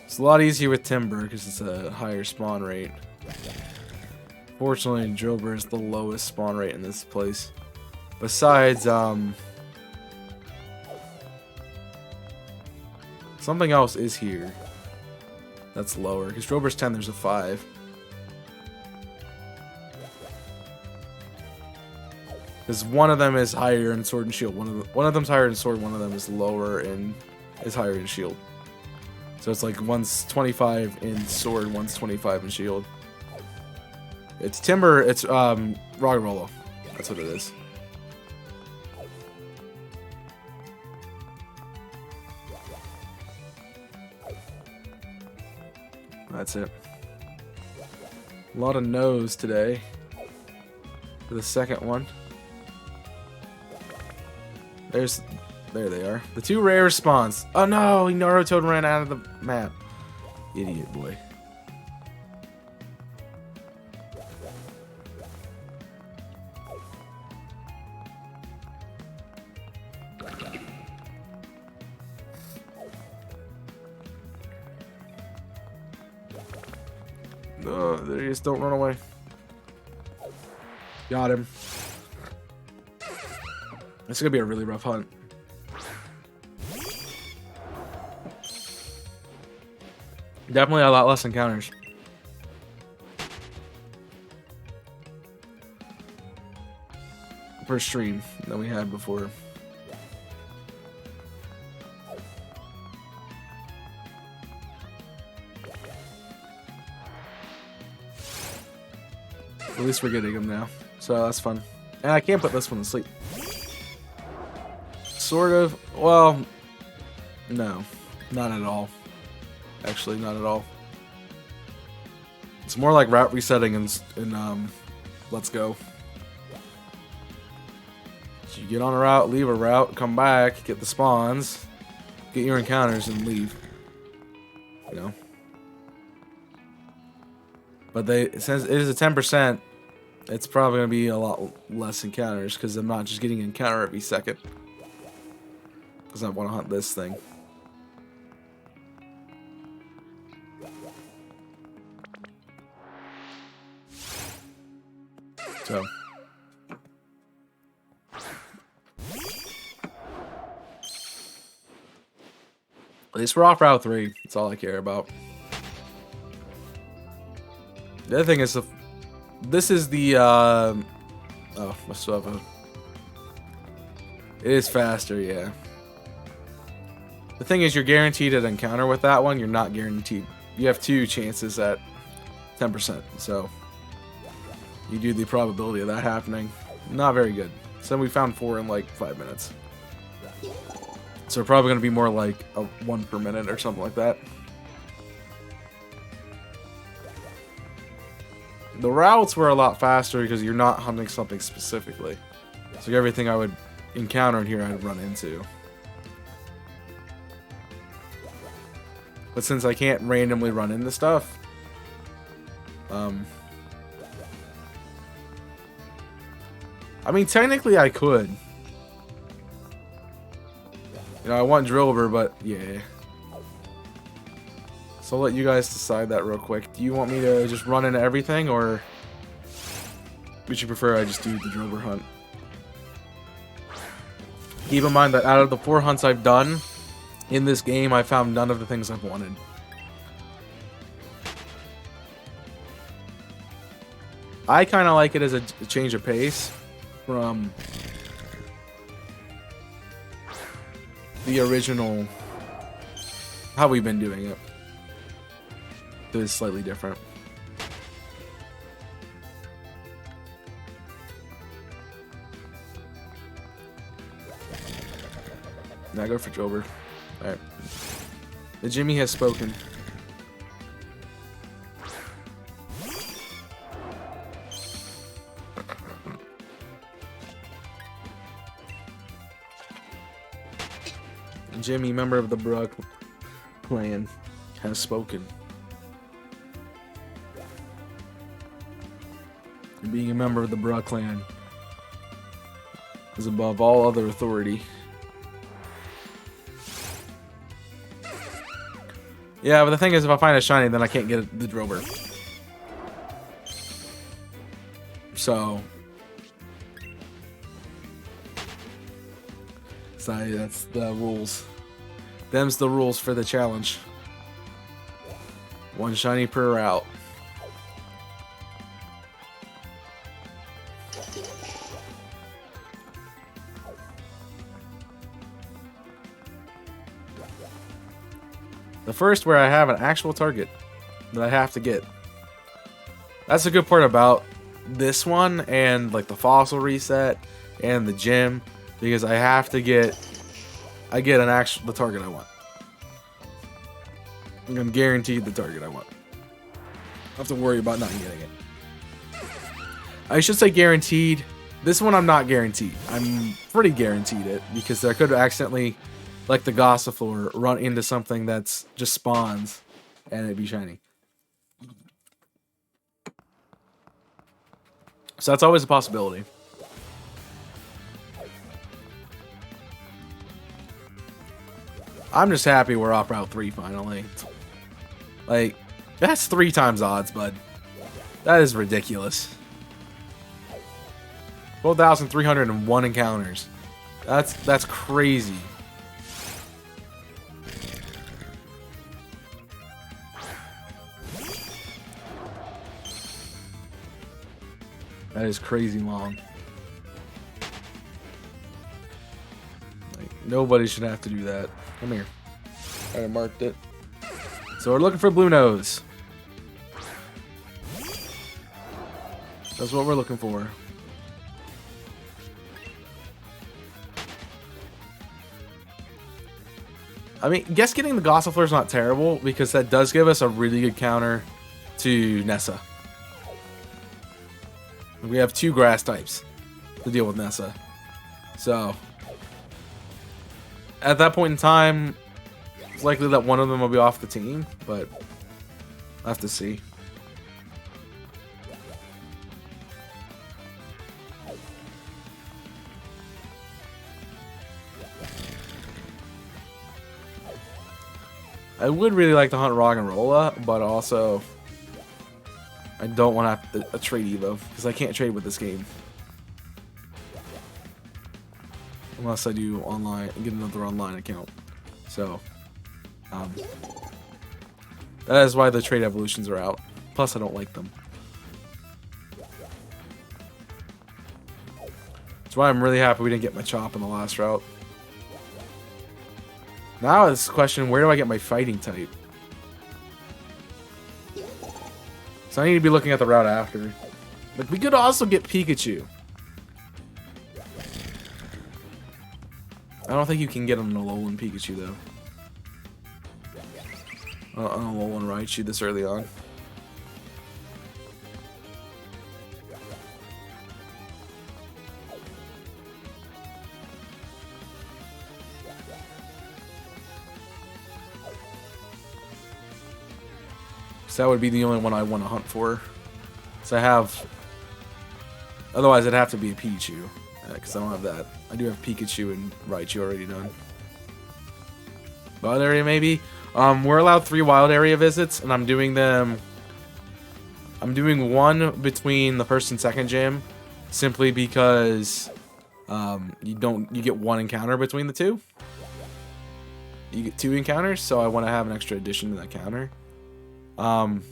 It's a lot easier with Timber because it's a higher spawn rate. Fortunately, Drober is the lowest spawn rate in this place. Besides, something else is here that's lower. Because Drober's 10, there's a 5. Because one of them is higher in Sword and Shield. One of them's higher in Sword, one of them is lower in is higher in Shield. So it's like one's 25 in Sword, one's 25 in Shield. It's Timber, it's Roggerolo. That's what it is. That's it. A lot of no's today for the second one. There they are. The 2 rare spawns. Oh no, Naruto ran out of the map. Idiot boy. No, they just don't run away. Got him. It's gonna be a really rough hunt. Definitely a lot less encounters. Per stream than we had before. At least we're getting them now, so that's fun. And I can't put this one to sleep. Sort of. Well, no, not at all. Actually, not at all. It's more like route resetting in Let's Go. So you get on a route, leave a route, come back, get the spawns, get your encounters, and leave. You know. But since it is a 10%, it's probably gonna be a lot less encounters because I'm not just getting an encounter every second. Because I want to hunt this thing. So. At least we're off Route 3. That's all I care about. The other thing is, this is the, oh, I still have a... It is faster, yeah. The thing is, you're guaranteed an encounter with that one. You're not guaranteed. You have 2 chances at 10%, so you do the probability of that happening. Not very good. So we found 4 in like 5 minutes. So we're probably going to be more like a 1 per minute or something like that. The routes were a lot faster because you're not hunting something specifically. So everything I would encounter in here I'd run into. But since I can't randomly run into stuff, I mean, technically I could. You know, I want Drillbur, but yeah. So I'll let you guys decide that real quick. Do you want me to just run into everything, or would you prefer I just do the Drillbur hunt? Keep in mind that out of the 4 hunts I've done in this game, I found none of the things I've wanted. I kind of like it as a change of pace from the original, how we've been doing it. It is slightly different. Now go for Drober. Alright. The Jimmy has spoken. Jimmy, member of the Brook clan, has spoken. And being a member of the Brook clan is above all other authority. Yeah, but the thing is, if I find a shiny, then I can't get the Drover. So, sorry, that's the rules. Them's the rules for the challenge. One shiny per route. The first where I have an actual target that I have to get. That's a good part about this one and like the fossil reset and the gym, because I have to get the target I want. I'm guaranteed the target I want. I have to worry about not getting it. I should say guaranteed. This one I'm not guaranteed. I'm pretty guaranteed it because I could accidentally, like the Gossifleur, run into something that's just spawns and it'd be shiny. So that's always a possibility. I'm just happy we're off Route 3 finally. Like, that's 3 times odds, bud. That is ridiculous. 12,301 encounters. That's crazy. That is crazy long. Like, nobody should have to do that. Come here. I marked it. So we're looking for Blue Nose. That's what we're looking for. I mean, guess getting the Gossifleur is not terrible because that does give us a really good counter to Nessa. We have 2 grass types to deal with Nessa. So, at that point in time, it's likely that one of them will be off the team, but I'll have to see. I would really like to hunt Roggenrola, but also I don't want to have to trade Evo because I can't trade with this game unless I do online and get another online account. So that is why the trade evolutions are out. Plus, I don't like them. That's why I'm really happy we didn't get my chop in the last route. Now it's the question, where do I get my fighting type? So I need to be looking at the route after. Like, we could also get Pikachu. I don't think you can get an Alolan Pikachu, though. An Alolan Raichu this early on. So that would be the only one I want to hunt for. So I have... Otherwise, it'd have to be a Pikachu. Because I don't have that. I do have Pikachu and Raichu already done. Wild area, maybe? We're allowed 3 wild area visits, and I'm doing them... I'm doing 1 between the first and second gym, simply because you get 1 encounter between the 2. You get 2 encounters, so I want to have an extra addition to that counter. Plus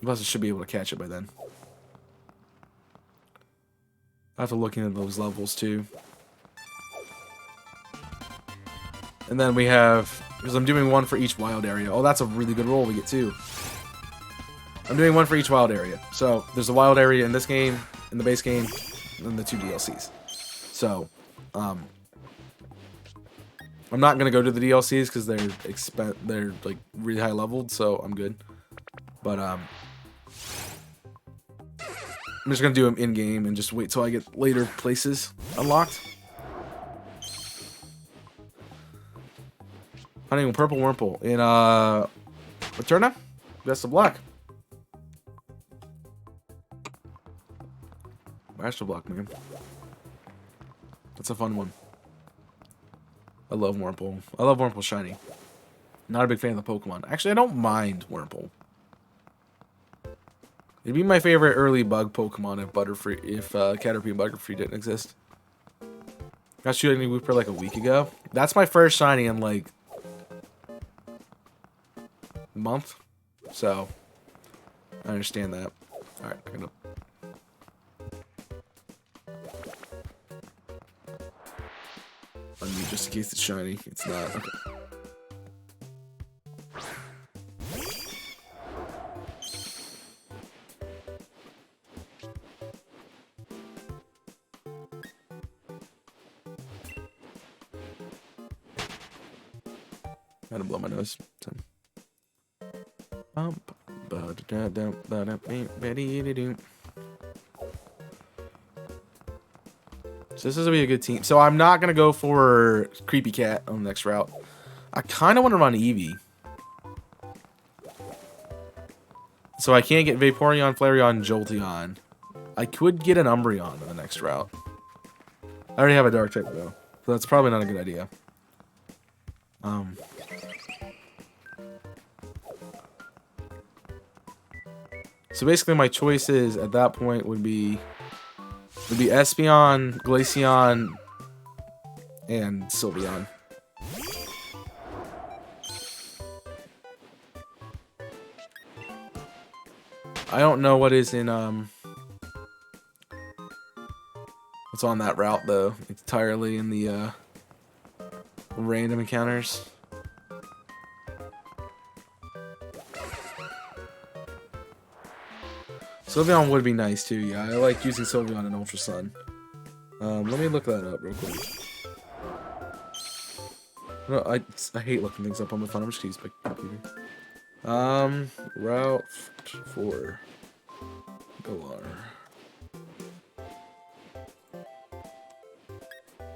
I should be able to catch it by then. I have to look into those levels too. And then we have, because I'm doing 1 for each wild area. Oh, that's a really good roll. We get 2. I'm doing 1 for each wild area. So there's a wild area in this game, in the base game, and then the 2 DLCs. So, I'm not gonna go to the DLCs because they're like really high leveled, so I'm good. But I'm just gonna do them in game and just wait till I get later places unlocked. Hunting Purple Wurmple in Eterna. Best of luck. Best of luck, man. That's a fun one. I love Wurmple. I love Wurmple shiny. Not a big fan of the Pokemon. Actually, I don't mind Wurmple. It'd be my favorite early bug Pokemon if Caterpie and Butterfree didn't exist. Got shooting Wooper like a week ago. That's my first shiny in like a month. So I understand that. Alright, I'm gonna unmute just in case it's shiny. It's not. Okay. Gotta blow my nose. So this is gonna be a good team. So I'm not gonna go for Creepy Cat on the next route. I kind of want to run Eevee. So I can't get Vaporeon, Flareon, and Jolteon. I could get an Umbreon on the next route. I already have a Dark type though, so that's probably not a good idea. So basically my choices at that point would be Espeon, Glaceon, and Sylveon. I don't know what is in what's on that route though. It's entirely in the random encounters. Sylveon would be nice too, yeah. I like using Sylveon in Ultra Sun. Let me look that up real quick. No, I hate looking things up on my phone. I'm just gonna use my computer. Route 4. Galar.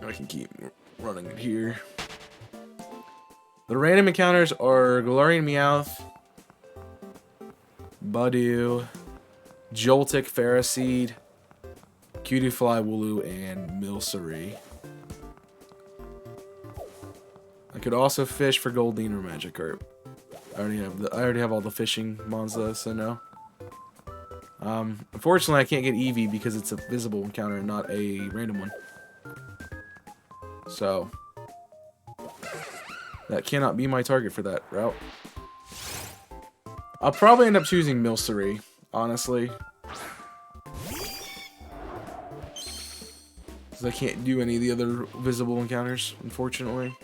I can keep running it here. The random encounters are Galarian Meowth, Budew, Joltik, Ferroseed, Cutiefly, Wooloo, and Milcery. I could also fish for Goldeen or Magikarp. I already have all the fishing mons though, so no. Unfortunately, I can't get Eevee because it's a visible encounter and not a random one. So that cannot be my target for that route. I'll probably end up choosing Milcery, honestly. Because I can't do any of the other visible encounters, unfortunately.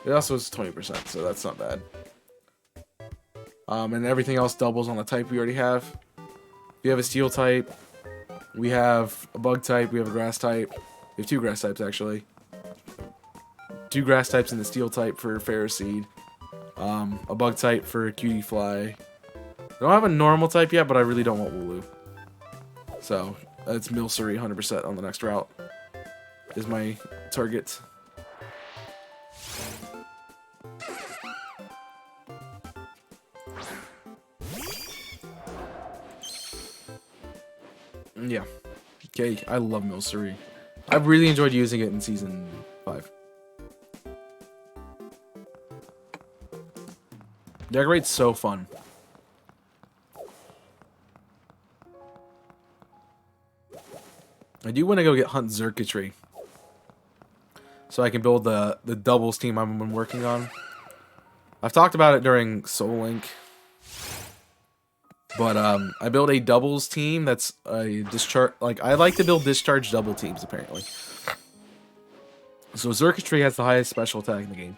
It also is 20%, so that's not bad. And everything else doubles on the type we already have. We have a steel type. We have a bug type. We have a grass type. We have 2 grass types, actually. 2 grass types and the steel type for Ferroseed. A bug type for Cutiefly. I don't have a normal type yet, but I really don't want Wooloo. So, it's Milcery 100% on the next route. Is my target. Yeah. Okay, I love Milcery. I've really enjoyed using it in Season 5. Decorate's so fun. I do want to go get Hunt Xurkitree. So I can build the doubles team I've been working on. I've talked about it during Soul Link. But I built a doubles team that's a discharge. Like, I like to build discharge double teams, apparently. So Xurkitree has the highest special attack in the game.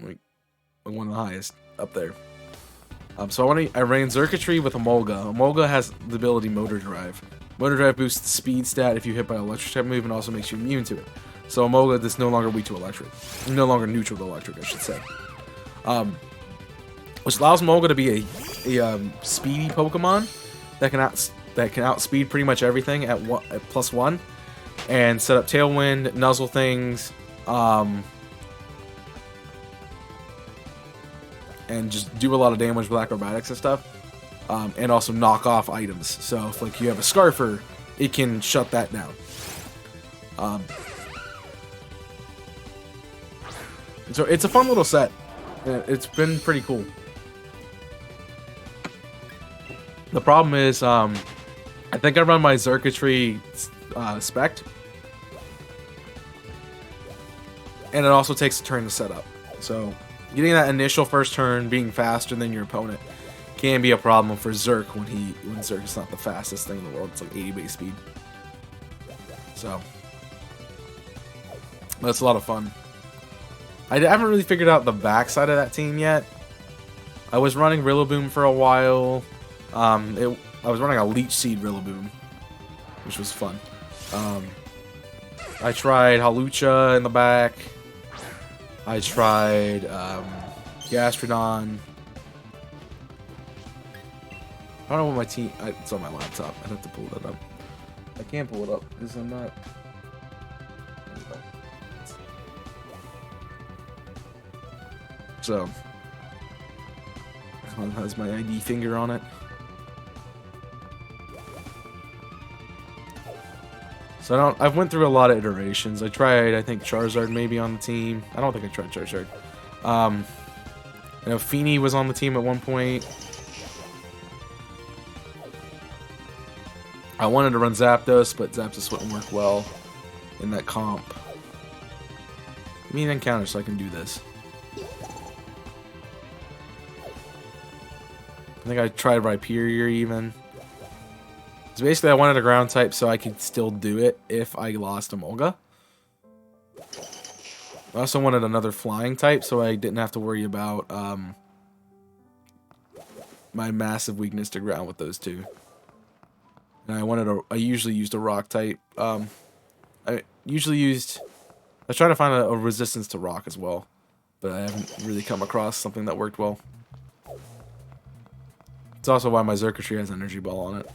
Like one of the highest up there. So I ran Xurkitree with Emolga. Emolga has the ability Motor Drive. Motor Drive boosts the speed stat if you hit by an electric type move and also makes you immune to it. So Emolga is no longer weak to electric. No longer neutral to electric, I should say. Which allows Emolga to be a speedy Pokemon that can outspeed pretty much everything at +1 and set up Tailwind, nuzzle things, and just do a lot of damage with acrobatics and stuff, and also knock off items. So if like you have a Scarfer, it can shut that down. So it's a fun little set. It's been pretty cool. The problem is, I think I run my circuitry spect, and it also takes a turn to set up. So getting that initial first turn being faster than your opponent can be a problem for Zerk when Zerk is not the fastest thing in the world. It's like 80 base speed. So that's a lot of fun. I haven't really figured out the backside of that team yet. I was running Rillaboom for a while. I was running a Leech Seed Rillaboom, which was fun. I tried Halucha in the back. I tried Gastrodon. I don't know what my team... It's on my laptop. I'd have to pull that up. I can't pull it up because I'm not... So... This one has my ID finger on it. So I've went through a lot of iterations. I tried, I think, Charizard maybe on the team. I don't think I tried Charizard. You know, Feeny was on the team at one point. I wanted to run Zapdos, but Zapdos wouldn't work well in that comp. Give me an encounter so I can do this. I think I tried Rhyperior even. So basically I wanted a ground type so I could still do it if I lost Emolga. I also wanted another flying type so I didn't have to worry about my massive weakness to ground with those two. And I usually used a rock type. I was trying to find a resistance to rock as well, but I haven't really come across something that worked well. It's also why my Xurkitree has Energy Ball on it.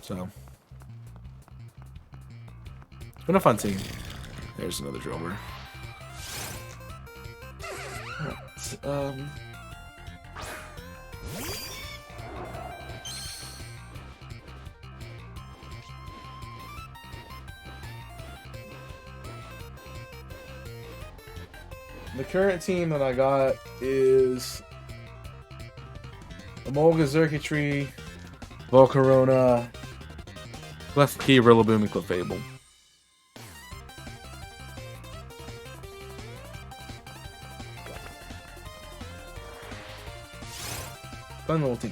So, it's been a fun team. There's another Drillbur. Alright, the current team that I got is Emolga, Xurkitree, Volcarona, Klefki, Rillaboom, and Clefable. Fun little team.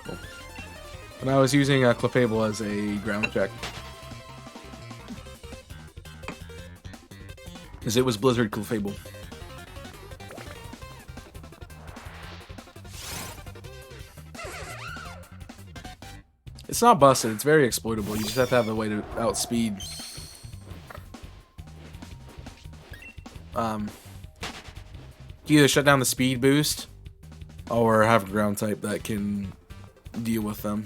Cool. And I was using Clefable as a ground check. Because it was Blizzard Clefable. It's not busted, it's very exploitable. You just have to have a way to outspeed. Either shut down the speed boost or have a ground type that can deal with them.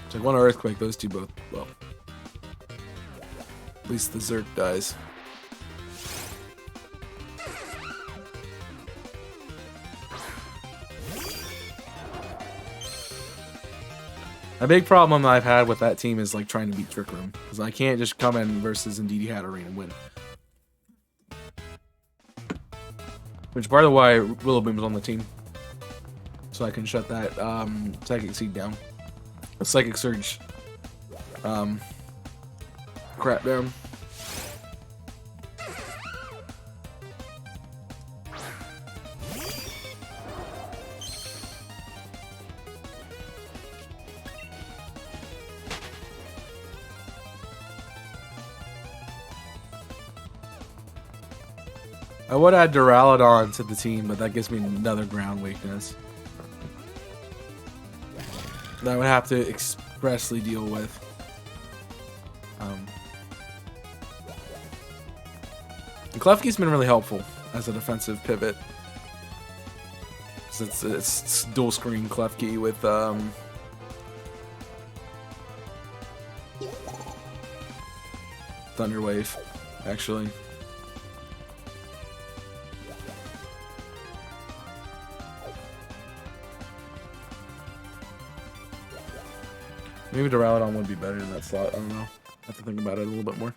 So one Earthquake, those two both, well, at least the Zerk dies. A big problem I've had with that team is like trying to beat Trick Room, because I can't just come in versus Indeedee Hatterene and win. Which part of why Rillaboom's on the team, so I can shut that Psychic Seed down, a Psychic Surge crap down. I would add Duraludon to the team, but that gives me another ground weakness that I would have to expressly deal with. And Klefki's been really helpful as a defensive pivot. It's dual screen Klefki with Thunder Wave, actually. Maybe Duraludon would be better in that slot. I don't know. I have to think about it a little bit more.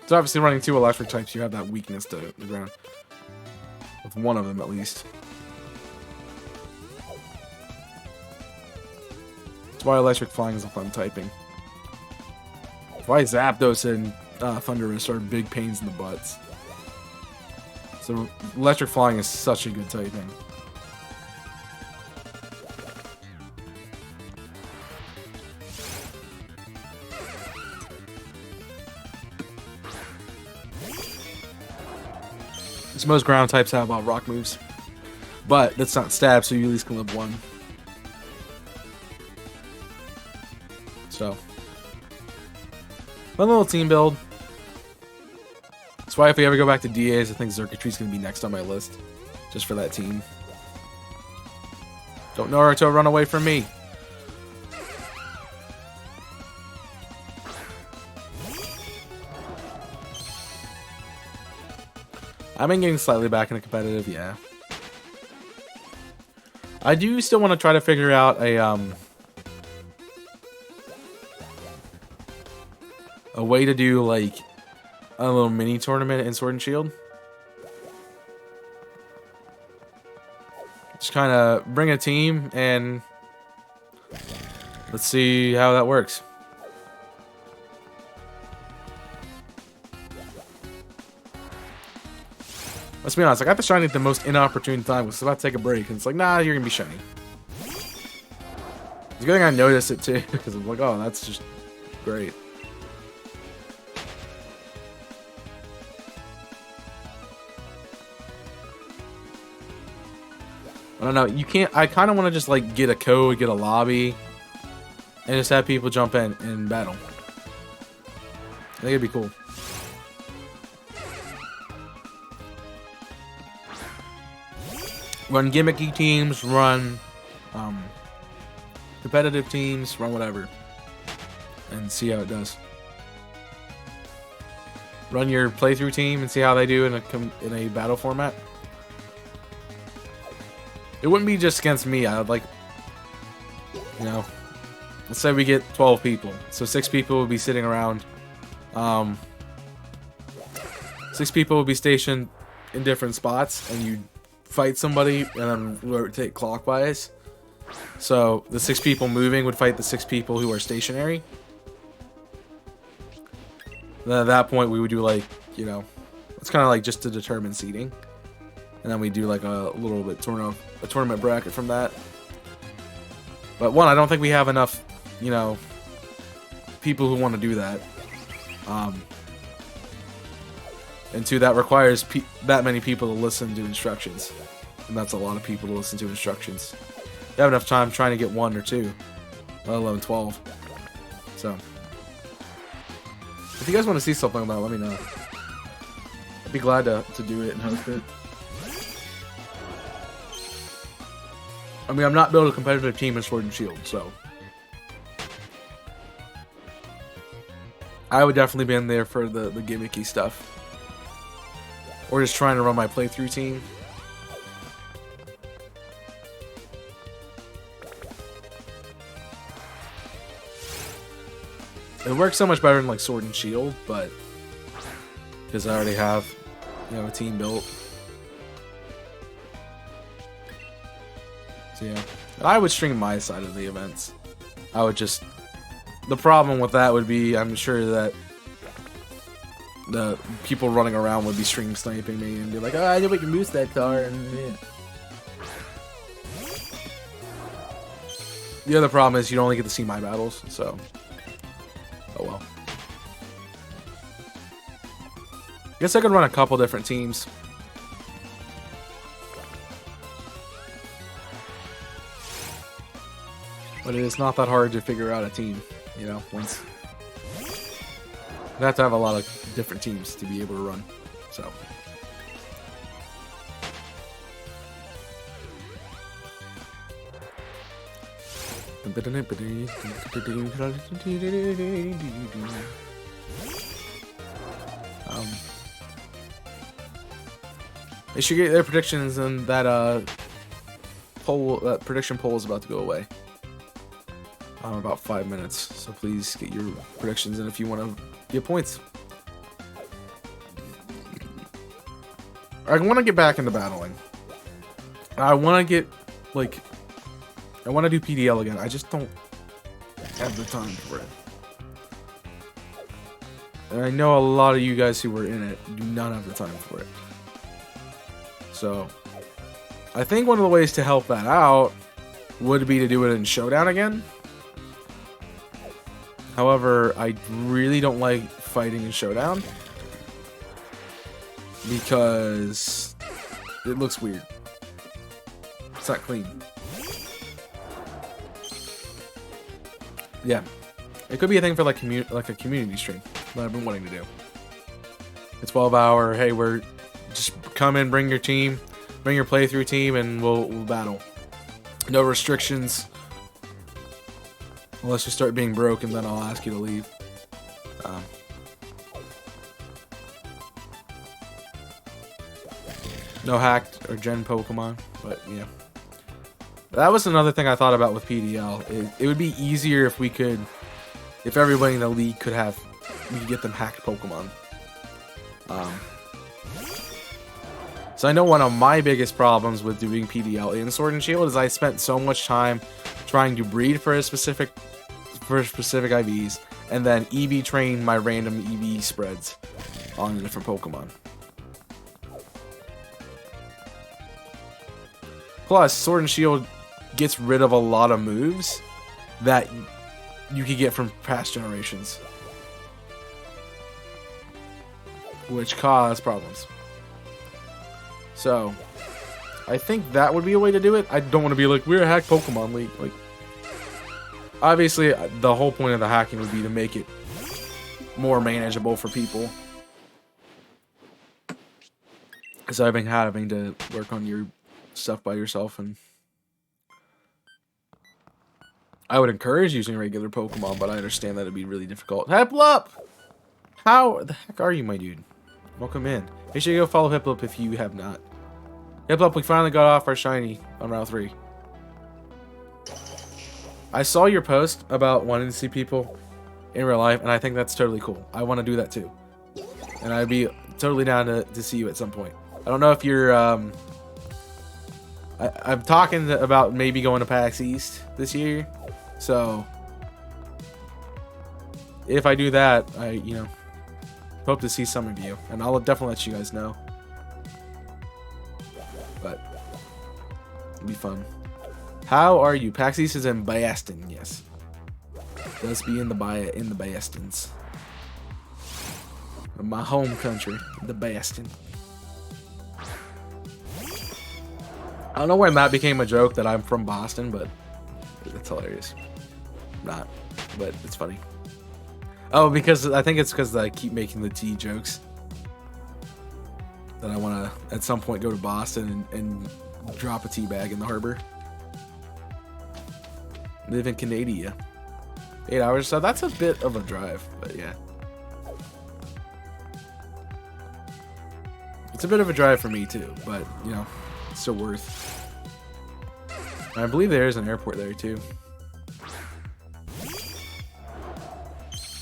So obviously running 2 electric types, you have that weakness to the ground. With one of them at least. That's why electric flying is a fun typing. That's why Zapdos and Thundurus are big pains in the butts. So electric flying is such a good typing. Most ground types have rock moves, but that's not stab, so you at least can live 1. So, fun little team build. That's why if we ever go back to DAs, I think Xurkitree's going to be next on my list, just for that team. Don't Naruto run away from me. I've been getting slightly back into competitive, yeah. I do still want to try to figure out a way to do like a little mini tournament in Sword and Shield. Just kind of bring a team and let's see how that works. Let's be honest, I got the shiny at the most inopportune time. I was about to take a break, and it's like, nah, you're gonna be shiny. It's a good thing I noticed it too, because I'm like, oh, that's just great. I don't know, you can't, I kind of want to just like get a code, get a lobby, and just have people jump in and battle. I think it'd be cool. Run gimmicky teams, run competitive teams, run whatever, and see how it does. Run your playthrough team and see how they do in a battle format. It wouldn't be just against me. I would like, you know, let's say we get 12 people, so 6 people will be sitting around. 6 people will be stationed in different spots, and you fight somebody and then rotate clockwise. So the 6 people moving would fight the 6 people who are stationary. Then at that point we would do like, you know, it's kind of like just to determine seeding. And then we do like a little bit a tournament bracket from that. But 1, I don't think we have enough, you know, people who want to do that. And 2, that requires that many people to listen to instructions. And that's a lot of people to listen to instructions. You have enough time trying to get 1 or 2, let alone 12. So, if you guys want to see something like that, let me know. I'd be glad to do it and host it. I mean, I'm not building a competitive team in Sword and Shield, so I would definitely be in there for the gimmicky stuff. Or just trying to run my playthrough team. It works so much better in like Sword and Shield, but because I already have, you know, a team built. So yeah, and I would string my side of the events. I would just, the problem with that would be, I'm sure that the people running around would be stream sniping me and be like, oh, I know we can boost that car, and yeah. The other problem is you don't only get to see my battles, so oh well. Guess I could run a couple different teams. But it is not that hard to figure out a team, you know, once. You have to have a lot of different teams to be able to run, so. They should get their predictions, and that poll, that prediction poll is about to go away. about 5 minutes. So please get your predictions in if you want to get points. I want to get back into battling. I want to get, like, I want to do PDL again. I just don't have the time for it. And I know a lot of you guys who were in it do not have the time for it. So, I think one of the ways to help that out would be to do it in Showdown again. However, I really don't like fighting in Showdown because it looks weird. It's not clean. Yeah, it could be a thing for like a community stream that I've been wanting to do. A 12-hour. Hey, we're just come in, bring your team, bring your playthrough team, and we'll battle. No restrictions. Unless you start being broken, then I'll ask you to leave. No hacked or gen Pokemon, but yeah. That was another thing I thought about with PDL. It would be easier if we could, if everybody in the league could have, we could get them hacked Pokemon. So I know one of my biggest problems with doing PDL in Sword and Shield is I spent so much time trying to breed for specific IVs, and then EV train my random EV spreads on the different Pokemon. Plus, Sword and Shield gets rid of a lot of moves that you could get from past generations, which cause problems. So, I think that would be a way to do it. I don't want to be like, we're a hack Pokemon League. Like, obviously, the whole point of the hacking would be to make it more manageable for people. So I've been having to work on your stuff by yourself, and I would encourage using regular Pokemon, but I understand that it'd be really difficult. Hiplup! How the heck are you, my dude? Welcome in. Make sure you go follow Hiplup if you have not. Hiplup, we finally got off our shiny on Route 3. I saw your post about wanting to see people in real life, and I think that's totally cool. I want to do that too. And I'd be totally down to see you at some point. I don't know if you're, I'm talking about maybe going to PAX East this year. So, if I do that, I, hope to see some of you. And I'll definitely let you guys know. But, it'll be fun. How are you? PAX East is in Boston, yes. Let's be in the Bostons. My home country, the Boston. I don't know when that became a joke that I'm from Boston, but it's hilarious. Not, but it's funny. Oh, because I think it's because I keep making the tea jokes. That I want to, at some point, go to Boston and drop a tea bag in the harbor. Live in Canada. 8 hours, so that's a bit of a drive, but yeah. It's a bit of a drive for me too, but it's still worth. I believe there is an airport there too.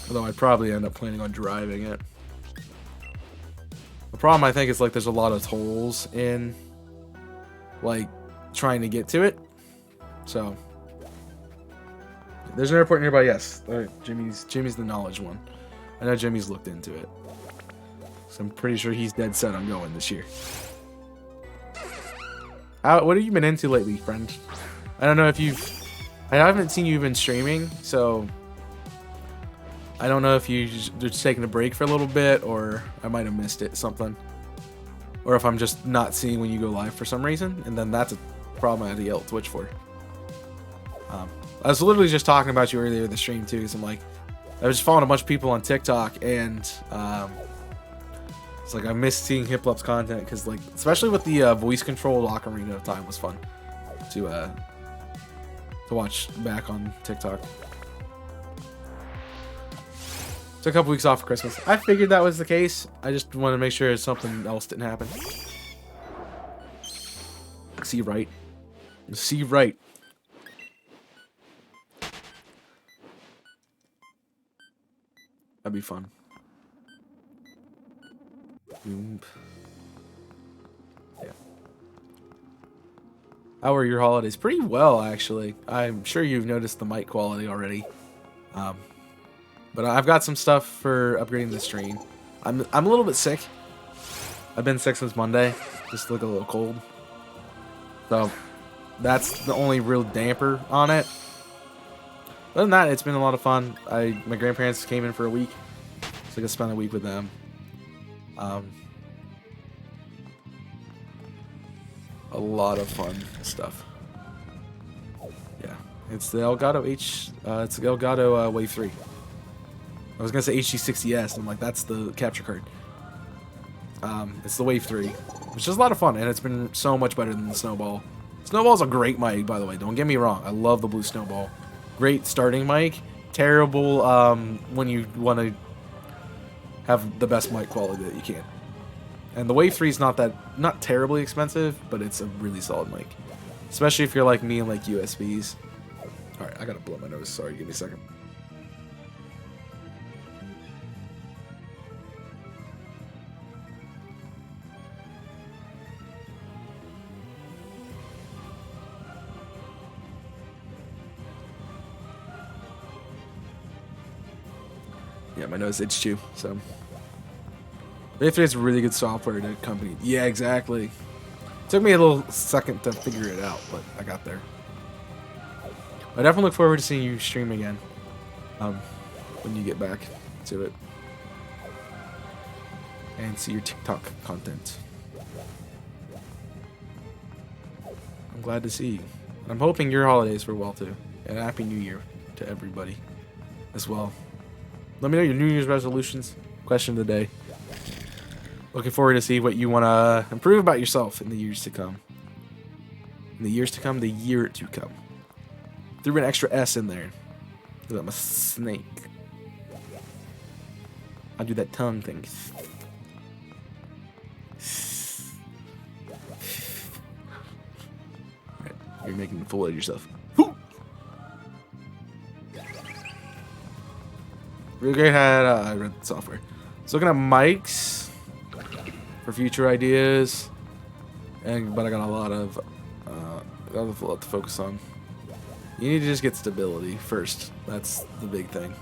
Although I'd probably end up planning on driving it. The problem I think is like there's a lot of tolls in like trying to get to it. So there's an airport nearby, yes. All right, Jimmy's the knowledge one. I know Jimmy's looked into it. So I'm pretty sure he's dead set on going this year. What have you been into lately, friend? I don't know if I haven't seen you been streaming, so I don't know if you're just taking a break for a little bit, or I might have missed it, something. Or if I'm just not seeing when you go live for some reason, and then that's a problem I had to yell at Twitch for. I was literally just talking about you earlier in the stream too, because I'm like, I was just following a bunch of people on TikTok, and it's like I missed seeing Hiplup's content, because like, especially with the voice controlled Ocarina of Time was fun to watch back on TikTok. Took a couple weeks off for Christmas. I figured that was the case. I just wanted to make sure something else didn't happen. See right. See right. That'd be fun. Boom. Yeah. How are your holidays? Pretty well, actually. I'm sure you've noticed the mic quality already. But I've got some stuff for upgrading the stream. I'm a little bit sick. I've been sick since Monday. Just look a little cold. So that's the only real damper on it. Other than that, it's been a lot of fun. My grandparents came in for a week, so I could spend a week with them. A lot of fun stuff. Yeah, it's the Elgato it's the Elgato Wave 3. I was gonna say HD60S. I'm like, that's the capture card. It's the Wave 3, which is a lot of fun, and it's been so much better than the Snowball. Snowball's a great mic, by the way. Don't get me wrong. I love the Blue Snowball. Great starting mic. Terrible when you want to have the best mic quality that you can. And the Wave 3 is not terribly expensive, but it's a really solid mic. Especially if you're like me and like USBs. Alright, I gotta blow my nose. Sorry, give me a second. Yeah, my nose itched too, so. Wave 3 is really good software to accompany. Yeah, exactly. It took me a little second to figure it out, but I got there. I definitely look forward to seeing you stream again. When you get back to it. And see your TikTok content. I'm glad to see you. I'm hoping your holidays were well too. And a Happy New Year to everybody as well. Let me know your New Year's resolutions. Question of the day. Looking forward to see what you want to improve about yourself in the years to come. In the years to come, the year to come. Threw an extra S in there. Because I'm a snake. I'll do that tongue thing. Alright, you're making a fool of yourself. Real great had I read the software. So looking at mics for future ideas, but I got a lot to focus on. You need to just get stability first. That's the big thing.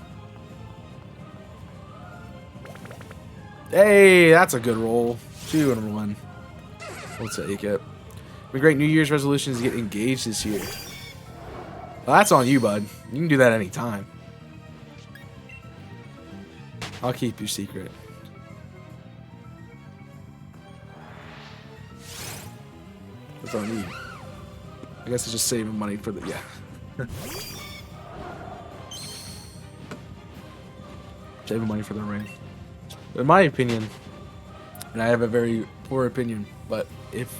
Hey, that's a good roll. 2 and 1. We'll take it. My great New Year's resolution is to get engaged this year. Well, that's on you, bud. You can do that anytime. I'll keep your secret. That's on you. I guess it's just saving money for the... Yeah. Saving money for the ring. In my opinion, and I have a very poor opinion, but if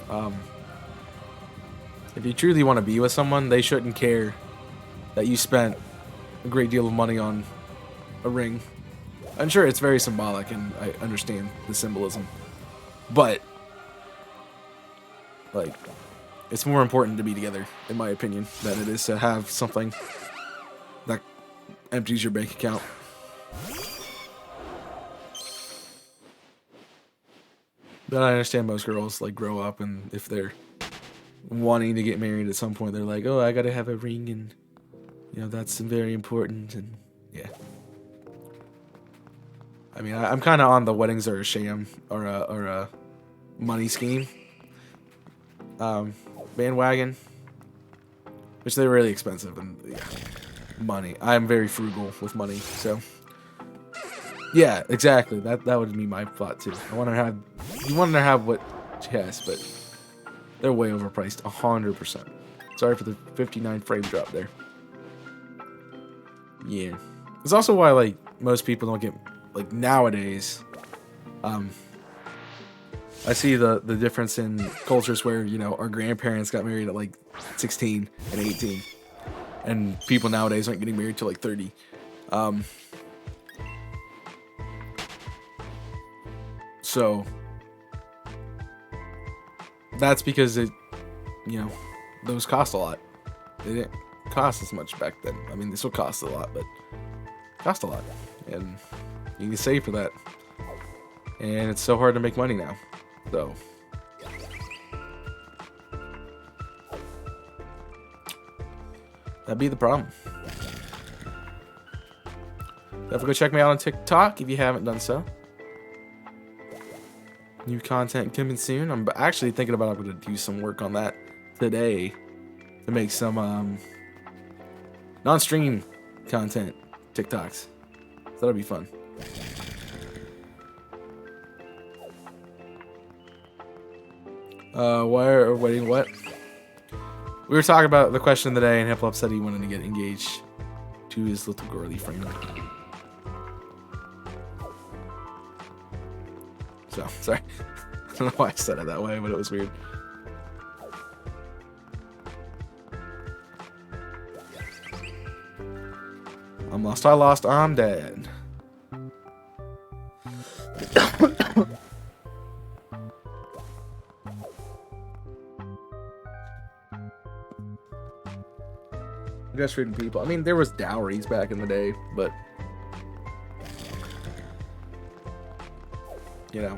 you truly want to be with someone, they shouldn't care that you spent a great deal of money on a ring. I'm sure it's very symbolic, and I understand the symbolism, but like, it's more important to be together, in my opinion, than it is to have something that empties your bank account. But I understand most girls like grow up, and if they're wanting to get married at some point, they're like, "Oh, I gotta have a ring, and you know that's very important." And yeah. I mean, I'm kind of on the weddings are a sham or a money scheme bandwagon, which they're really expensive and yeah, money. I'm very frugal with money, so yeah, exactly. That would be my thought too. You want to have what she has, but they're way overpriced, 100%. Sorry for the 59 frame drop there. Yeah, it's also why like most people don't get. Like nowadays, I see the difference in cultures where, you know, our grandparents got married at like 16 and 18, and people nowadays aren't getting married till like 30. So that's because it, you know, those cost a lot. They didn't cost as much back then. I mean, they still cost a lot, but cost a lot, and You can save for that. And it's so hard to make money now. So that'd be the problem. Definitely go check me out on TikTok if you haven't done so. New content coming soon. I'm actually thinking about I'm going to do some work on that today to make some non-stream content TikToks. So that'll be fun. Waiting, what? We were talking about the question of the day, and Hip Hop said he wanted to get engaged to his little girly friend. So, sorry. I don't know why I said it that way, but it was weird. I'm lost, I lost, I'm dead. Just reading people. I mean, there was dowries back in the day, but you know,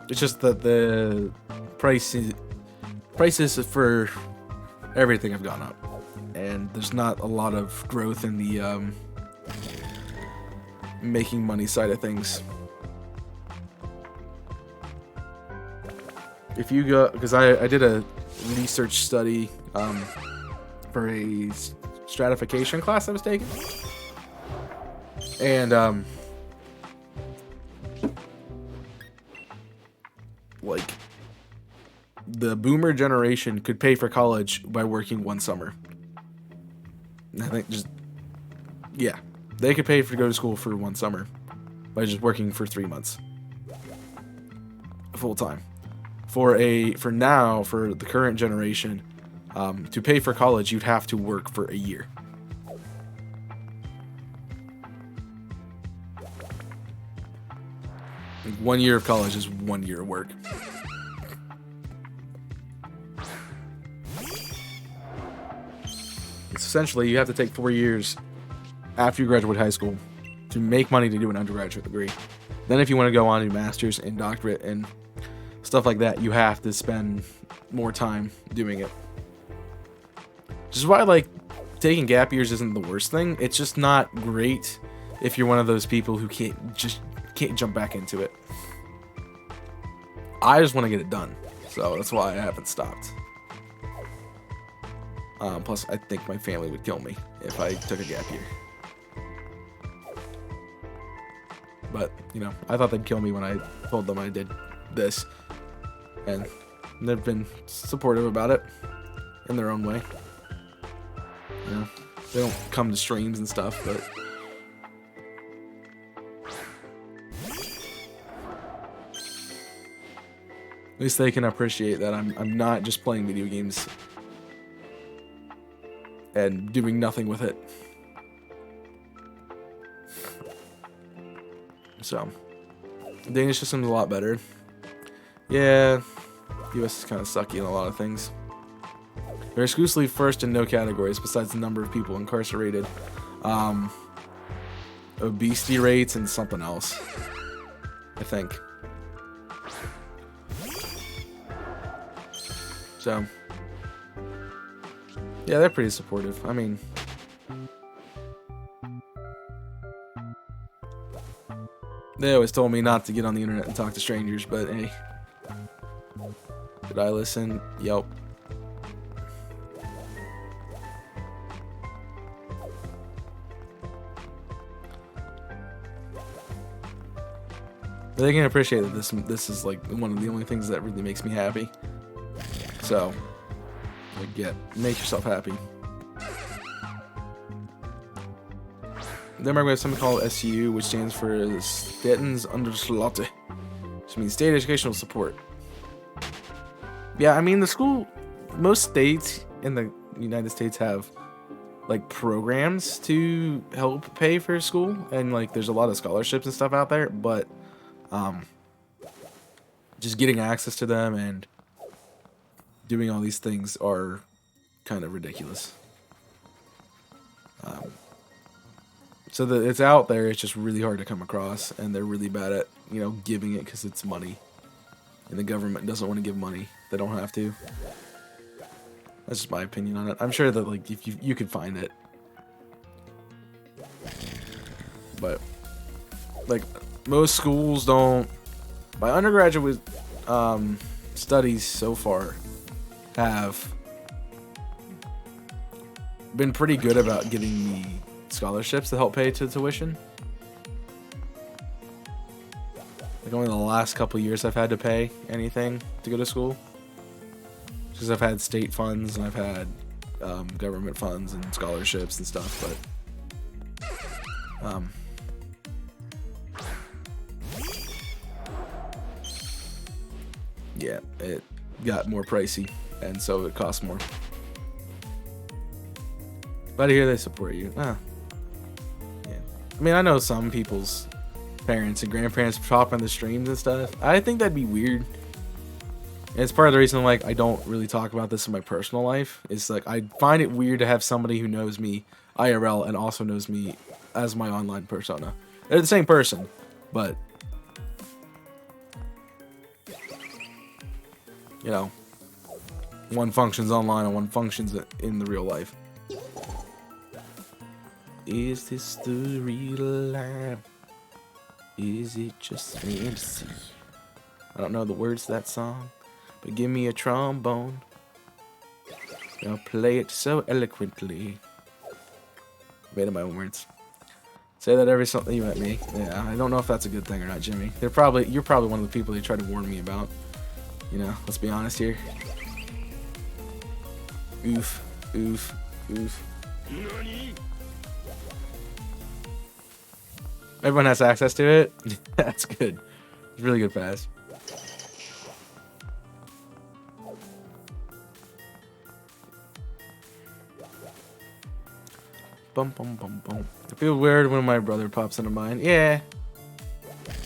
it's just that the prices for everything have gone up, and there's not a lot of growth in the making money side of things. If you go, because I did a research study for a stratification class I was taking, and like the boomer generation could pay for college by working one summer. I think they could pay to go to school for one summer by just working for 3 months full time. For the current generation, to pay for college, you'd have to work for a year. Like 1 year of college is 1 year of work. It's essentially, you have to take 4 years after you graduate high school to make money to do an undergraduate degree. Then if you want to go on to master's and doctorate and stuff like that, you have to spend more time doing it. Which is why, like, taking gap years isn't the worst thing. It's just not great if you're one of those people who can't jump back into it. I just want to get it done, so that's why I haven't stopped. Plus, I think my family would kill me if I took a gap year. But, you know, I thought they'd kill me when I told them I did this. And they've been supportive about it in their own way. You know, they don't come to streams and stuff, but at least they can appreciate that I'm not just playing video games and doing nothing with it. So, the Danish system's a lot better. Yeah, US is kind of sucky in a lot of things. They're exclusively first in no categories besides the number of people incarcerated, obesity rates, and something else, I think. So, yeah, they're pretty supportive. I mean, they always told me not to get on the internet and talk to strangers, but hey. Did I listen? Yep. But they can appreciate that this is like one of the only things that really makes me happy. So, like, make yourself happy. Denmark, we have something called SU, which stands for Statens Understøtte, which means state educational support. Yeah, I mean, most states in the United States have like programs to help pay for school, and like there's a lot of scholarships and stuff out there, but just getting access to them and doing all these things are kind of ridiculous. Um, so that it's out there, it's just really hard to come across, and they're really bad at, you know, giving it because it's money. And the government doesn't want to give money. They don't have to. That's just my opinion on it. I'm sure that, like, if you could find it. But, like, most schools don't... My undergraduate studies so far have been pretty good about giving me scholarships to help pay to tuition. Like, only the last couple years I've had to pay anything to go to school. Because I've had state funds and I've had government funds and scholarships and stuff, but yeah, it got more pricey, and so it costs more. But I hear they support you. Yeah. I mean, I know some people's parents and grandparents pop on the streams and stuff. I think that'd be weird. And it's part of the reason, like, I don't really talk about this in my personal life. It's like, I find it weird to have somebody who knows me IRL and also knows me as my online persona. They're the same person, but, you know, one functions online and one functions in the real life. Is this the real life? Is it just fantasy? I don't know the words to that song, but give me a trombone. I'll play it so eloquently. Made up my own words. Say that every something you met me. Yeah, I don't know if that's a good thing or not, Jimmy. You're probably one of the people they try to warn me about. You know, let's be honest here. Oof, oof, oof. Everyone has access to it. That's good. It's really good fast. Bum bum bum bum. I feel weird when my brother pops into mine. Yeah.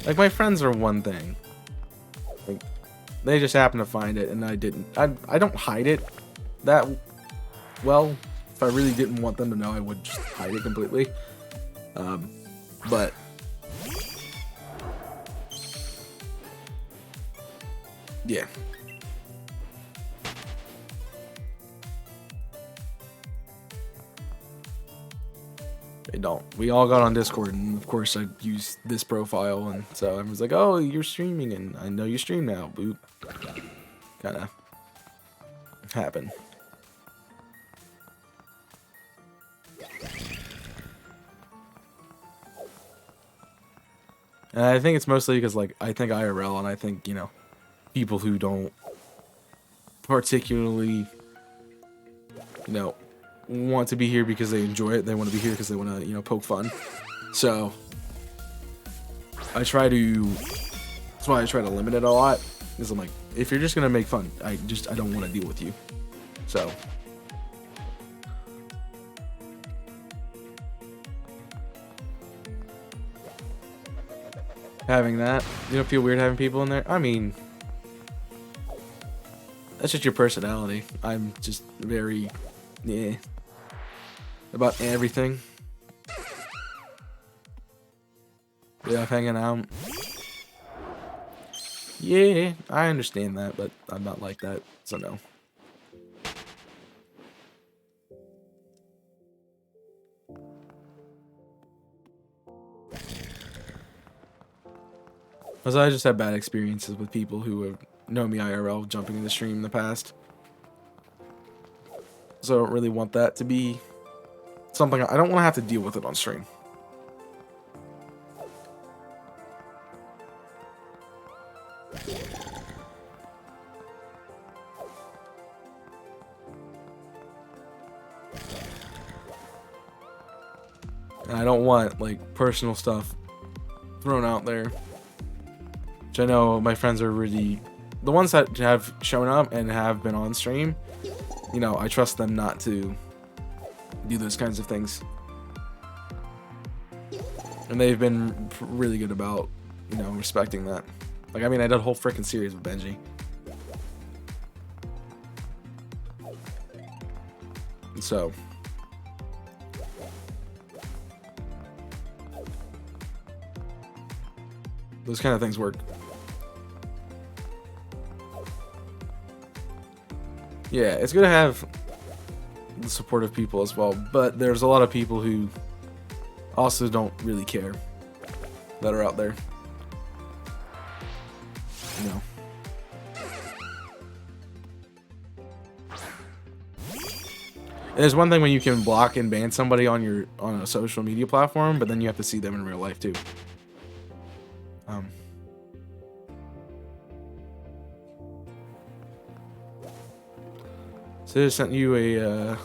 Like, my friends are one thing. Like, they just happen to find it and I didn't. I don't hide it that well. If I really didn't want them to know, I would just hide it completely. But yeah. They don't. We all got on Discord, and of course I used this profile, and so everyone's like, "Oh, you're streaming, and I know you stream now." Boop. Kind of happened. And I think it's mostly because, like, I think IRL, and I think, you know, people who don't particularly, you know, want to be here because they enjoy it. They want to be here because they want to, you know, poke fun. So I try to. That's why I try to limit it a lot. Because I'm like, if you're just gonna make fun, I don't want to deal with you. So. Having that, you don't feel weird having people in there? I mean, that's just your personality. I'm just very, yeah, about everything. Yeah, hanging out. Yeah, I understand that, but I'm not like that, so no. Because I just had bad experiences with people who have known me IRL jumping in the stream in the past. So I don't really want that to be something. I don't want to have to deal with it on stream. And I don't want, like, personal stuff thrown out there. Which I know my friends are really... The ones that have shown up and have been on stream, you know, I trust them not to do those kinds of things. And they've been really good about, you know, respecting that. Like, I mean, I did a whole freaking series with Benji. So, Those kind of things work. Yeah, it's good to have the support of people as well, but there's a lot of people who also don't really care that are out there. You know. There's one thing when you can block and ban somebody on a social media platform, but then you have to see them in real life too. So I just sent you a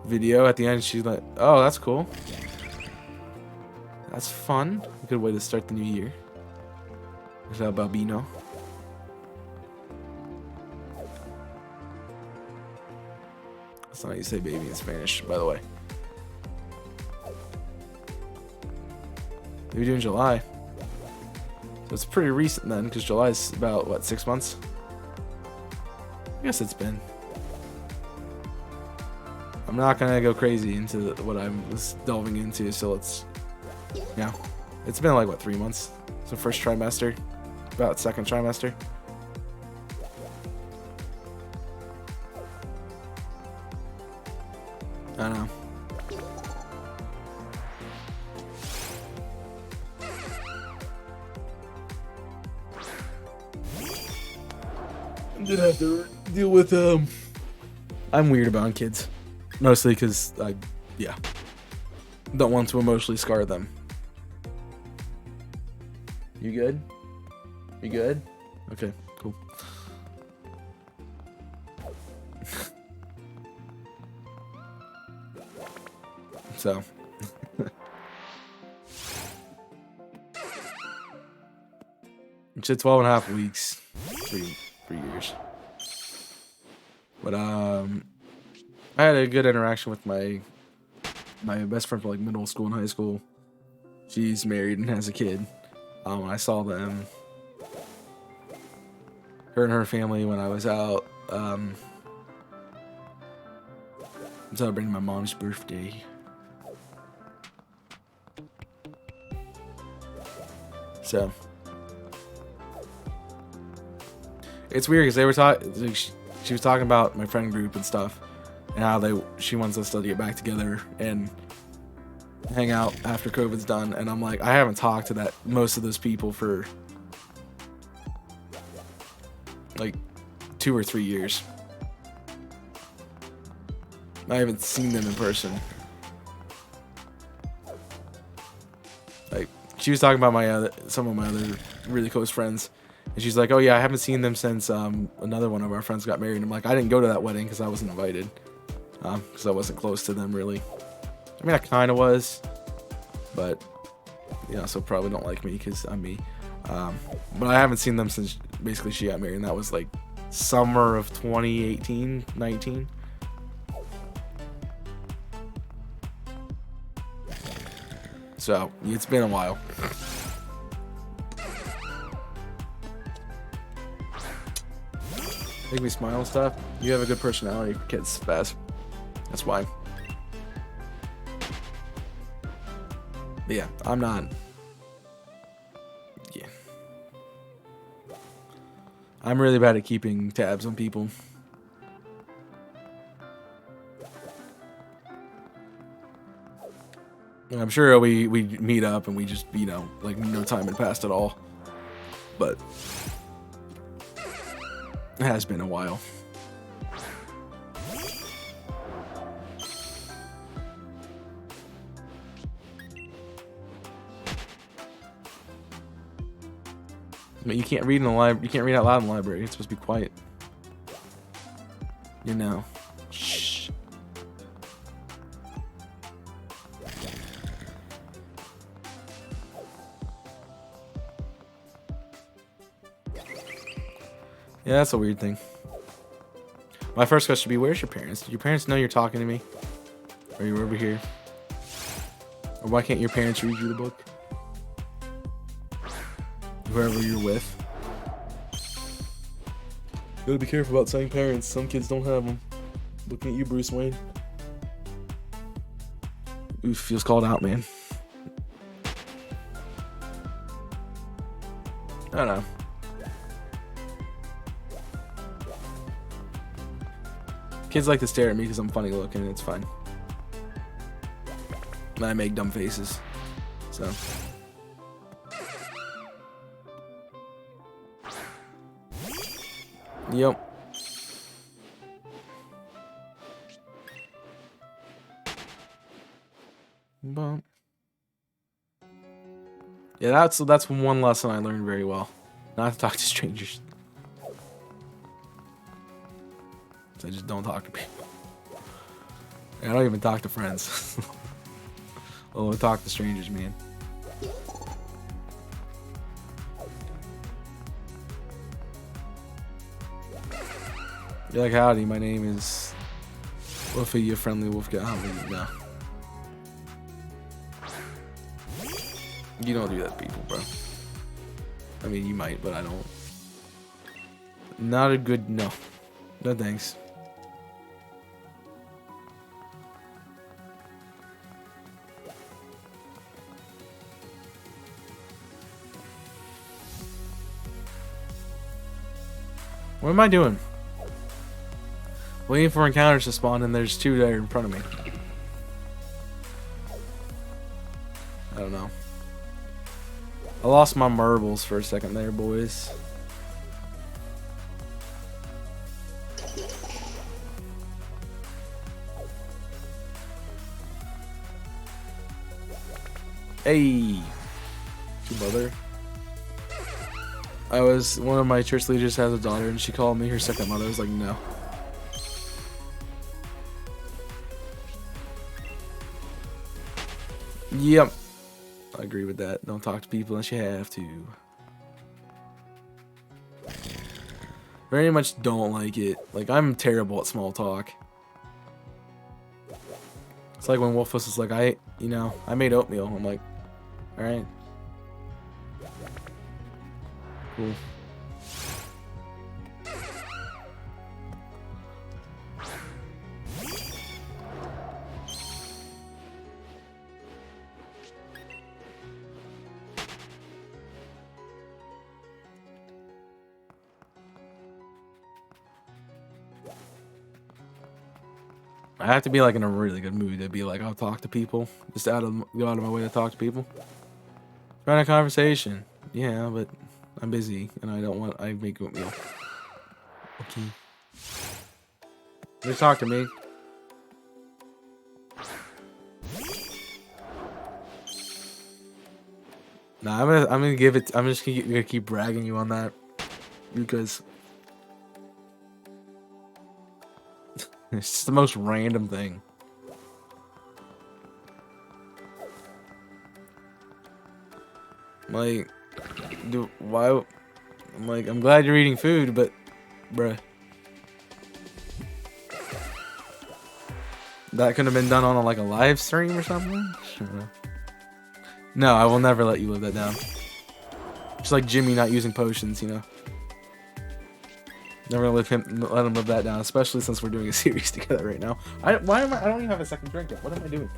video at the end. She's like, "Oh, that's cool. That's fun. A good way to start the new year." Is that Babino? That's not how you say baby in Spanish, by the way. Maybe doing July. So it's pretty recent then, because July's about, what, 6 months? I guess it's been. I'm not going to go crazy into what I was delving into, so let's, yeah. It's been like, what, 3 months? So first trimester, about second trimester. I don't know. I'm gonna have to deal with I'm weird about kids, mostly because I don't want to emotionally scar them. You good? You good? Okay, cool. So it's 12.5 weeks, 3 years. But I had a good interaction with my best friend from like middle school and high school. She's married and has a kid. I saw them, her and her family, when I was out celebrating my mom's birthday. So it's weird because they were talking. She was talking about my friend group and stuff, and how she wants us to get back together and hang out after COVID's done. And I'm like, I haven't talked to most of those people for like 2 or 3 years. I haven't seen them in person. Like, she was talking about some of my other really close friends, and she's like, "Oh yeah, I haven't seen them since another one of our friends got married." And I'm like, I didn't go to that wedding because I wasn't invited, because I wasn't close to them really. I mean, I kind of was, but so probably don't like me because I'm me. But I haven't seen them since basically she got married, and that was like summer of 2018, 19. So it's been a while. Make me smile and stuff. You have a good personality for kids, Spaz. That's why. But yeah, I'm not. Yeah. I'm really bad at keeping tabs on people. I'm sure we meet up and we just, like no time had passed at all. But it has been a while. But you can't read in the library. You can't read out loud in the library. It's supposed to be quiet. Shh. Yeah, that's a weird thing. My first question would be, where's your parents? Did your parents know you're talking to me? Or you're over here? Or why can't your parents read you the book? Whoever you're with. You gotta be careful about saying parents. Some kids don't have them. Looking at you, Bruce Wayne. Oof, feels called out, man. I don't know. Kids like to stare at me because I'm funny looking, and it's fine. And I make dumb faces. So. Yep. Bump. Yeah, that's one lesson I learned very well. Not to talk to strangers. I just don't talk to people. I don't even talk to friends. Oh, I talk to strangers, man. You're like, howdy, my name is Wolfie, your friendly wolf guy. No. You don't do that to people, bro. I mean, you might, but I don't. Not a good, no. No thanks. What am I doing? Waiting for encounters to spawn, and there's two there in front of me. I don't know. I lost my marbles for a second there, boys. Hey, your mother. One of my church leaders has a daughter, and she called me her second mother. I was like, no. Yep. I agree with that. Don't talk to people unless you have to. Very much don't like it. Like, I'm terrible at small talk. It's like when Wolfus is like, I made oatmeal. I'm like, alright. Cool. I have to be like in a really good mood to be like, I'll talk to people. Just go out of my way to talk to people. Trying a conversation. Yeah, but I'm busy and I make oatmeal. Okay. Just talk to me. Nah, I'm gonna give it. I'm just gonna keep bragging you on that because it's just the most random thing. Like, why? I'm like, I'm glad you're eating food, but, bruh, that could have been done on like a live stream or something. No, I will never let you live that down. Just like Jimmy not using potions, you know. Never let him live that down, especially since we're doing a series together right now. I don't even have a second drink yet. What am I doing?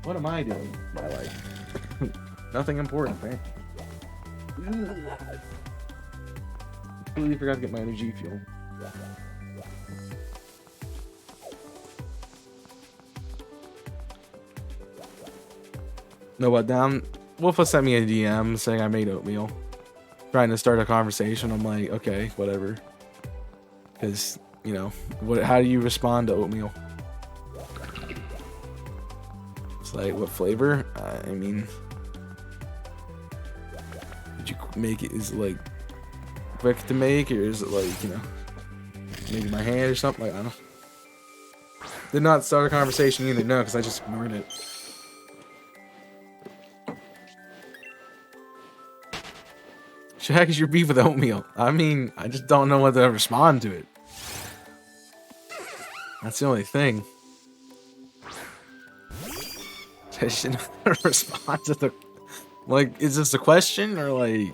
What am I doing in my life? Nothing important, man. Completely forgot to get my energy fuel. No, but down. Wolfa sent me a DM saying I made oatmeal, trying to start a conversation. I'm like, okay, whatever. Because, you know, how do you respond to oatmeal? It's like, what flavor? I mean, did you make it? Is it like quick to make, or is it like, you know, maybe my hand or something? Like, I don't know. Did not start a conversation either, no, because I just ignored it. Shaq is your beef with oatmeal. I mean, I just don't know what to respond to it. That's the only thing. I shouldn't respond to the... Like, is this a question or like...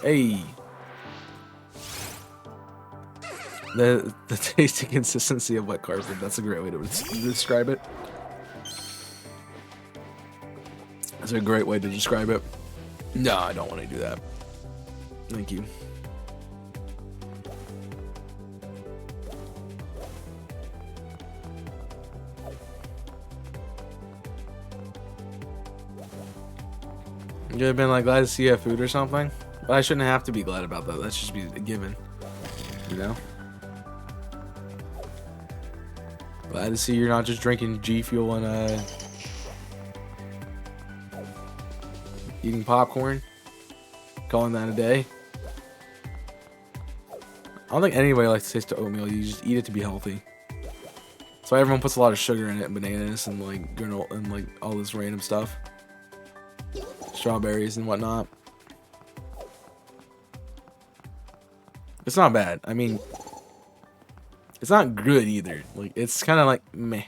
Hey. The tasty consistency of wet carpet. That's a great way to describe it. That's a great way to describe it. No, I don't want to do that. Thank you. You could have been like, glad to see you have food or something. But I shouldn't have to be glad about that. That should just be a given. You know? Glad to see you're not just drinking G Fuel and eating popcorn. Calling that a day. I don't think anybody likes to taste the oatmeal. You just eat it to be healthy. So everyone puts a lot of sugar in it, and bananas, and like granola, and like all this random stuff. Strawberries and whatnot. It's not bad. I mean, it's not good either. Like, it's kind of like meh.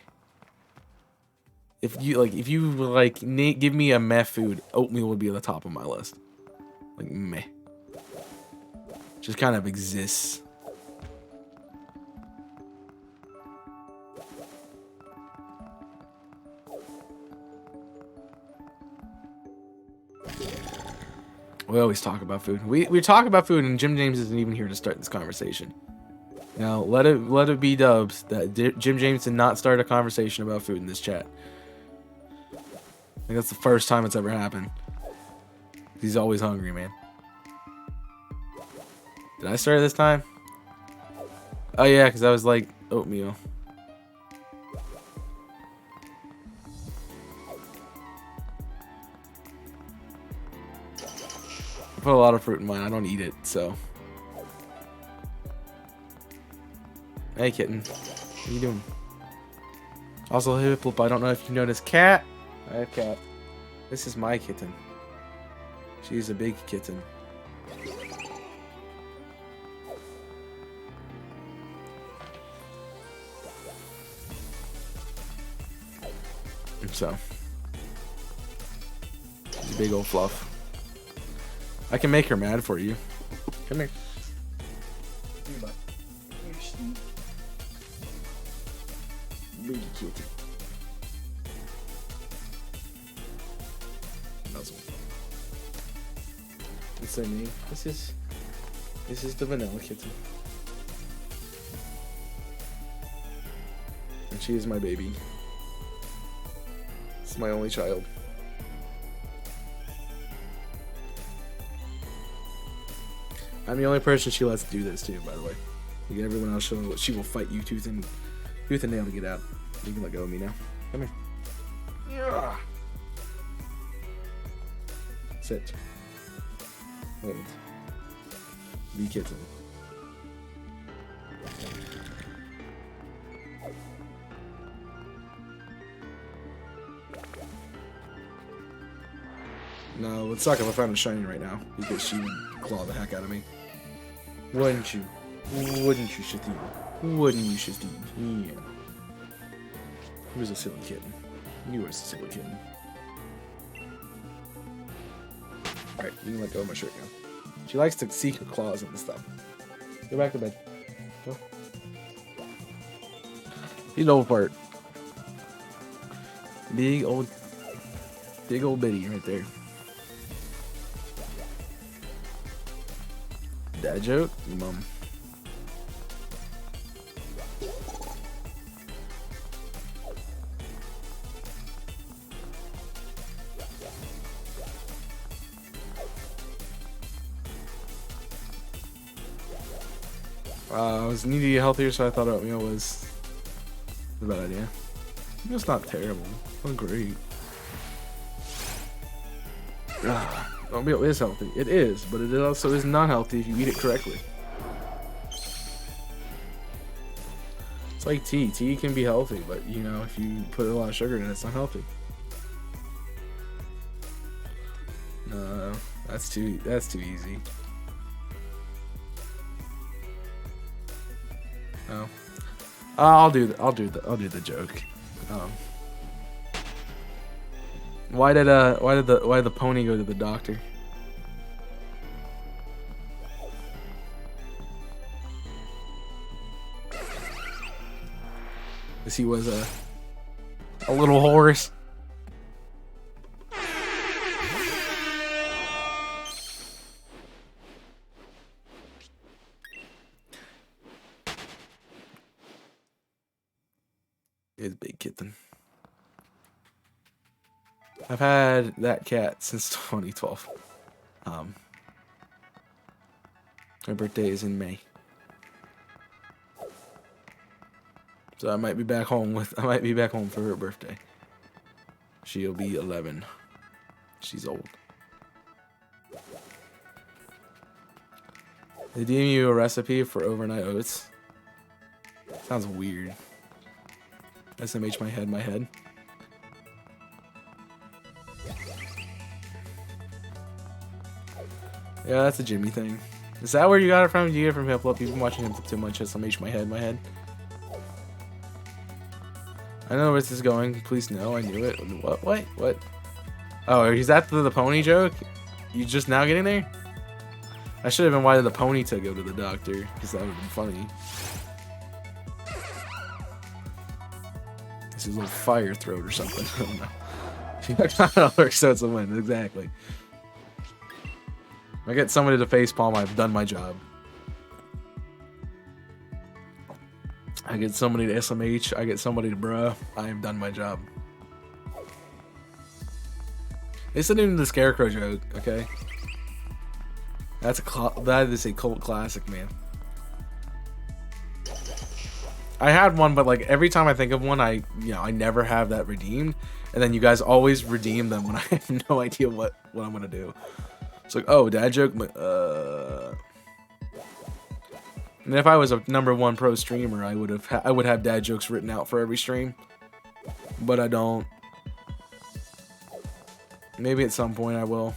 If you give me a meh food, oatmeal would be at the top of my list. Like meh. Just kind of exists. We always talk about food. We talk about food, and Jim James isn't even here to start this conversation. Now, let it be dubs that Jim James did not start a conversation about food in this chat. I think that's the first time it's ever happened. He's always hungry, man. Did I start it this time? Oh yeah, because I was like oatmeal. I put a lot of fruit in mine. I don't eat it, so. Hey, kitten. What are you doing? Also, Hipplip, I don't know if you noticed. Cat. I have cat. This is my kitten. She's a big kitten. So. She's a big old fluff. I can make her mad for you. Come here. Big kitty. Nuzzle. What's her name? This is the vanilla kitten. And she is my baby. It's my only child. I'm the only person she lets do this to, by the way. Like everyone else, she will fight you tooth and nail to get out. You can let go of me now. Come here. Yeah. Sit. Wait. Be kitten. No, it would suck if I found a shiny right now, because she would claw the heck out of me. Wouldn't you? Wouldn't you, Shatine? Wouldn't you, Shatine? Yeah. He was a silly kitten. You were a silly kitten. Alright, you can let go of my shirt now. She likes to seek her claws and stuff. Go back to bed. Go. He's over part. Big old bitty right there. Dad joke? Mom. I was needing to get healthier, so I thought oatmeal was a bad idea. It's not terrible. It's great. Oatmeal is healthy. It is, but it also is not healthy if you eat it correctly. It's like tea. Tea can be healthy, but you know, if you put a lot of sugar in it, it's not healthy. No, that's too easy. No. I'll do the joke. Why did the pony go to the doctor? Because he was a little horse. It's big kitten. I've had that cat since 2012. Her birthday is in May. So I might be back home for her birthday. She'll be 11. She's old. They DM you a recipe for overnight oats. Sounds weird. SMH my head. Yeah, that's a Jimmy thing. Is that where you got it from? You get it from Hiplo? You've been watching him too much. SMH my head. I know where this is going. Please no, I knew it. What? Oh, is that the pony joke? You just now getting there? I should have invited the pony to go to the doctor, because that would have been funny. This is a little fire throat or something. I don't know. That's not how it so it's a win, exactly. If I get somebody to facepalm, I've done my job. I get somebody to SMH, I get somebody to bruh, I have done my job. Listen to the scarecrow joke, okay? That is a cult classic, man. I had one, but like every time I think of one, I never have that redeemed, and then you guys always redeem them when I have no idea what I'm gonna do. It's like, oh, dad joke. And if I was a #1 pro streamer, I would have dad jokes written out for every stream, but I don't. Maybe at some point I will.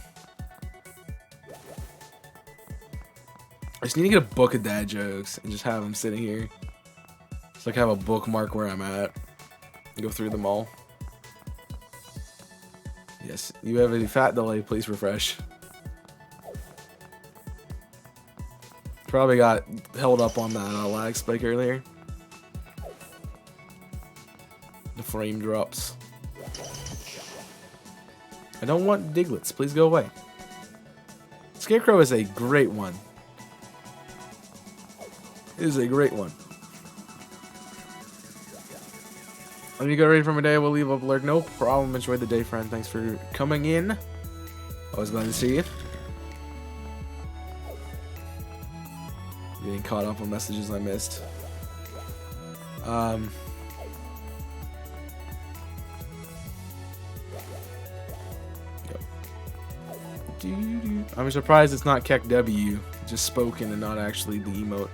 I just need to get a book of dad jokes and just have them sitting here. Just like have a bookmark where I'm at. Go through them all. Yes, you have a fat delay. Please refresh. Probably got held up on that lag spike earlier. The frame drops. I don't want Diglets. Please go away. Scarecrow is a great one. It is a great one. When you get ready for my day, we'll leave up alert. No problem. Enjoy the day, friend. Thanks for coming in. Always glad to see you. Getting caught up on messages I missed. I'm surprised it's not Keck W, just spoken and not actually the emote.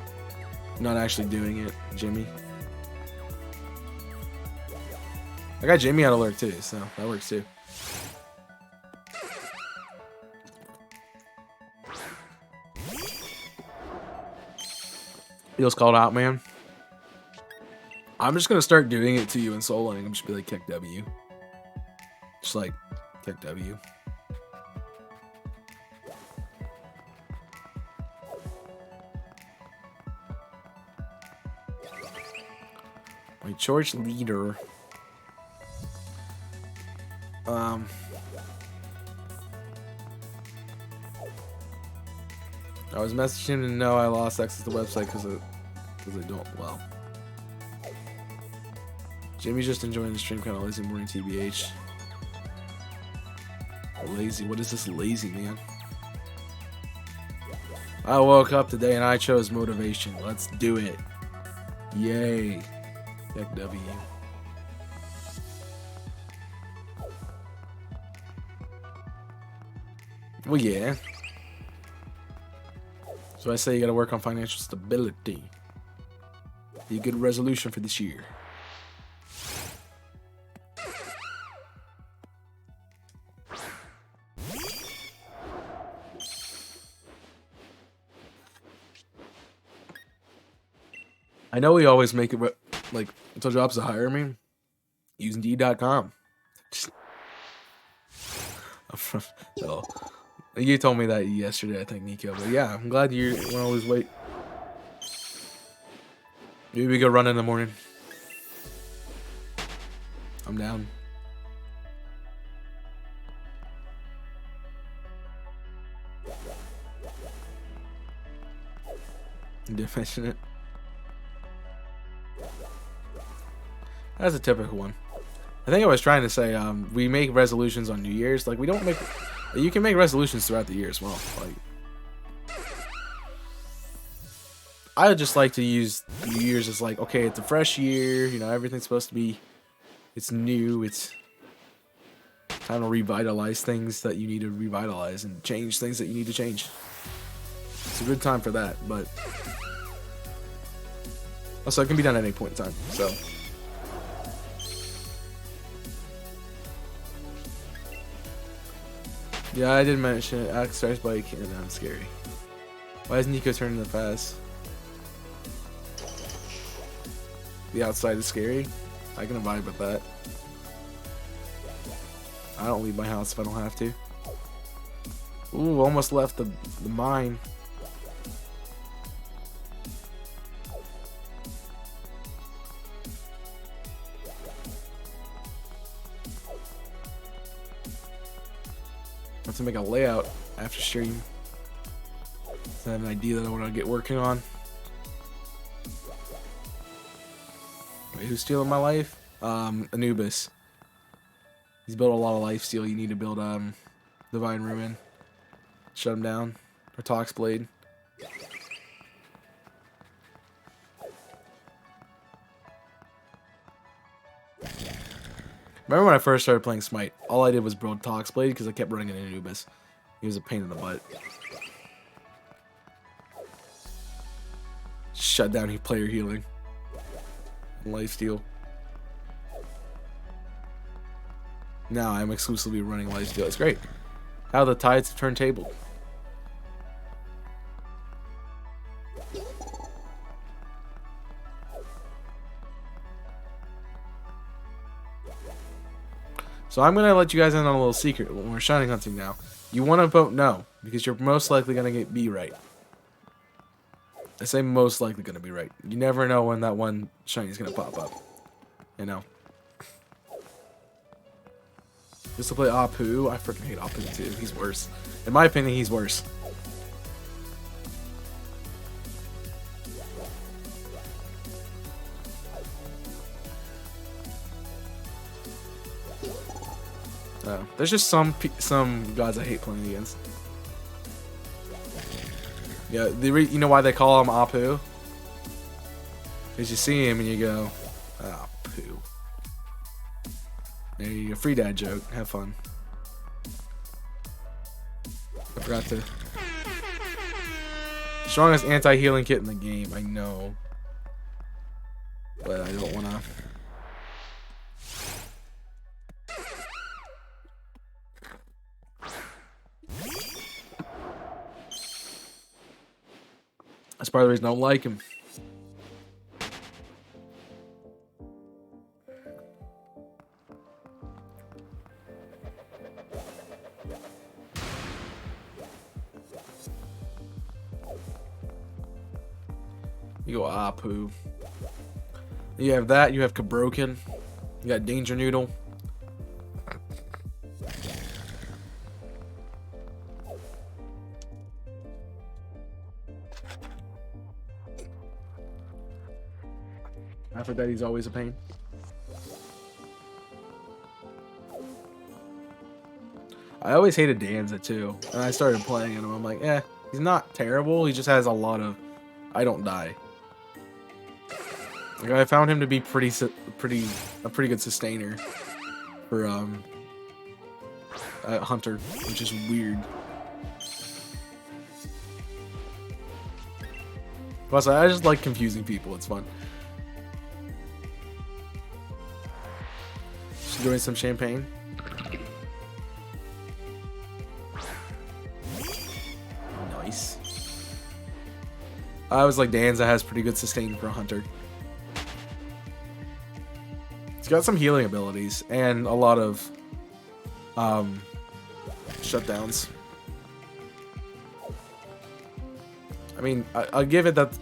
Not actually doing it, Jimmy. I got Jimmy on alert too, so that works too. Feels called out, man. I'm just gonna start doing it to you in soloing. I'm just be like Keck W. Just like Keck W. My church leader. I was messaging him to know I lost access to the website because I don't. Well, Jimmy's just enjoying the stream, kind of lazy morning, TBH. Lazy? What is this lazy, man? I woke up today and I chose motivation. Let's do it. Yay. Heck W. Well, yeah. So I say you gotta work on financial stability. Be a good resolution for this year. I know we always make it like until jobs to hire me. Use Indeed.com. So, you told me that yesterday, I think, Nico. But yeah, I'm glad you won't always wait. Maybe we go run in the morning. I'm down. You didn't mention it. That's a typical one. I think I was trying to say, we make resolutions on New Year's. Like, we don't make... You can make resolutions throughout the year as well. Like, I would just like to use New Year's as like, okay, it's a fresh year. You know, everything's supposed to be... It's new. It's time to revitalize things that you need to revitalize and change things that you need to change. It's a good time for that, but... Also, it can be done at any point in time, so... Yeah, I did mention it. Alex starts bike and that's scary. Why is Nico turning the fast? The outside is scary. I can vibe with that. I don't leave my house if I don't have to. Ooh, almost left the mine. I have to make a layout after stream. I have an idea that I want to get working on. Wait, who's stealing my life? Anubis. He's built a lot of life steal. You need to build Divine Ruin. Shut him down. Or Tox Blade. Remember when I first started playing Smite? All I did was build Tox Blade because I kept running into Anubis. He was a pain in the butt. Shut down player healing. Lifesteal. Now I'm exclusively running lifesteal. It's great. How the tides have turned table. So I'm gonna let you guys in on a little secret when we're shining hunting now. You want to vote no because you're most likely gonna be right. I say most likely gonna be right. You never know when that one shiny is gonna pop up. You know. Just to play Apu, I freaking hate Apu too. He's worse. In my opinion, he's worse. There's just some gods I hate playing against. Yeah, you know why they call him Apu? Because you see him and you go, Apu. There you go, free dad joke. Have fun. I forgot to. Strongest anti-healing kit in the game, I know. But I don't want to. That's part of the reason I don't like him. You go Apu. You have that, you have Cabroken. You got Danger Noodle. Aphrodite's always a pain. I always hated Danza too. And I started playing him. I'm like, he's not terrible. He just has a lot of I don't die. Like, I found him to be a pretty good sustainer for Hunter, which is weird. Plus, I just like confusing people. It's fun. Just enjoying some champagne. Nice. I was like, Danza has pretty good sustain for a Hunter. He's got some healing abilities and a lot of shutdowns. I mean, I'll give it that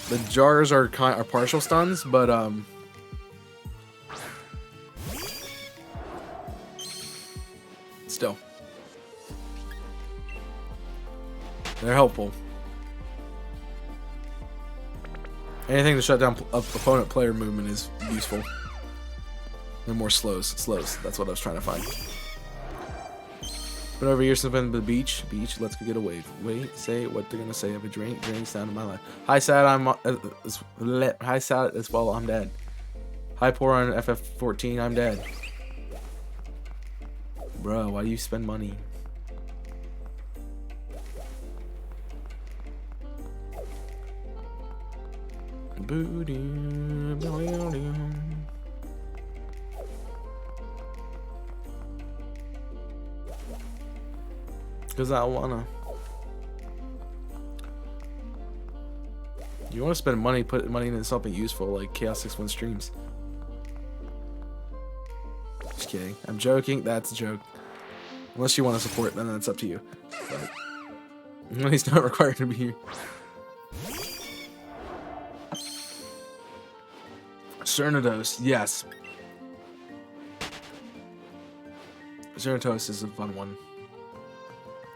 The jars are partial stuns, but still, they're helpful. Anything to shut down opponent player movement is useful. And more slows. That's what I was trying to find. Been over here since I've been to the beach. Let's go get a wave. Wait, say what they're gonna say. Have a drink. Drinks down to my life. Hi, sad. Hi, sad as well. I'm dead. Hi, poor on FF14. I'm dead. Bro, why do you spend money? Because I wanna. You wanna spend money, put money into something useful like Chaos 61 streams. Just kidding. I'm joking. That's a joke. Unless you want to support, then that's up to you. But he's not required to be here. Cernados, yes. Cernados is a fun one.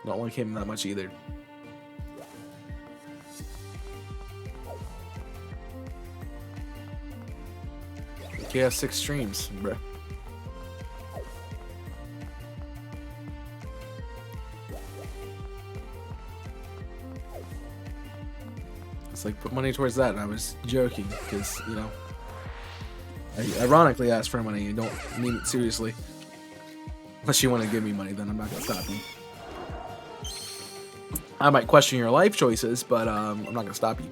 Not like him that much either. He has 6 streams, bruh. It's like, put money towards that, and I was joking, because, you know, I ironically asked for money, you don't mean it seriously. Unless you want to give me money, then I'm not going to stop you. I might question your life choices, but I'm not going to stop you.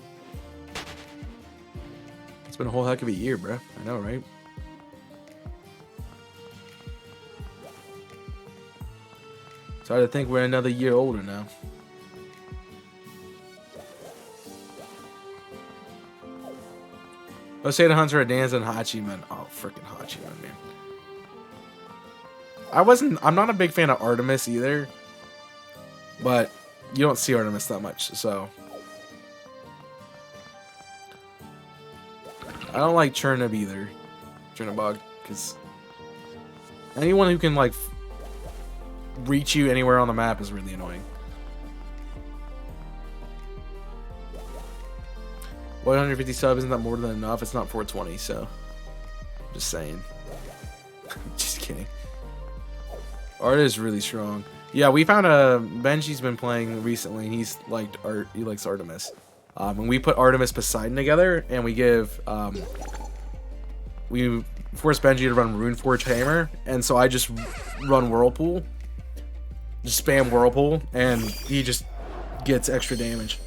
It's been a whole heck of a year, bro. I know, right? It's hard to think we're another year older now. Let's say the Hunter a Danza and Hachiman. Oh, freaking Hachiman, man. I'm not a big fan of Artemis either. But you don't see Artemis that much, so. I don't like Chernub either. Chernobog, because anyone who can, like, reach you anywhere on the map is really annoying. 150 subs, isn't that more than enough? It's not 420, so. Just saying. Just kidding. Art is really strong. Yeah, we found Benji's been playing recently, and he likes Artemis. And we put Artemis Poseidon together, and we force Benji to run Runeforge Hammer, and so I just run Whirlpool. Just spam Whirlpool, and he just gets extra damage.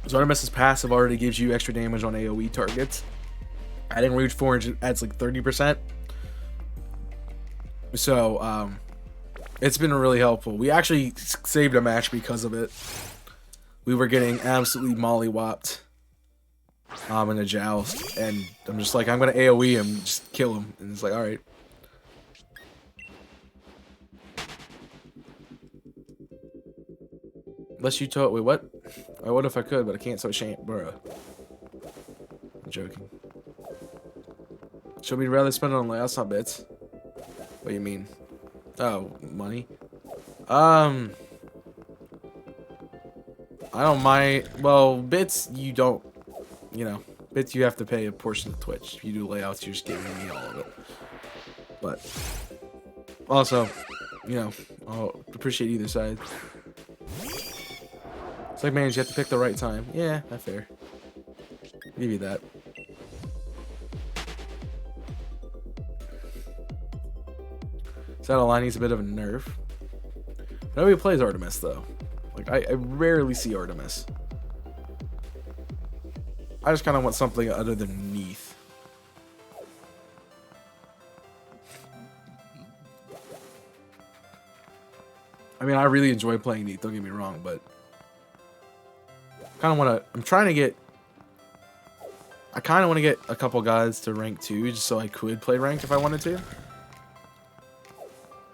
So Artemis' passive already gives you extra damage on AoE targets. Adding Runeforge adds like 30%. So, it's been really helpful. We actually saved a match because of it. We were getting absolutely mollywopped in a joust, and I'm just like, I'm gonna AoE him, just kill him, and it's like, alright. Unless you told, wait, what? I would if I could, but I can't, so shame, bruh. I'm joking. Should we rather spend it on layouts, not bits? What do you mean? Oh, money? I don't mind. Well, bits, you don't, you know, bits you have to pay a portion of Twitch. If you do layouts, you're just giving me all of it. But, also, you know, I'll appreciate either side. It's like, man, you have to pick the right time. Yeah, that's fair. I'll give you that. Saddle line needs a bit of a nerf. Nobody plays Artemis, though. Like, I rarely see Artemis. I just kind of want something other than Neath. I mean, I really enjoy playing Neath, don't get me wrong, but kind of want to, I'm trying to get, I kind of want to get a couple guys to rank 2 just so I could play ranked if I wanted to.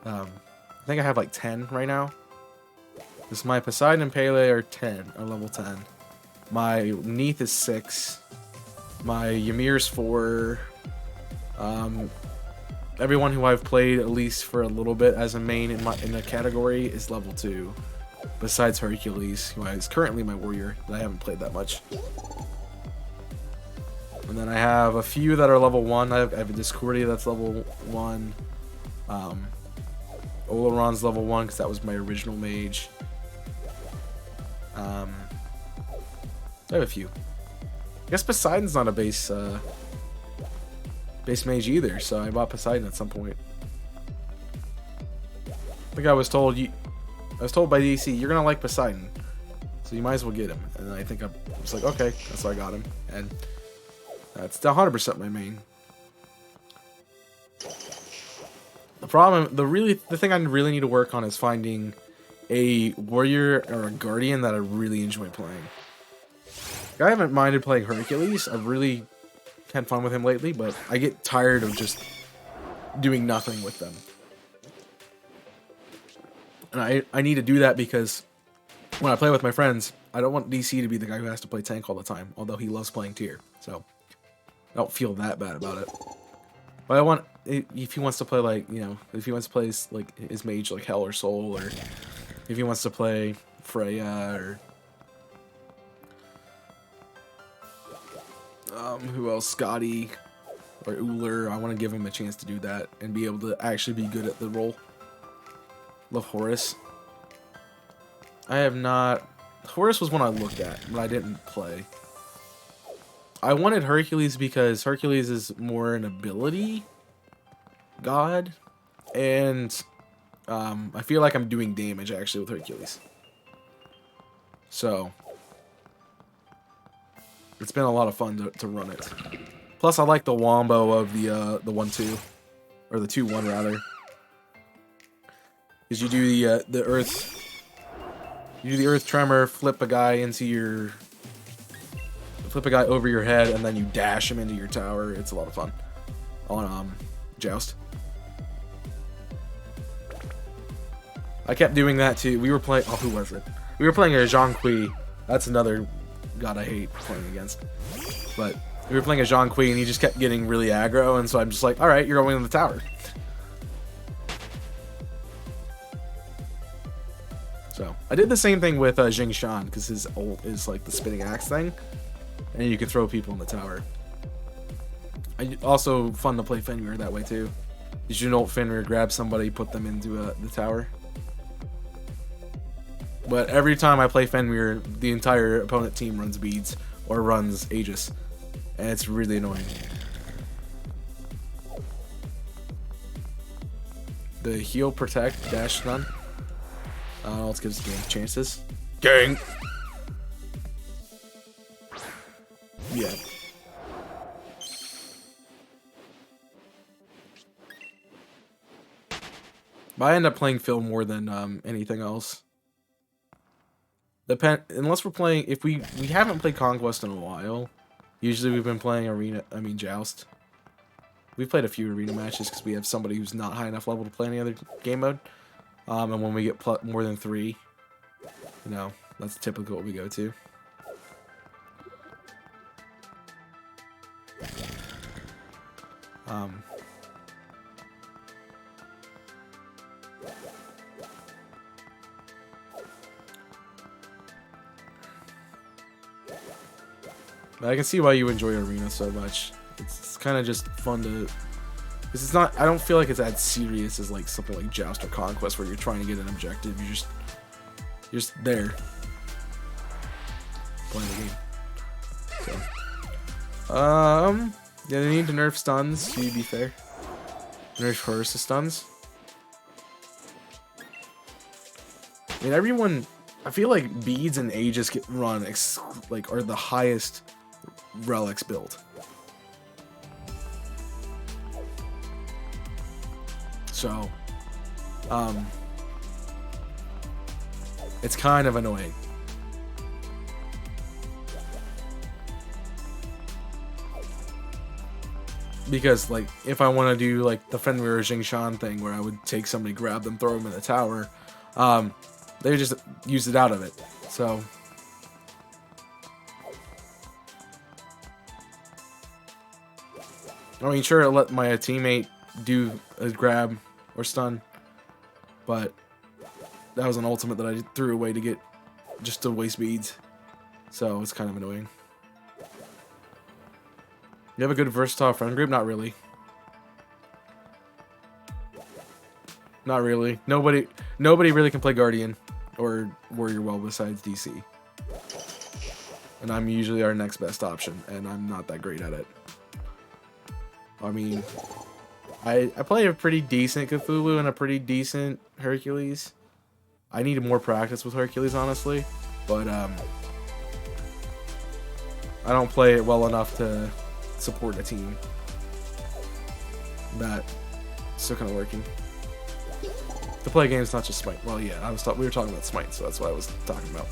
I think I have like 10 right now. This my Poseidon and Pele are 10, are level 10. My Neath is 6. My Ymir's 4. Everyone who I've played at least for a little bit as a main in the category is level 2. Besides Hercules, who is currently my warrior, that I haven't played that much. And then I have a few that are level 1. I have a Discordia that's level 1. Oleron's level 1 because that was my original mage. I have a few. I guess Poseidon's not a base mage either, so I bought Poseidon at some point. I think I was told by DC, you're gonna like Poseidon, so you might as well get him. And I think I was like, okay, that's why I got him, and that's 100% my main. The problem, the thing I really need to work on is finding a warrior or a guardian that I really enjoy playing. I haven't minded playing Hercules. I've really had fun with him lately, but I get tired of just doing nothing with them. And I need to do that because when I play with my friends, I don't want DC to be the guy who has to play tank all the time, although he loves playing tier. So I don't feel that bad about it. But I want, if he wants to play like, you know, if he wants to play his mage like Hell or Soul, or if he wants to play Freya, or who else, Scotty or Uller, I want to give him a chance to do that and be able to actually be good at the role. Love Horus. I have not. Horus was one I looked at, but I didn't play. I wanted Hercules because Hercules is more an ability god, and I feel like I'm doing damage actually with Hercules. So it's been a lot of fun to run it. Plus, I like the wombo of the 1-2, or the 2-1 rather. Because you do the earth, tremor, flip a guy over your head, and then you dash him into your tower. It's a lot of fun on Joust. I kept doing that too. We were playing. Oh, who was it? We were playing a Zhang Kui. That's another god I hate playing against. But we were playing a Zhang Kui, and he just kept getting really aggro, and so I'm just like, all right, you're going in the tower. So I did the same thing with Jing Shan, because his ult is like the spinning axe thing, and you can throw people in the tower. Also fun to play Fenrir that way too. You should ult Fenrir, grab somebody, put them into the tower. But every time I play Fenrir, the entire opponent team runs beads or runs Aegis, and it's really annoying. The heal, protect, dash, stun. Let's give this game chances. Gang! Yeah. But I end up playing Phil more than anything else. Unless we're playing, if we haven't played Conquest in a while. Usually we've been playing Joust. We've played a few arena matches because we have somebody who's not high enough level to play any other game mode. And when we get more than 3, you know, that's typically what we go to. But I can see why you enjoy arena so much. It's kind of just fun to. Because it's not, I don't feel like it's as serious as like something like Joust or Conquest where you're trying to get an objective. You're just there playing the game. So, yeah, they need to nerf stuns, to be fair. Nerf Horus stuns. I mean, everyone, I feel like beads and Aegis get run are the highest relics build. So, it's kind of annoying. Because, like, if I want to do, like, the Fenrir or Jing Shan thing where I would take somebody, grab them, throw them in the tower, they just use it out of it. So, I mean, sure, I let my teammate do a grab or stun, but that was an ultimate that I threw away to get just to waste beads. So it's kind of annoying. You have a good versatile friend group? Not really. Not really. Nobody really can play Guardian or Warrior well besides DC. And I'm usually our next best option, and I'm not that great at it. I mean, I play a pretty decent Cthulhu and a pretty decent Hercules. I need more practice with Hercules, honestly, but I don't play it well enough to support a team. That still kind of working. To play games, not just Smite. Well, yeah, we were talking about Smite, so that's what I was talking about.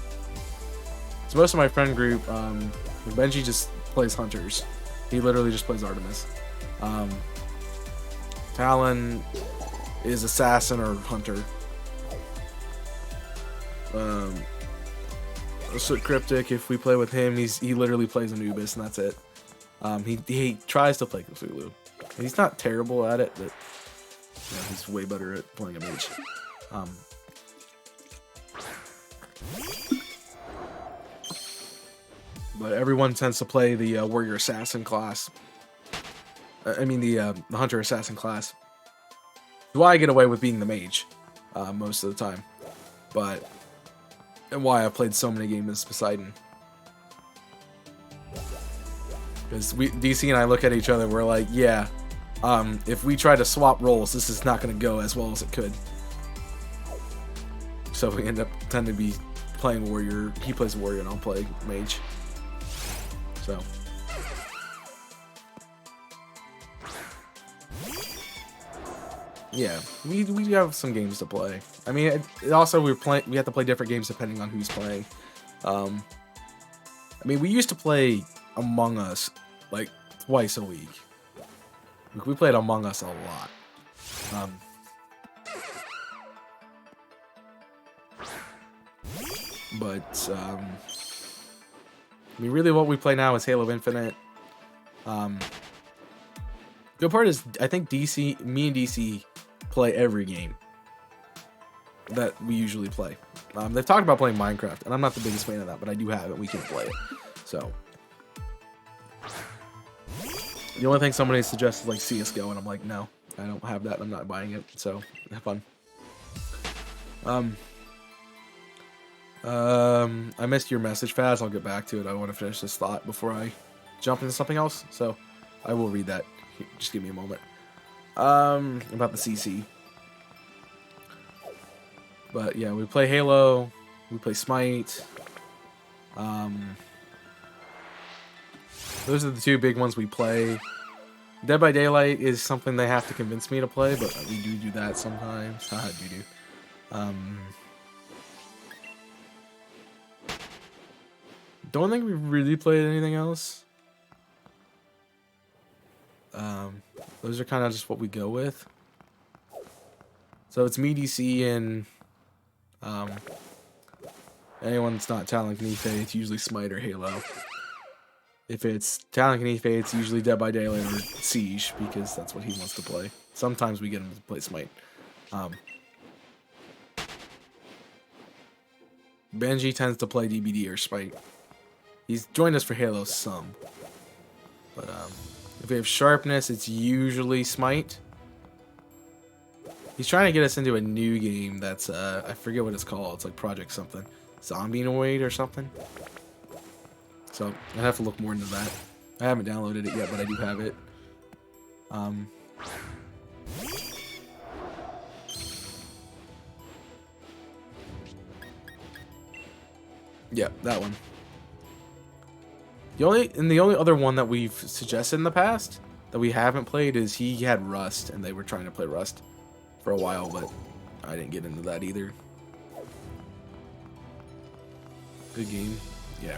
So most of my friend group, Benji just plays Hunters. He literally just plays Artemis. Talon is Assassin or Hunter. So Cryptic, if we play with him, he literally plays Anubis, and that's it. He tries to play Cthulhu. He's not terrible at it, but he's way better at playing a mage. But everyone tends to play the Warrior Assassin class. I mean the Hunter Assassin class. That's why I get away with being the mage most of the time. And why I played so many games as Poseidon. Because DC and I look at each other, we're like, yeah, if we try to swap roles, this is not going to go as well as it could. So we tend to be playing Warrior. He plays Warrior and I'll play Mage. So. Yeah, we have some games to play. I mean, we have to play different games depending on who's playing. I mean, we used to play Among Us like twice a week. We played Among Us a lot. I mean, really what we play now is Halo Infinite. Good part is, I think me and DC play every game that we usually play. They've talked about playing Minecraft, and I'm not the biggest fan of that, but I do have it. We can play it. So the only thing somebody suggests is like CS:GO, and I'm like, no, I don't have that. I'm not buying it. So have fun. I missed your message, Faz. I'll get back to it. I want to finish this thought before I jump into something else. So I will read that. Just give me a moment. About the CC. But yeah, we play Halo. We play Smite. Those are the two big ones we play. Dead by Daylight is something they have to convince me to play, but we do that sometimes. Haha, don't think we've really played anything else. Those are kind of just what we go with. So it's me, DC, and anyone that's not Talon Knife, it's usually Smite or Halo. If it's Talon Knife, it's usually Dead by Daylight or Siege, because that's what he wants to play. Sometimes we get him to play Smite. Benji tends to play DBD or Smite. He's joined us for Halo some. But if we have Sharpness, it's usually Smite. He's trying to get us into a new game that's, I forget what it's called. It's like Project something. Zombinoid or something. So I'd have to look more into that. I haven't downloaded it yet, but I do have it. Yeah, that one. The only other one that we've suggested in the past that we haven't played is he had Rust, and they were trying to play Rust for a while, but I didn't get into that either. Good game. Yeah.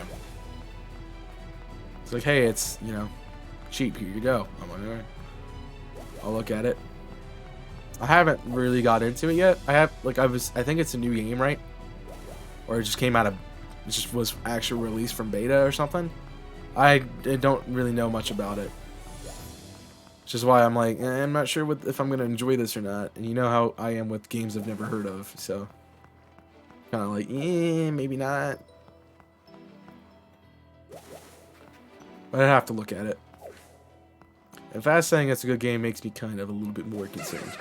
It's like, hey, it's, you know, cheap. Here you go. I'm like, all right. I'll look at it. I haven't really got into it yet. I think it's a new game, right? Or it just came out of, it just was actually released from beta or something. I don't really know much about it. Which is why I'm like, I'm not sure if I'm gonna enjoy this or not. And you know how I am with games I've never heard of, so kind of like, maybe not. But I have to look at it. And fast saying it's a good game makes me kind of a little bit more concerned,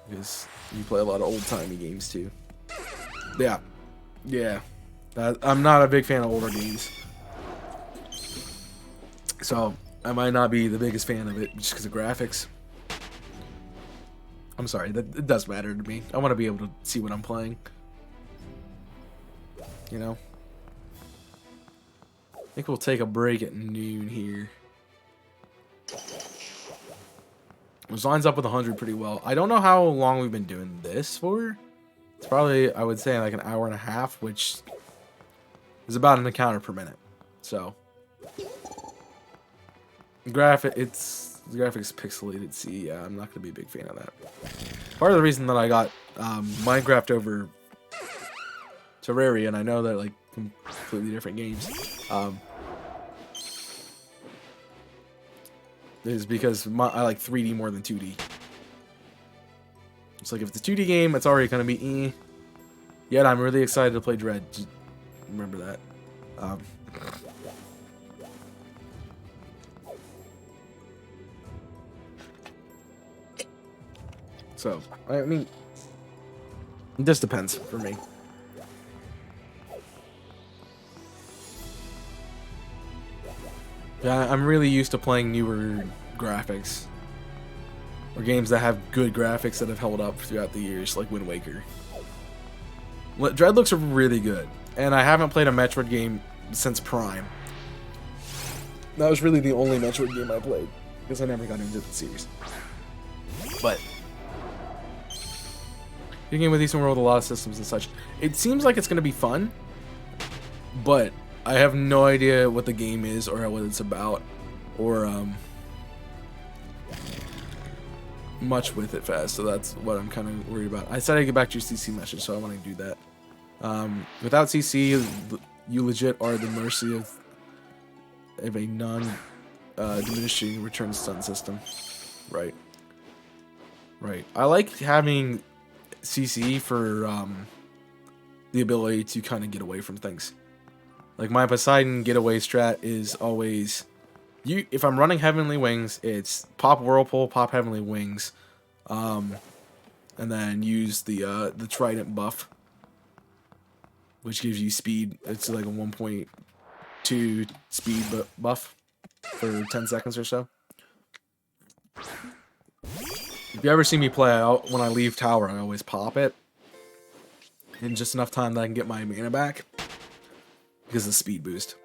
because you play a lot of old-timey games too. Yeah, yeah. I'm not a big fan of older games, so I might not be the biggest fan of it just because of graphics. I'm sorry, it does matter to me. I want to be able to see what I'm playing. You know? I think we'll take a break at noon here. Which lines up with 100 pretty well. I don't know how long we've been doing this for. It's probably, I would say, like an hour and a half, which is about an encounter per minute. So, the graphics pixelated. See, yeah, I'm not gonna be a big fan of that. Part of the reason that I got Minecraft over Terraria, and I know they're like completely different games, is because I like 3D more than 2D. It's like if it's a 2D game, it's already gonna be Yet I'm really excited to play Dread. Just remember that. So, I mean, it just depends for me. Yeah, I'm really used to playing newer graphics, or games that have good graphics that have held up throughout the years, like Wind Waker. Dread looks really good, and I haven't played a Metroid game since Prime. That was really the only Metroid game I played, because I never got into the series. But a game with decent world, a lot of systems and such. It seems like it's going to be fun, but I have no idea what the game is or what it's about, or much with it fast. So that's what I'm kind of worried about. I said I'd get back to your CC message, so I want to do that. Without CC, you legit are the mercy of a non-diminishing return stun system. Right. Right. I like having CC for the ability to kind of get away from things. Like my Poseidon getaway strat is always, if I'm running Heavenly Wings, it's pop Whirlpool, pop Heavenly Wings, and then use the Trident buff, which gives you speed. It's like a 1.2 speed buff for 10 seconds or so. If you ever see me play out, when I leave tower, I always pop it in just enough time that I can get my mana back, because of the speed boost.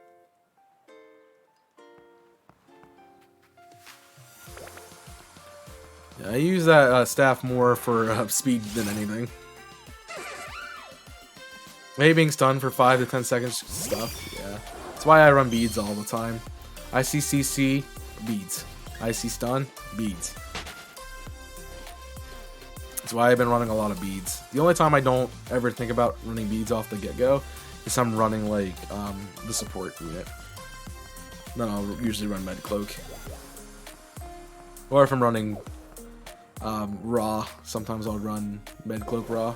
Yeah, I use that staff more for speed than anything. Maybe being stunned for 5 to 10 seconds stuff, yeah. That's why I run beads all the time. I see CC, beads. I see stun, beads. That's why I've been running a lot of beads. The only time I don't ever think about running beads off the get-go is I'm running like the support unit. Then I'll usually run Med Cloak. Or if I'm running Raw, sometimes I'll run Med Cloak Raw.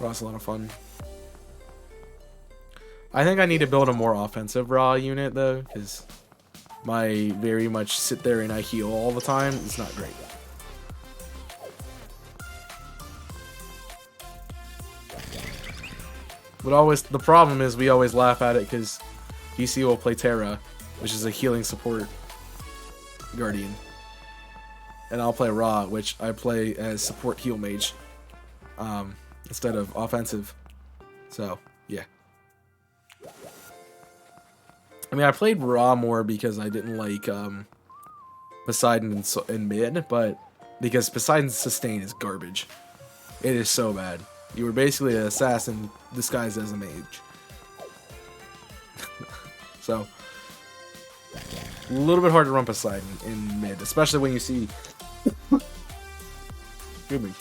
Raw's a lot of fun. I think I need to build a more offensive Raw unit though, because my very much sit there and I heal all the time is not great. But the problem is we always laugh at it because DC will play Terra, which is a healing support guardian, and I'll play Ra, which I play as support heal mage, instead of offensive. So yeah, I mean I played Ra more because I didn't like Poseidon in mid, but because Poseidon's sustain is garbage. It is so bad. You were basically an assassin disguised as a mage. So, a little bit hard to run Poseidon in mid, especially when you see... Excuse me.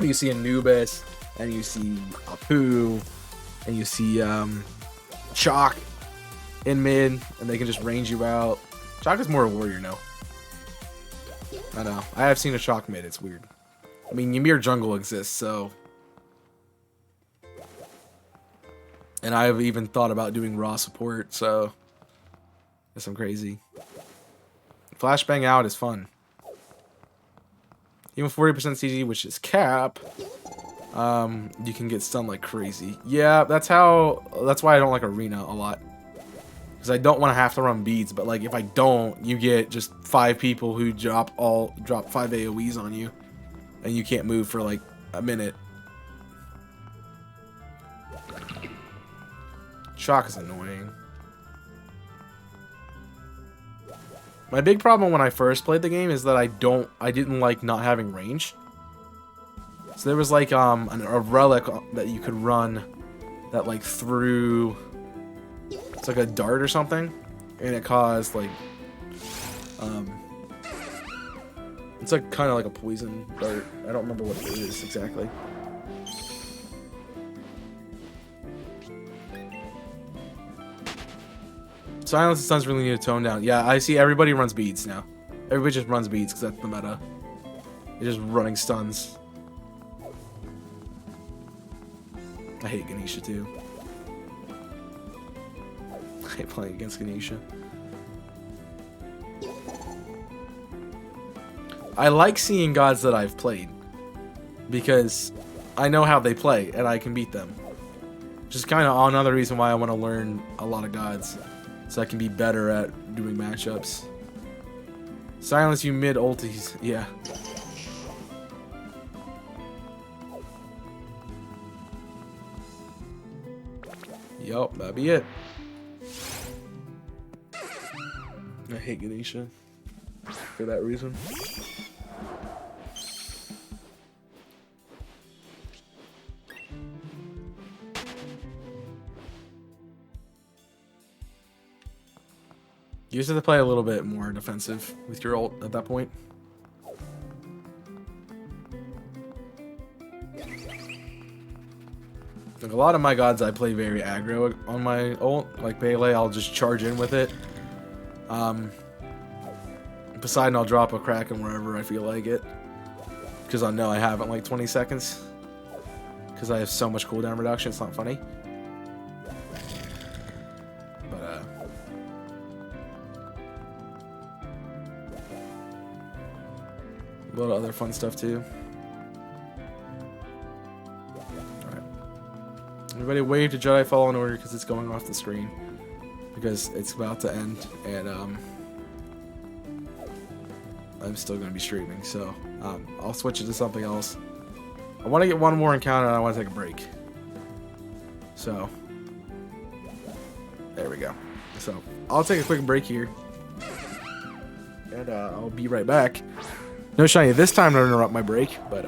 You see Anubis, and you see Apu, and you see Chalk. in mid, and they can just range you out. Shock is more a warrior now. I know. I have seen a Shock mid. It's weird. I mean, Ymir jungle exists, so... And I have even thought about doing raw support, so... Guess I'm crazy. Flashbang out is fun. Even 40% CG, which is cap, you can get stunned like crazy. Yeah, that's why I don't like Arena a lot. Because I don't want to have to run beads, but like if I don't, you get just 5 people who drop 5 AoEs on you, and you can't move for like a minute. Shock is annoying. My big problem when I first played the game is that I didn't like not having range. So there was like a relic that you could run that like threw, it's like a dart or something, and it caused like it's like kind of like a poison dart. I don't remember what it is exactly. Silence and stuns really need to tone down. Yeah, I see everybody runs beads now. Everybody just runs beads because that's the meta. They're just running stuns. I hate Ganesha too. I hate playing against Ganesha. I like seeing gods that I've played because I know how they play and I can beat them. Which is kind of another reason why I want to learn a lot of gods. So I can be better at doing matchups. Silence you mid ultis, yeah. Yup, that'd be it. I hate Ganesha for that reason. You just have to play a little bit more defensive with your ult at that point. Like a lot of my gods, I play very aggro on my ult. Like Pele, I'll just charge in with it. Poseidon, I'll drop a Kraken wherever I feel like it. Because I know I have it in like 20 seconds. Because I have so much cooldown reduction, it's not funny. A lot of other fun stuff too. Alright. Everybody wave to Jedi Fallen Order because it's going off the screen. Because it's about to end and I'm still going to be streaming. So I'll switch it to something else. I want to get one more encounter and I want to take a break. So there we go. So I'll take a quick break here. And I'll be right back. No shiny this time to interrupt my break, but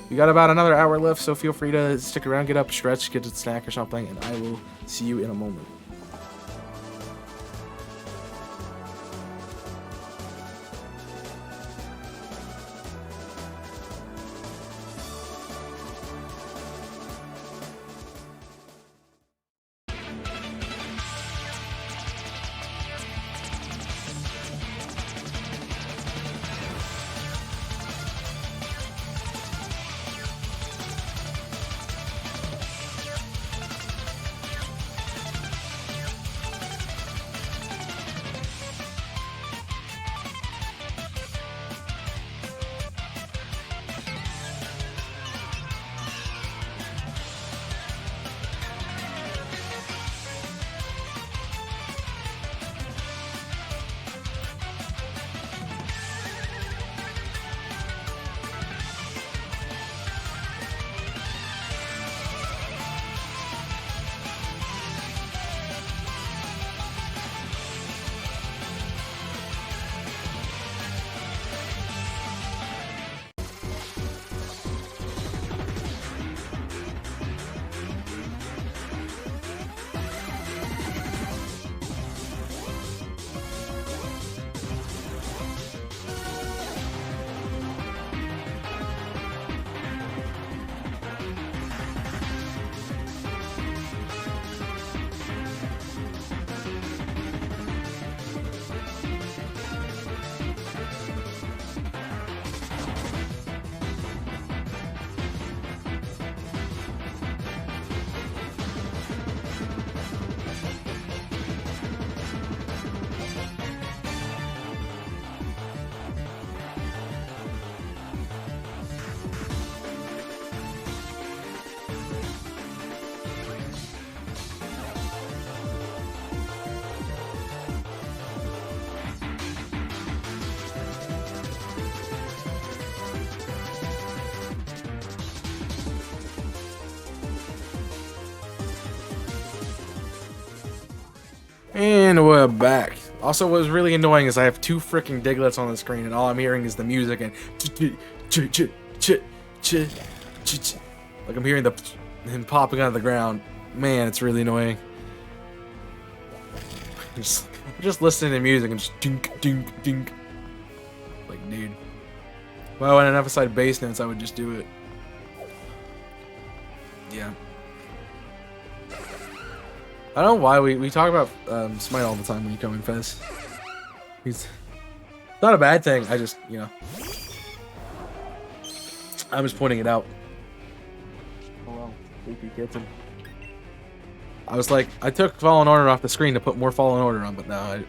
we got about another hour left, so feel free to stick around, get up, stretch, get a snack or something, and I will see you in a moment. And we're back. Also, what was really annoying is I have 2 freaking Diglets on the screen, and all I'm hearing is the music and like I'm hearing him popping out of the ground. Man, it's really annoying. Just listening to music and just dink, dink, dink. Like, dude. Well, when I emphasize bass notes, I would just do it. Yeah. I don't know why we talk about Smite all the time when you come in Fez. It's not a bad thing. I just, you know, I'm just pointing it out. Oh well, creepy kitten. I was like, I took Fallen Order off the screen to put more Fallen Order on, but no,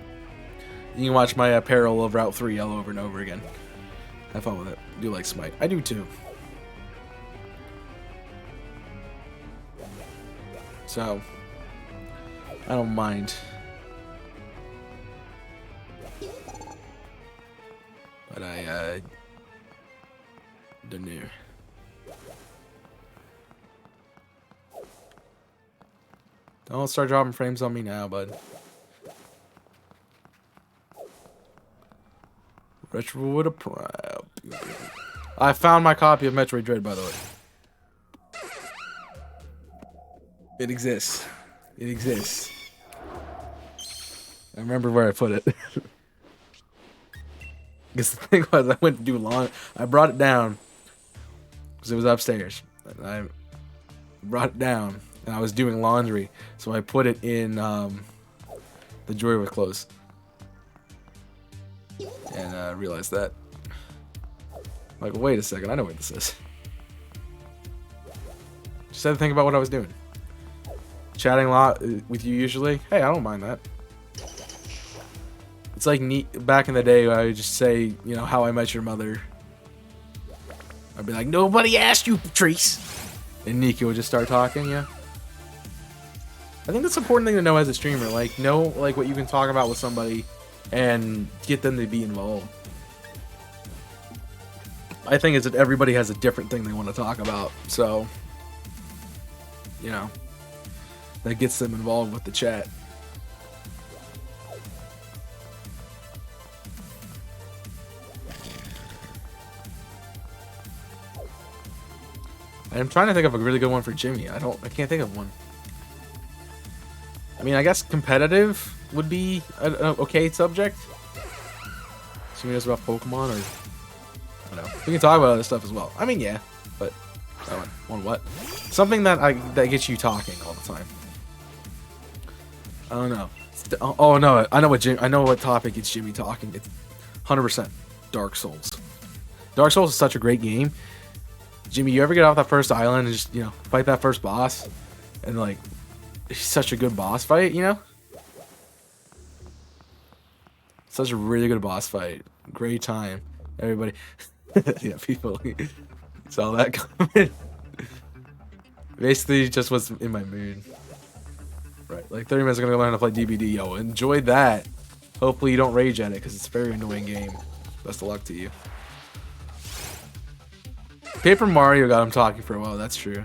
you can watch my Peril of Route 3 all over and over again. Have fun with it. I do like Smite. I do too. So, I don't mind. But I don't know. Don't start dropping frames on me now, bud. Retro with a prime. I found my copy of Metroid Dread, by the way. It exists. It exists. I remember where I put it. Because the thing was, I went to do laundry. I brought it down because it was upstairs. And I brought it down, and I was doing laundry, so I put it in the drawer with clothes. And I realized that. Like, wait a second, I know what this is. Just had to think about what I was doing. Chatting a lot with you usually. Hey, I don't mind that. It's like neat back in the day I would just say, you know, How I Met Your Mother. I'd be like, nobody asked you, Patrice. And Nika would just start talking, yeah. I think that's an important thing to know as a streamer. Like, know like what you can talk about with somebody and get them to be involved. I think it's that everybody has a different thing they want to talk about. So, you know, that gets them involved with the chat. I'm trying to think of a really good one for Jimmy. I can't think of one. I mean, I guess competitive would be an okay subject. Assuming it's about Pokemon, or I don't know. We can talk about other stuff as well. I mean, yeah, but that one what? Something that gets you talking all the time. I don't know. Oh no, I know what topic gets Jimmy talking. It's 100% Dark Souls. Dark Souls is such a great game. Jimmy, you ever get off that first island and just, you know, fight that first boss? And, like, it's such a good boss fight, you know? Such a really good boss fight. Great time. Everybody. Yeah, people saw that coming. Basically, just was in my mood. Right, like 30 minutes, I'm gonna go learn how to play DBD. Yo, enjoy that. Hopefully you don't rage at it, because it's a very annoying game. Best of luck to you. Paper Mario got him talking for a while, that's true.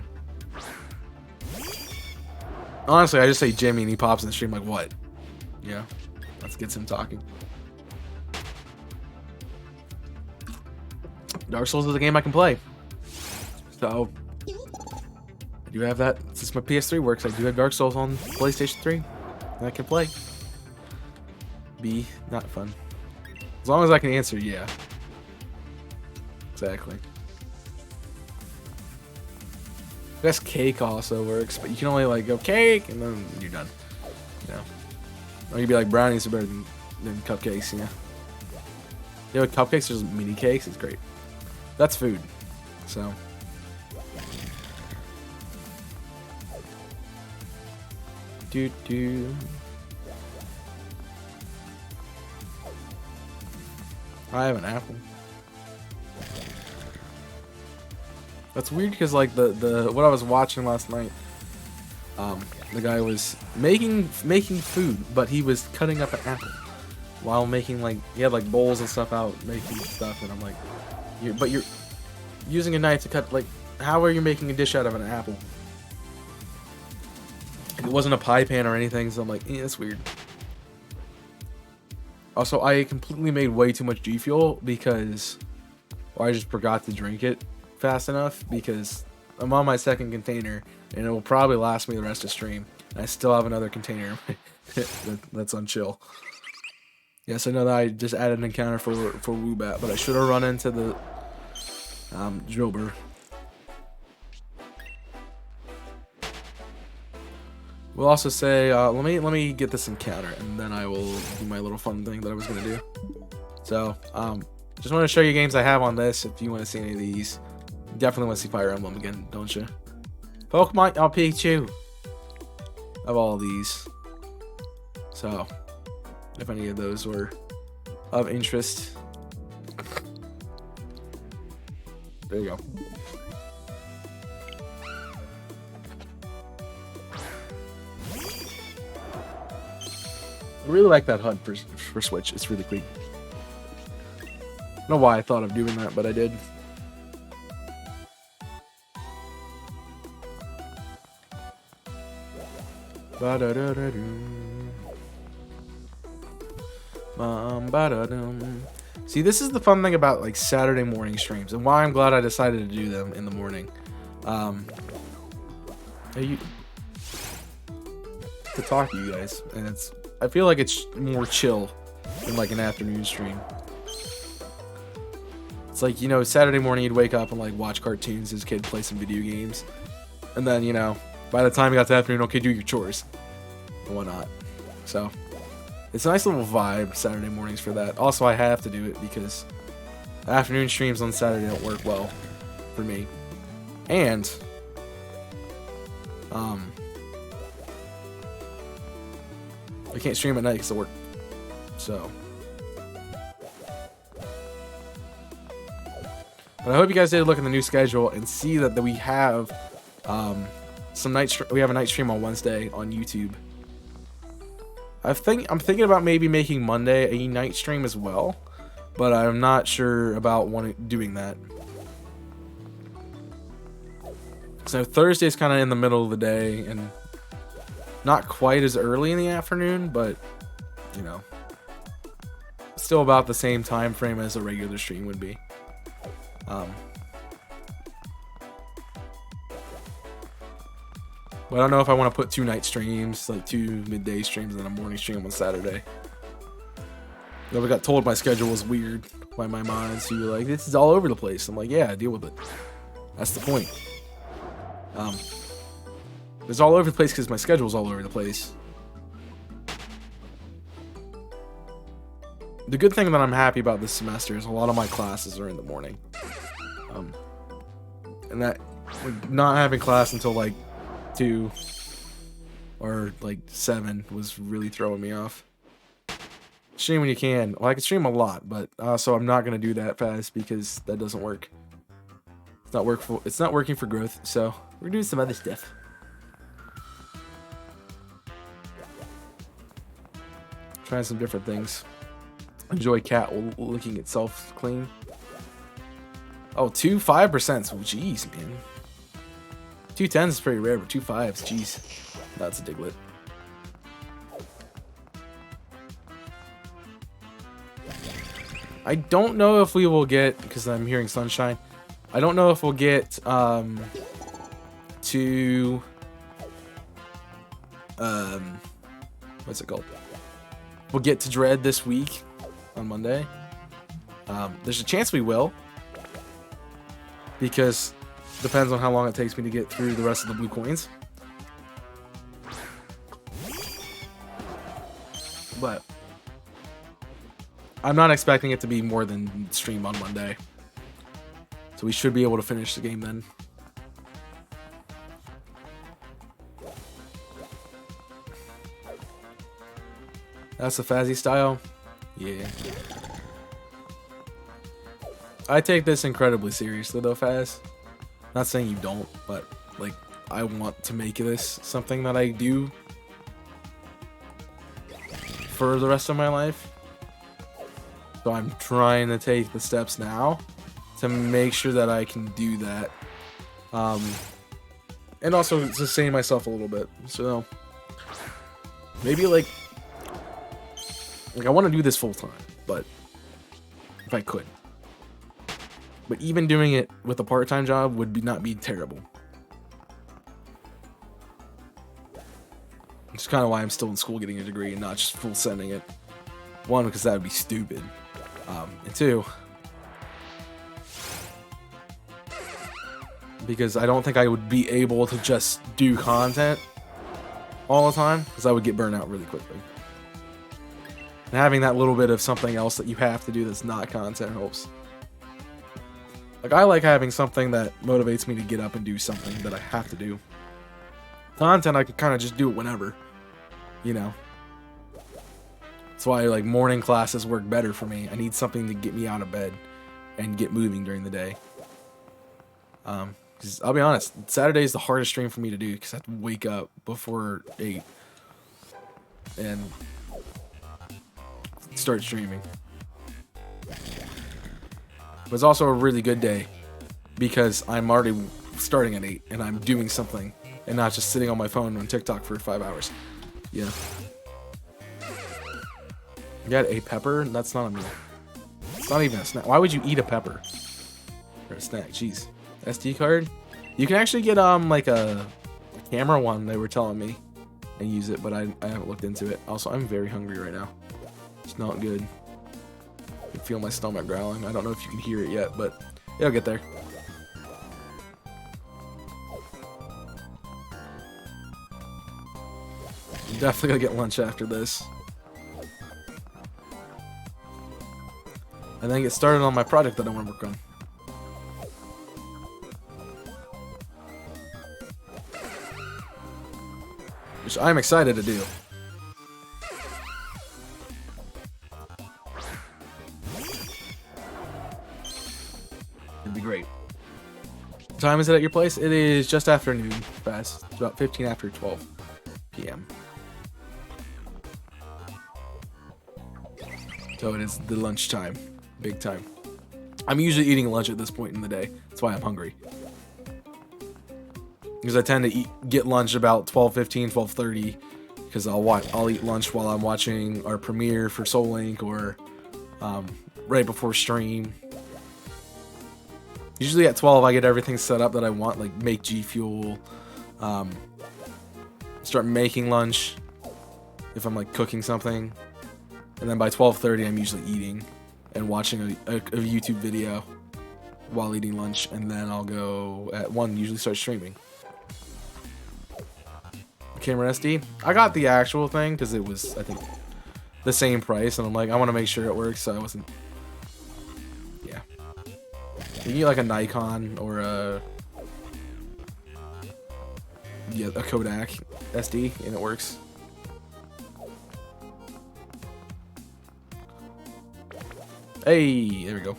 Honestly, I just say Jimmy and he pops in the stream like, what? Yeah, that gets him talking. Dark Souls is a game I can play. So, I do have that. Since my PS3 works, I do have Dark Souls on PlayStation 3. And I can play. Be not fun. As long as I can answer, yeah. Exactly. I guess cake also works, but you can only like go cake and then you're done. You know. Or you'd be like brownies are better than cupcakes, you know. You know, cupcakes are just mini cakes, it's great. That's food. So I have an apple. That's weird because like the what I was watching last night, the guy was making food, but he was cutting up an apple while making like he had like bowls and stuff out making stuff, and I'm like, but you're using a knife to cut, like, how are you making a dish out of an apple? It wasn't a pie pan or anything, so I'm like, that's weird. Also, I completely made way too much G Fuel because I just forgot to drink it fast enough because I'm on my second container and it will probably last me the rest of stream. And I still have another container that's on chill. Yes, I know that I just added an encounter for Woobat, but I should have run into the Jobber. We'll also say, let me get this encounter, and then I will do my little fun thing that I was gonna do. So, just want to show you games I have on this. If you want to see any of these, definitely want to see Fire Emblem again, don't you? Pokemon, I'll Pikachu. I have all these. So, if any of those were of interest, there you go. I really like that HUD for Switch. It's really clean. I don't know why I thought of doing that, but I did. See, this is the fun thing about like Saturday morning streams, and why I'm glad I decided to do them in the morning. To talk to you guys, and I feel like it's more chill than like an afternoon stream. It's like, you know, Saturday morning you'd wake up and like watch cartoons as a kid, play some video games, and then, you know, by the time you got to afternoon, okay, do your chores and whatnot. So it's a nice little vibe Saturday mornings for that. Also, I have to do it because afternoon streams on Saturday don't work well for me, and I can't stream at night because of work. So, but I hope you guys did look at the new schedule and see that we have we have a night stream on Wednesday on YouTube. I'm thinking about maybe making Monday a night stream as well, but I'm not sure about doing that. So Thursday's kind of in the middle of the day and not quite as early in the afternoon, but, you know, still about the same time frame as a regular stream would be. But I don't know if I want to put 2 night streams, like 2 midday streams and then a morning stream on Saturday. I got told my schedule was weird by my mods who were like, this is all over the place. I'm like, yeah, deal with it. That's the point. It's all over the place because my schedule's all over the place. The good thing that I'm happy about this semester is a lot of my classes are in the morning. And that not having class until like 2 or like 7 was really throwing me off. Stream when you can. Well, I can stream a lot, but so I'm not gonna do that fast because that doesn't work. It's not working for growth, so we're doing some other stuff. Trying some different things. Enjoy cat licking itself clean. Oh, 2 5%. Oh, jeez, man. 2 10s is pretty rare, but 2 5s, jeez. That's a Diglett. I don't know if we will get, because I'm hearing Sunshine, I don't know if we'll get to what's it called? We'll get to Dread this week on Monday. There's a chance we will, because it depends on how long it takes me to get through the rest of the blue coins. But I'm not expecting it to be more than stream on Monday. So we should be able to finish the game then. That's the Fazzy style? Yeah. I take this incredibly seriously though, Faz. Not saying you don't, but like, I want to make this something that I do for the rest of my life. So I'm trying to take the steps now to make sure that I can do that. And also sustain myself a little bit. So maybe like Like, I want to do this full time, but if I could. But even doing it with a part-time job would not be terrible. Which is kind of why I'm still in school getting a degree and not just full sending it. One, because that would be stupid. And two, because I don't think I would be able to just do content all the time, because I would get burnt out really quickly. And having that little bit of something else that you have to do that's not content helps. Like, I like having something that motivates me to get up and do something that I have to do. Content, I can kind of just do it whenever, you know. That's why, like, morning classes work better for me. I need something to get me out of bed and get moving during the day. Because I'll be honest, Saturday is the hardest stream for me to do because I have to wake up before 8 and start streaming. But it's also a really good day because I'm already starting at 8 and I'm doing something and not just sitting on my phone on TikTok for 5 hours. Yeah. You got a pepper? That's not a meal. It's not even a snack. Why would you eat a pepper? Or a snack? Jeez. SD card? You can actually get like a camera one, they were telling me, and use it, but I haven't looked into it. Also, I'm very hungry right now. It's not good. I can feel my stomach growling. I don't know if you can hear it yet, but it'll get there. I'm definitely gonna get lunch after this. And then get started on my project that I want to work on. Which I'm excited to do. It'd be great. What time is it at your place? It is just after noon fast. It's about 15 after 12 p.m. So it is the lunchtime. Big time. I'm usually eating lunch at this point in the day. That's why I'm hungry. Because I tend to get lunch about 12:15, 12:30. Because I'll eat lunch while I'm watching our premiere for Soul Link or right before stream. Usually at 12 I get everything set up that I want, like make G Fuel, start making lunch if I'm like cooking something, and then by 12:30 I'm usually eating and watching a YouTube video while eating lunch, and then I'll go at 1 usually start streaming. Camera SD, I got the actual thing because it was, I think, the same price, and I'm like, I want to make sure it works, so I wasn't. Yeah, you can get like a Nikon or a Kodak SD, and it works. Hey, there we go.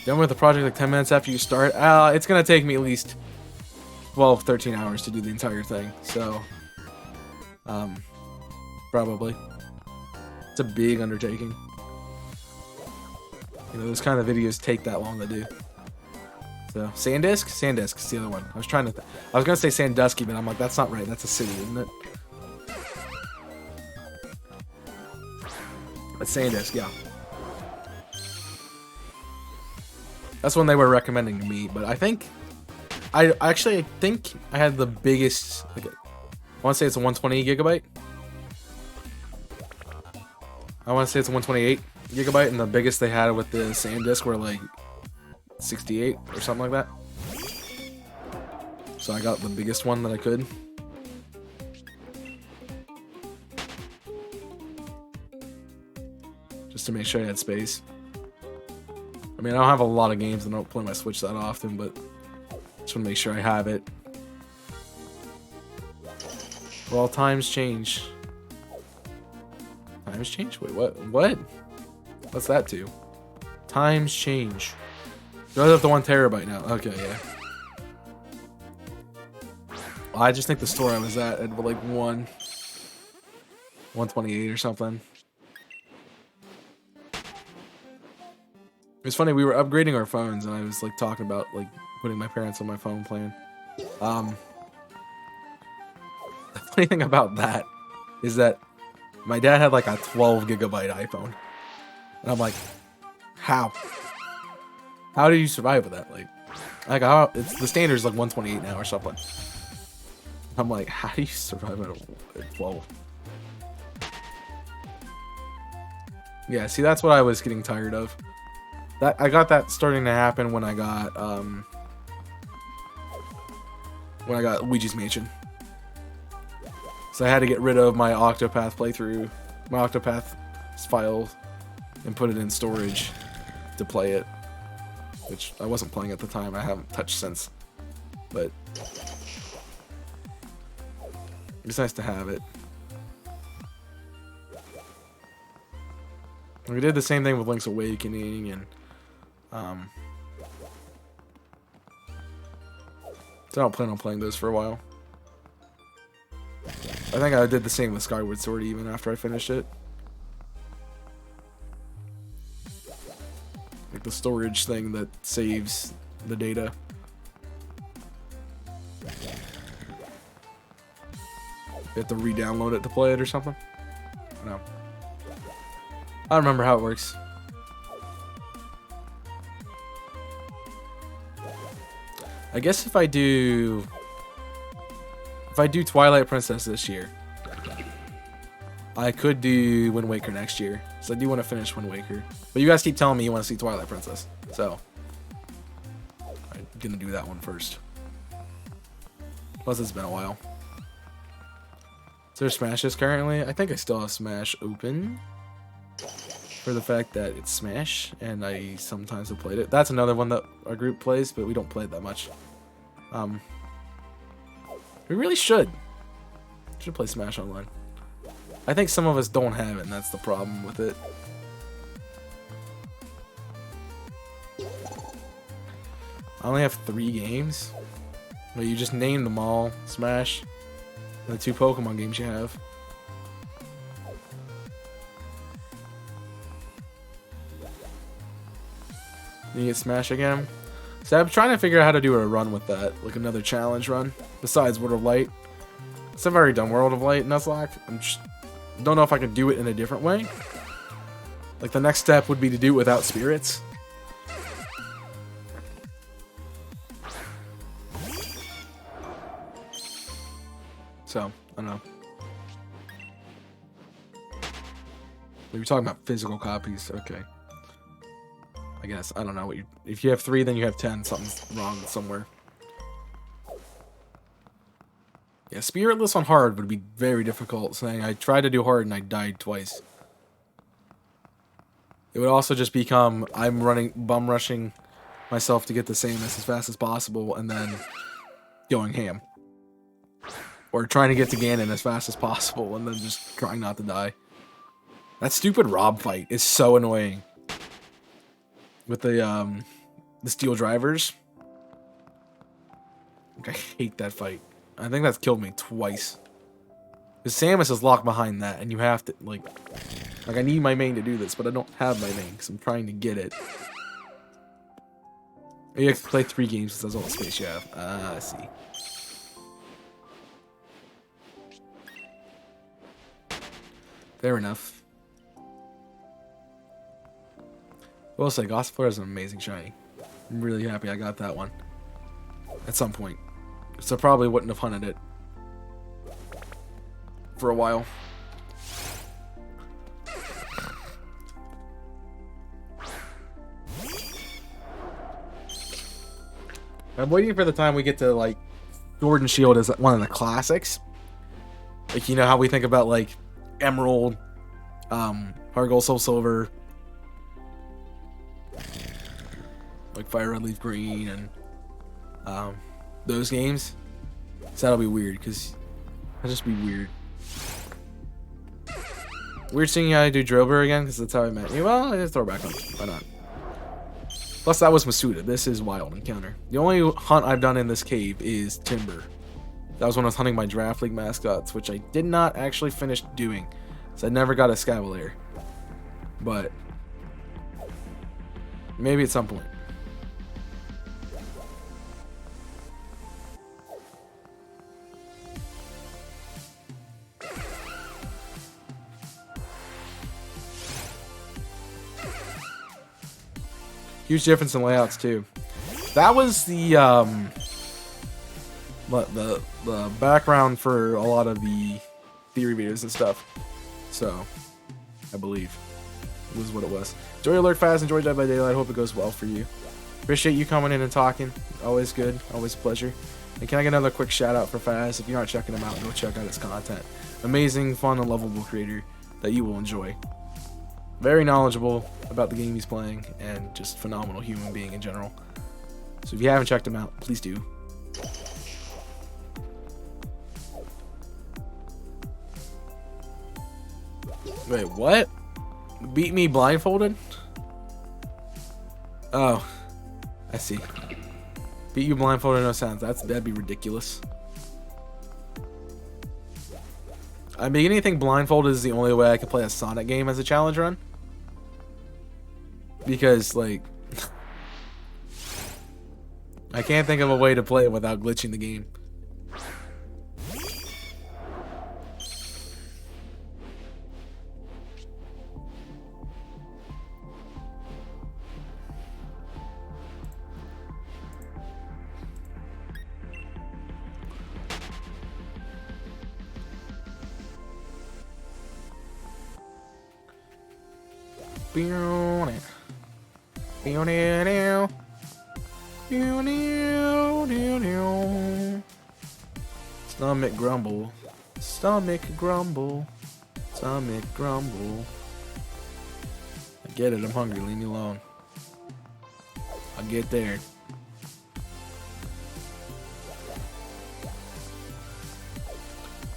Done with the project like 10 minutes after you start. It's gonna take me at least 12, 13 hours to do the entire thing. So, probably. It's a big undertaking. You know, those kind of videos take that long to do. So, Sandisk? Sandisk is the other one. I was trying to. I was gonna say Sandusky, but I'm like, that's not right. That's a city, isn't it? But Sandisk, yeah. That's one they were recommending to me, but I think I think I had the biggest. Like, I want to say it's a 128 gigabyte. I want to say it's a 128 gigabyte, and the biggest they had with the SanDisk were like 68 or something like that. So I got the biggest one that I could. Just to make sure I had space. I mean, I don't have a lot of games and I don't play my Switch that often, but just want to make sure I have it. Well, times change. Times change? Wait, what? What? What's that do? Times change. Goes up to 1 terabyte now. Okay, yeah. Well, I just think the store I was at had like 128 or something. It was funny, we were upgrading our phones and I was like talking about like putting my parents on my phone plan. funny thing about that is that my dad had like a 12 gigabyte iPhone. And I'm like, how? How do you survive with that? Like how, it's the standard's like 128 now or something. I'm like, how do you survive at 12? Yeah, see, that's what I was getting tired of. That I got that starting to happen when I got Luigi's Mansion. So I had to get rid of my Octopath playthrough, my Octopath file, and put it in storage to play it. Which I wasn't playing at the time. I haven't touched since. But it's nice to have it. We did the same thing with Link's Awakening and so I don't plan on playing those for a while. I think I did the same with Skyward Sword even after I finished it. Like the storage thing that saves the data. You have to re-download it to play it or something? No. I don't remember how it works. I guess if I do Twilight Princess this year, I could do Wind Waker next year. So I do want to finish Wind Waker. But you guys keep telling me you want to see Twilight Princess. So I'm gonna do that one first. Plus it's been a while. Is there Smashes currently? I think I still have Smash open. For the fact that it's Smash, and I sometimes have played it. That's another one that our group plays, but we don't play it that much. We really should. Should play Smash Online. I think some of us don't have it, and that's the problem with it. I only have 3 games. Well, you just named them all. Smash. And the 2 Pokemon games you have. You get Smash again. So I'm trying to figure out how to do a run with that, like another challenge run besides World of Light. So I've already done World of Light, Nuzlocke. Don't know if I can do it in a different way. Like the next step would be to do it without spirits. So I don't know. We were talking about physical copies, okay. I guess. I don't know what you... If you have 3, then you have 10. Something's wrong somewhere. Yeah, Spiritless on hard would be very difficult. Saying I tried to do hard and I died twice. It would also just become I'm bum rushing myself to get the same as fast as possible and then going ham. Or trying to get to Ganon as fast as possible and then just trying not to die. That stupid Rob fight is so annoying. With the steel drivers. Like, I hate that fight. I think that's killed me twice. Because Samus is locked behind that, and you have to, like I need my main to do this, but I don't have my main, because I'm trying to get it. You have to play 3 games, because that's all the space you have. I see. Fair enough. I will say, Gossifleur is an amazing shiny. I'm really happy I got that one. At some point. So I probably wouldn't have hunted it. For a while. I'm waiting for the time we get to, like, Sword and Shield as one of the classics. Like, you know how we think about, like, Emerald, Heart Gold, Soul Silver, like Fire Red Leaf Green and those games. So that'll be weird because that'll just be weird. Weird seeing how I do Drober again because that's how I met you. Well, I just throw it back on. Why not? Plus that was Masuda. This is Wild Encounter. The only hunt I've done in this cave is Timber. That was when I was hunting my Draft League mascots, which I did not actually finish doing. So I never got a Scavalier. But maybe at some point. Huge difference in layouts too. That was the background for a lot of the theory videos and stuff. So, I believe it was what it was. Enjoy your lurk fast. Enjoy Dead by Daylight. Hope it goes well for you. Appreciate you coming in and talking. Always good. Always a pleasure. And can I get another quick shout out for Faz? If you're not checking him out, go check out his content. Amazing, fun, and lovable creator that you will enjoy. Very knowledgeable about the game he's playing, and just phenomenal human being in general. So if you haven't checked him out, please do. Wait, what? Beat me blindfolded? Oh, I see. Beat you blindfolded, no sounds. That'd be ridiculous. I mean, anything blindfolded is the only way I can play a Sonic game as a challenge run. Because, like, I can't think of a way to play it without glitching the game. Stomach grumble, stomach grumble, stomach grumble. I get it, I'm hungry, leave me alone. I'll get there.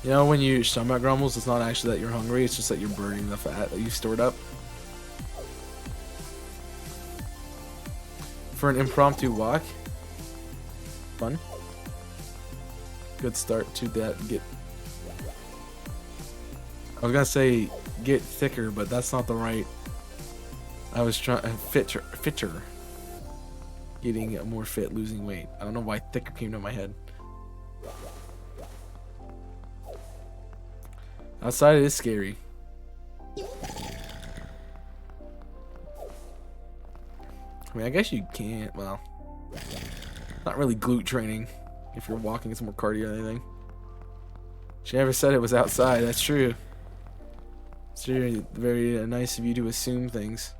You know, when your stomach grumbles, it's not actually that you're hungry, it's just that you're burning the fat that you stored up. For an impromptu walk. Fun. Good start to that. I was gonna say get thicker, but that's not the right. I was trying fitter. Getting more fit, losing weight. I don't know why thicker came to my head. Outside it is scary. I mean, I guess you can't. Well, not really glute training if you're walking. It's more cardio than anything. She never said it was outside. That's true. It's very, very nice of you to assume things.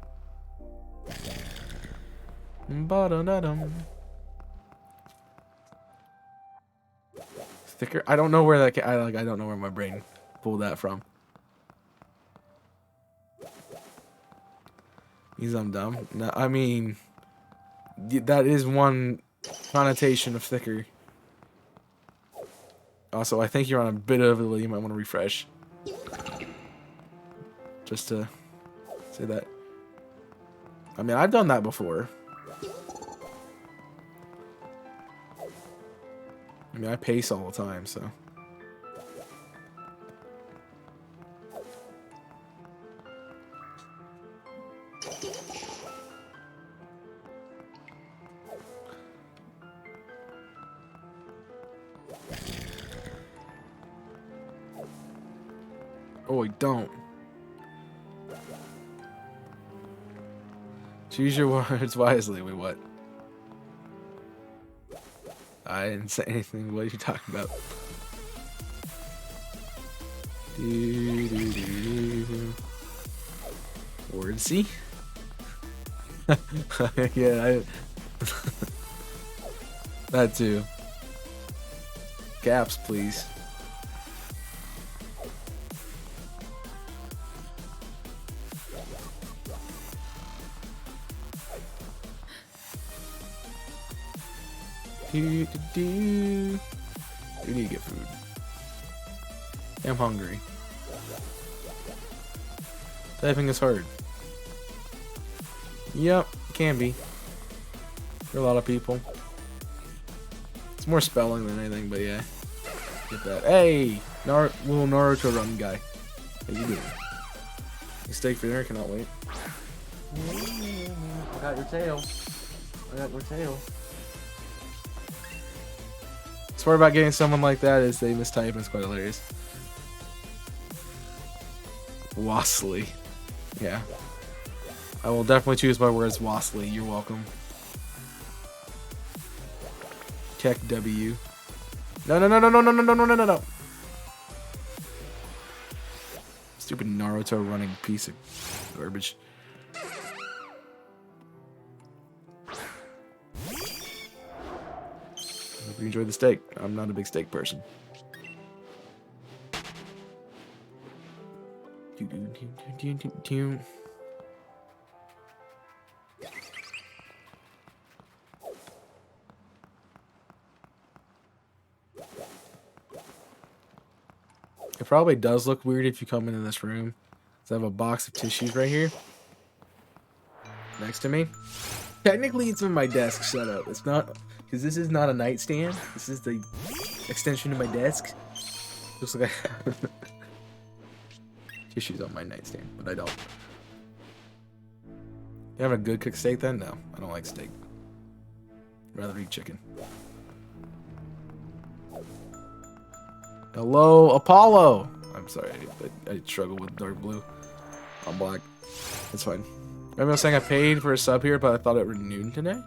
Thicker. I don't know where that. I don't know where my brain pulled that from. Means I'm dumb. No, I mean, that is one connotation of thicker. Also, I think you're on a bit of a delay. You might want to refresh. Just to say that. I mean, I've done that before. I mean, I pace all the time, so. Oh, I don't. Choose your words wisely. Wait, what? I didn't say anything. What are you talking about? Wordsy? Yeah, that too. Gaps, please. We need to get food. I'm hungry. Typing is hard. Yep, can be. For a lot of people. It's more spelling than anything, but yeah. Get that. Hey! Little Naruto run guy. How you doing? Steak for dinner, cannot wait. I got your tail. I got your tail. The part about getting someone like that is they mistype and it's quite hilarious. Wasley. Yeah. I will definitely choose my words wisely. You're welcome. Tech W. No, no, no, no, no, no, no, no, no, no, no. Stupid Naruto running piece of garbage. Hope you enjoyed the steak. I'm not a big steak person. It probably does look weird if you come into this room. So I have a box of tissues right here next to me. Technically, it's on my desk. Shut up. It's not, because this is not a nightstand. This is the extension of my desk. Looks like I have tissues on my nightstand, but I don't. You have a good cooked steak then? No, I don't like steak. I'd rather eat chicken. Hello, Apollo. I'm sorry, I struggle with dark blue. I'm black. It's fine. Remember I was saying I paid for a sub here, but I thought it renewed today?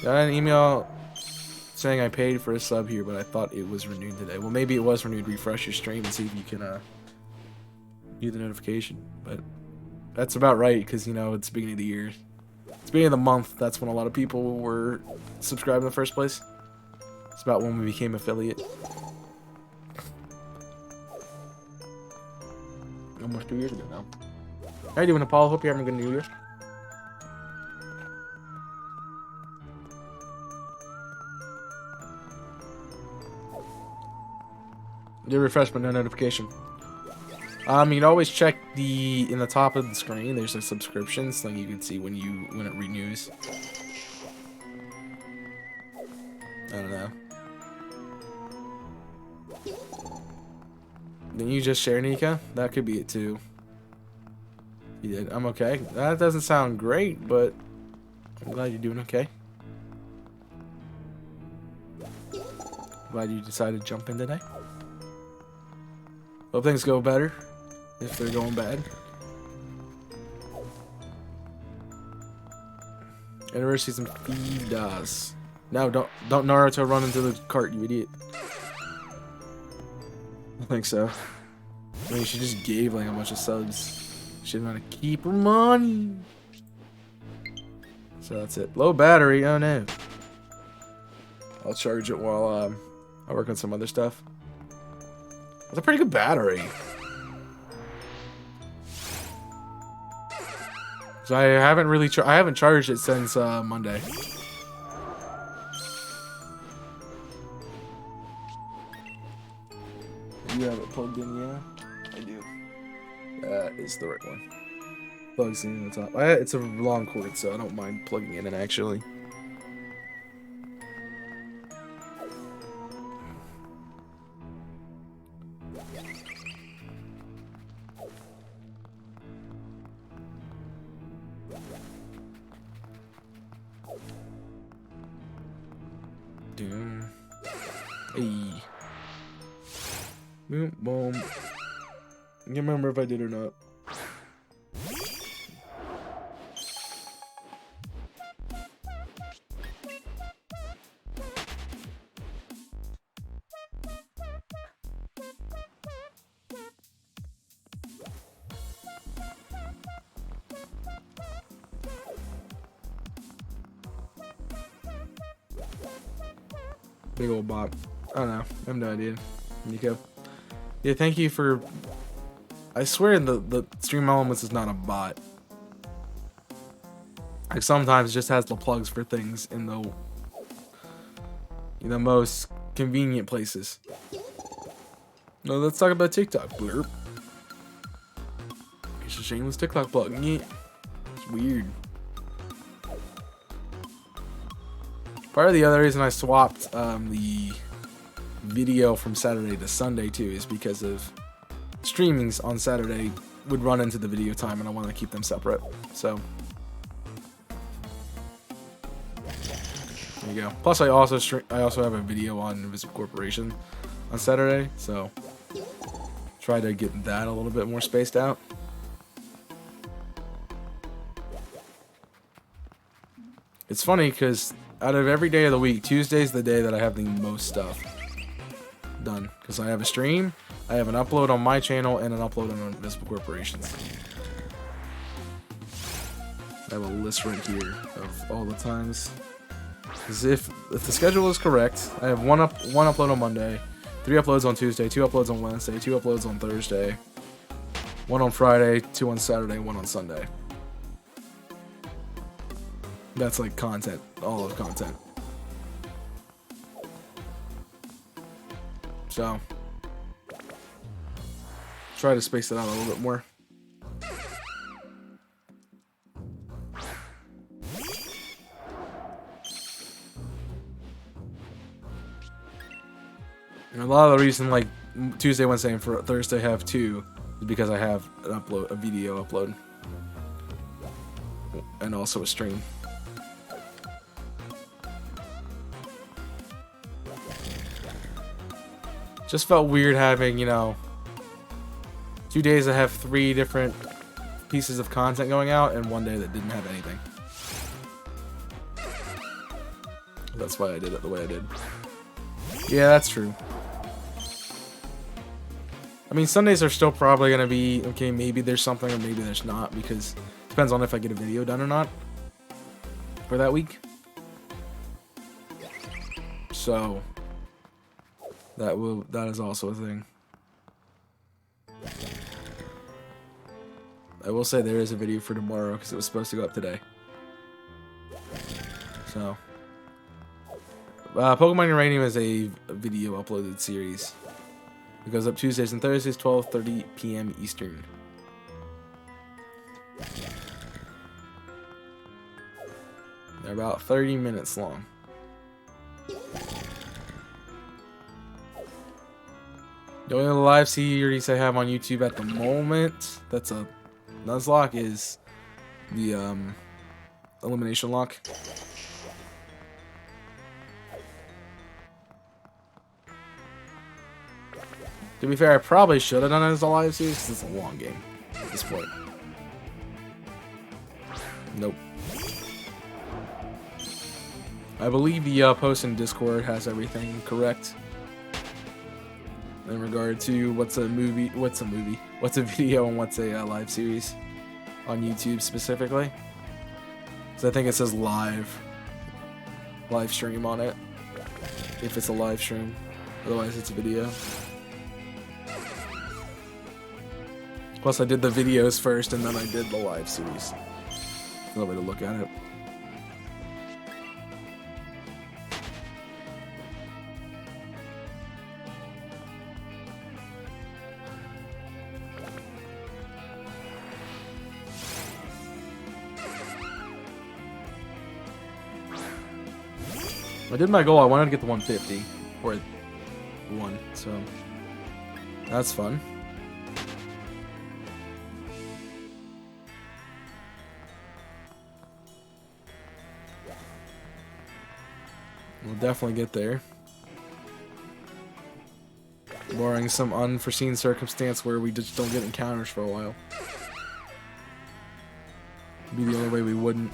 Got an email saying I paid for a sub here, but I thought it was renewed today. Well, maybe it was renewed. Refresh your stream and see if you can view the notification. But that's about right, because, you know, it's the beginning of the year. It's the beginning of the month. That's when a lot of people were subscribed in the first place. It's about when we became affiliate. Almost 2 years ago now. How you doing, Apollo? Hope you're having a good New Year. Did refresh, but no notification. You can always check in the top of the screen. There's a subscriptions thing you can see when it renews. I don't know. Didn't you just share, Nika? That could be it too. You did. I'm okay. That doesn't sound great, but I'm glad you're doing okay. Glad you decided to jump in today. Hope things go better if they're going bad. Universities and feed us. No, don't Naruto run into the cart, you idiot. I think so. I mean, she just gave like a bunch of subs. She didn't want to keep her money. So that's it. Low battery. Oh no. I'll charge it while I work on some other stuff. That's a pretty good battery. So I haven't really I haven't charged it since Monday. You have it plugged in, yeah? I do. That is the right one. Plugs in the top. It's a long cord, so I don't mind plugging it in, actually. Doom. Hey. Boom, boom. I can't remember if I did or not. Big old bot. I don't know. I have no idea. Nico. Yeah, thank you for... I swear the Stream Elements is not a bot. Like, sometimes it just has the plugs for things in the most convenient places. No, let's talk about TikTok. Blurp. It's a shameless TikTok plug. Yeah. It's weird. Part of the other reason I swapped the video from Saturday to Sunday too is because of streamings on Saturday would run into the video time and I want to keep them separate. So there you go. Plus I also have a video on Visit Corporation on Saturday, so try to get that a little bit more spaced out. It's funny because out of every day of the week, Tuesday's the day that I have the most stuff done. Because I have a stream, I have an upload on my channel, and an upload on Invisible Corporations. I have a list right here of all the times. Because if the schedule is correct, I have one upload on Monday, 3 uploads on Tuesday, 2 uploads on Wednesday, 2 uploads on Thursday, 1 on Friday, 2 on Saturday, 1 on Sunday. That's like content, all of content. So, try to space it out a little bit more. And a lot of the reason, like Tuesday, Wednesday, and for Thursday have 2 is because I have a video upload, and also a stream. Just felt weird having, you know, 2 days that have 3 different pieces of content going out, and 1 day that didn't have anything. That's why I did it the way I did. Yeah, that's true. I mean, Sundays are still probably going to be, okay, maybe there's something or maybe there's not, because it depends on if I get a video done or not for that week. So, that is also a thing. I will say there is a video for tomorrow because it was supposed to go up today. So, Pokemon Uranium is a video uploaded series. It goes up Tuesdays and Thursdays, 12:30 p.m. Eastern. They're about 30 minutes long. The only live series I have on YouTube at the moment that's a Nuzlocke is the Elimination Lock. To be fair, I probably should have done it as a live series because it's a long game at this point. Nope. I believe the post in Discord has everything correct in regard to what's a video, and what's a live series on YouTube specifically. So I think it says live stream on it if it's a live stream. Otherwise, it's a video. Plus, I did the videos first, and then I did the live series. Another way to look at it. I did my goal. I wanted to get the 150, or 1, so that's fun. We'll definitely get there. Barring some unforeseen circumstance where we just don't get encounters for a while. Be the only way we wouldn't.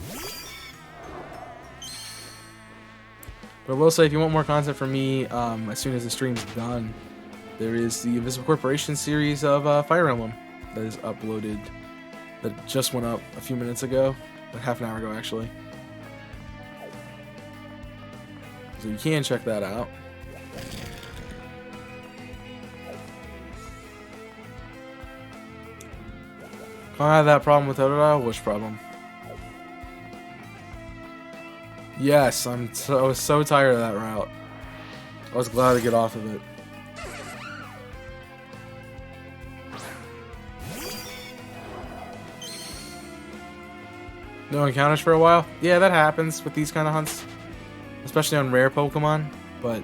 But I will say, if you want more content from me, as soon as the stream's done, there is the Invisible Corporation series of Fire Emblem that is uploaded. That just went up a few minutes ago, like half an hour ago actually. So you can check that out. I had that problem with Totodile. Which problem? Yes, I was so tired of that route. I was glad to get off of it. No encounters for a while? Yeah, that happens with these kind of hunts. Especially on rare Pokemon, but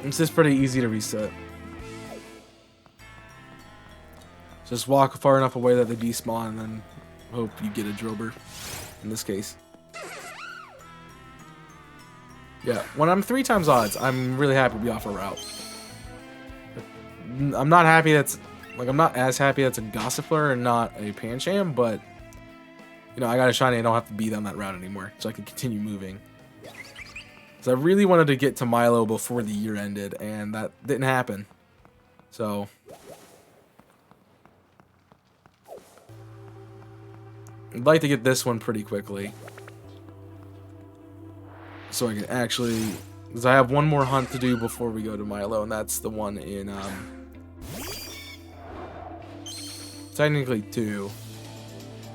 it's just pretty easy to reset. Just walk far enough away that they despawn and then hope you get a Drillbur, in this case. Yeah, when I'm 3 times odds, I'm really happy to be off a route. I'm not happy I'm not as happy that's a Gossifleur and not a Pancham, but you know, I got a shiny, I don't have to be on that route anymore, so I can continue moving. So I really wanted to get to Milo before the year ended, and that didn't happen. So I'd like to get this one pretty quickly, so I can actually, because I have one more hunt to do before we go to Milo, and that's the one in technically 2,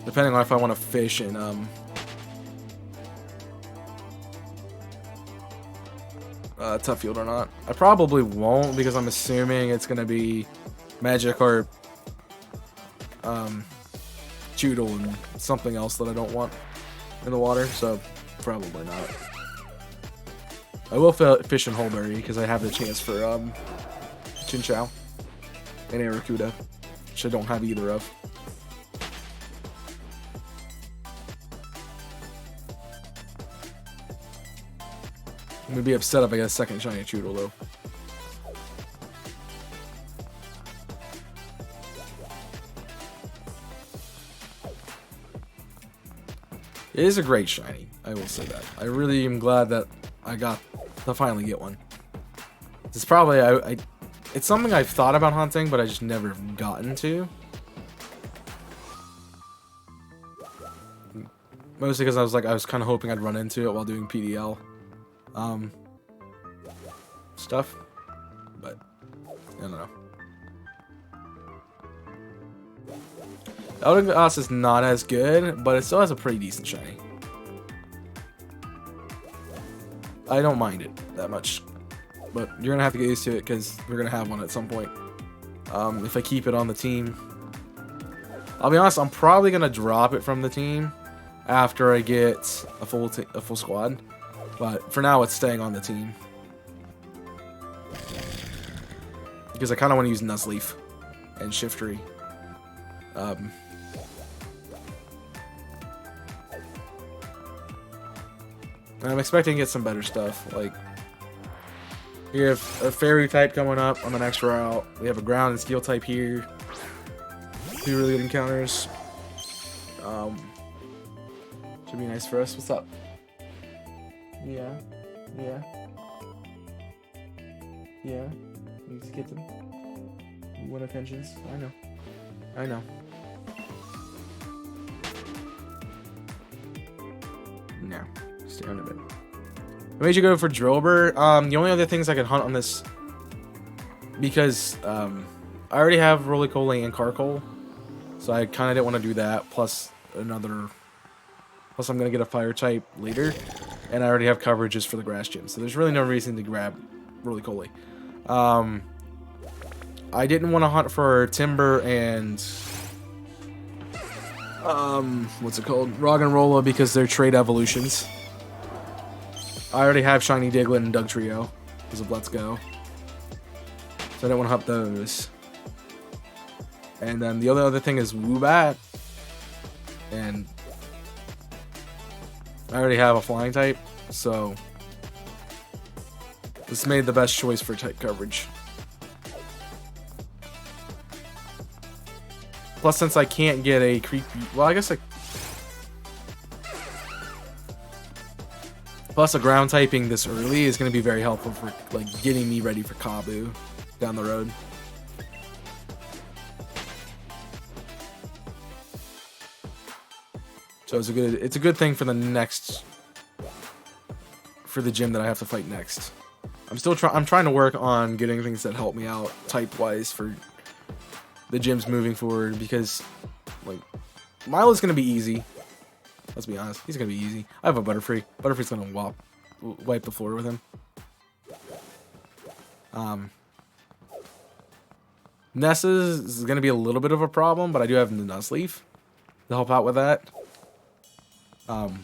depending on if I want to fish in Tough Field or not. I probably won't, because I'm assuming it's gonna be Magikarp, Choodle, and something else that I don't want in the water, so probably not. I will fish in Hulberry because I have the chance for Chinchou and Arrokuda, which I don't have either of. I'm gonna be upset if I get a second shiny Choodle though. It is a great shiny, I will say that. I really am glad that I got to finally get one. It's probably it's something I've thought about hunting, but I just never gotten to. Mostly because I was kind of hoping I'd run into it while doing PDL stuff, but I don't know. Eldegoss is not as good, but it still has a pretty decent shiny. I don't mind it that much, but you're gonna have to get used to it because we're gonna have one at some point. If I keep it on the team, I'll be honest, I'm probably gonna drop it from the team after I get a full squad. But for now, it's staying on the team because I kind of want to use Nuzleaf and Shiftry. I'm expecting to get some better stuff. Like, we have a Fairy type coming up on the next route. We have a Ground and Steel type here. 2 really good encounters. Should be nice for us. What's up? Yeah. You just get them. You want attentions? I know. No. Stay on a bit. I made you go for Drillbur. The only other things I could hunt on this, because I already have Roly-Poly and Carkol, so I kind of didn't want to do that. Plus I'm gonna get a Fire type later, and I already have coverages for the Grass Gym, so there's really no reason to grab Roly-Poly. I didn't want to hunt for Timber and what's it called? Roggenrola, because they're trade evolutions. I already have Shiny Diglett and Dugtrio because of Let's Go, so I don't want to hunt those. And then the other thing is Woobat, and I already have a flying type, so this made the best choice for type coverage. Plus, since I can't get a creepy, well, I guess plus a ground typing this early is going to be very helpful for like getting me ready for Kabu down the road. So it's a good thing for the gym that I have to fight next. I'm trying to work on getting things that help me out type wise for the gyms moving forward, because like Milo's gonna be easy. Let's be honest, he's gonna be easy. I have a Butterfree. Butterfree's gonna wipe the floor with him. Nessa's is gonna be a little bit of a problem, but I do have the Nuzleaf to help out with that. And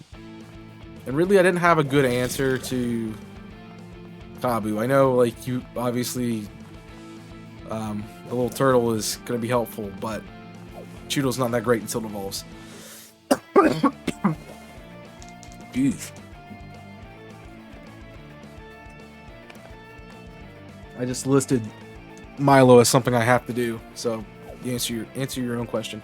really, I didn't have a good answer to Kabu. I know, like, you obviously, the little turtle is going to be helpful, but Choodle's not that great until it evolves. Jeez. I just listed Milo as something I have to do, so you answer your own question.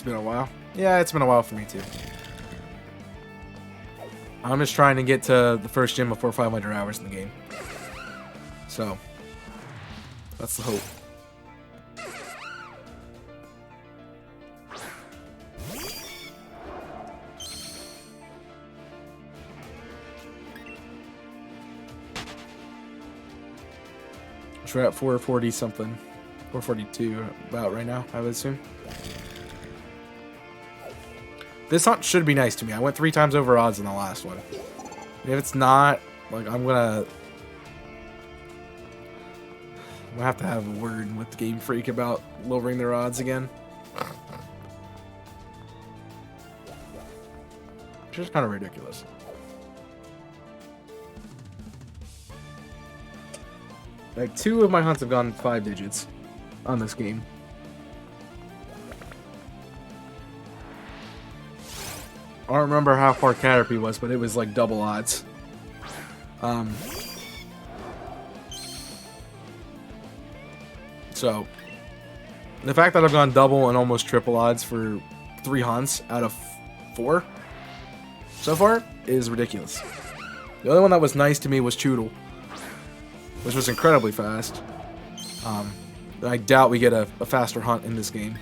been a while. Yeah, it's been a while for me too. I'm just trying to get to the first gym before 500 hours in the game. So, that's the hope. Which we're at 440 something. 442 about right now, I would assume. This hunt should be nice to me. I went 3 times over odds in the last one. If it's not, like, I'm gonna have to have a word with Game Freak about lowering their odds again. Which is kind of ridiculous. Like, 2 of my hunts have gone 5 digits on this game. I don't remember how far Caterpie was, but it was like double odds. So, the fact that I've gone double and almost triple odds for 3 hunts out of 4 so far is ridiculous. The only one that was nice to me was Choodle, which was incredibly fast. I doubt we get a faster hunt in this game.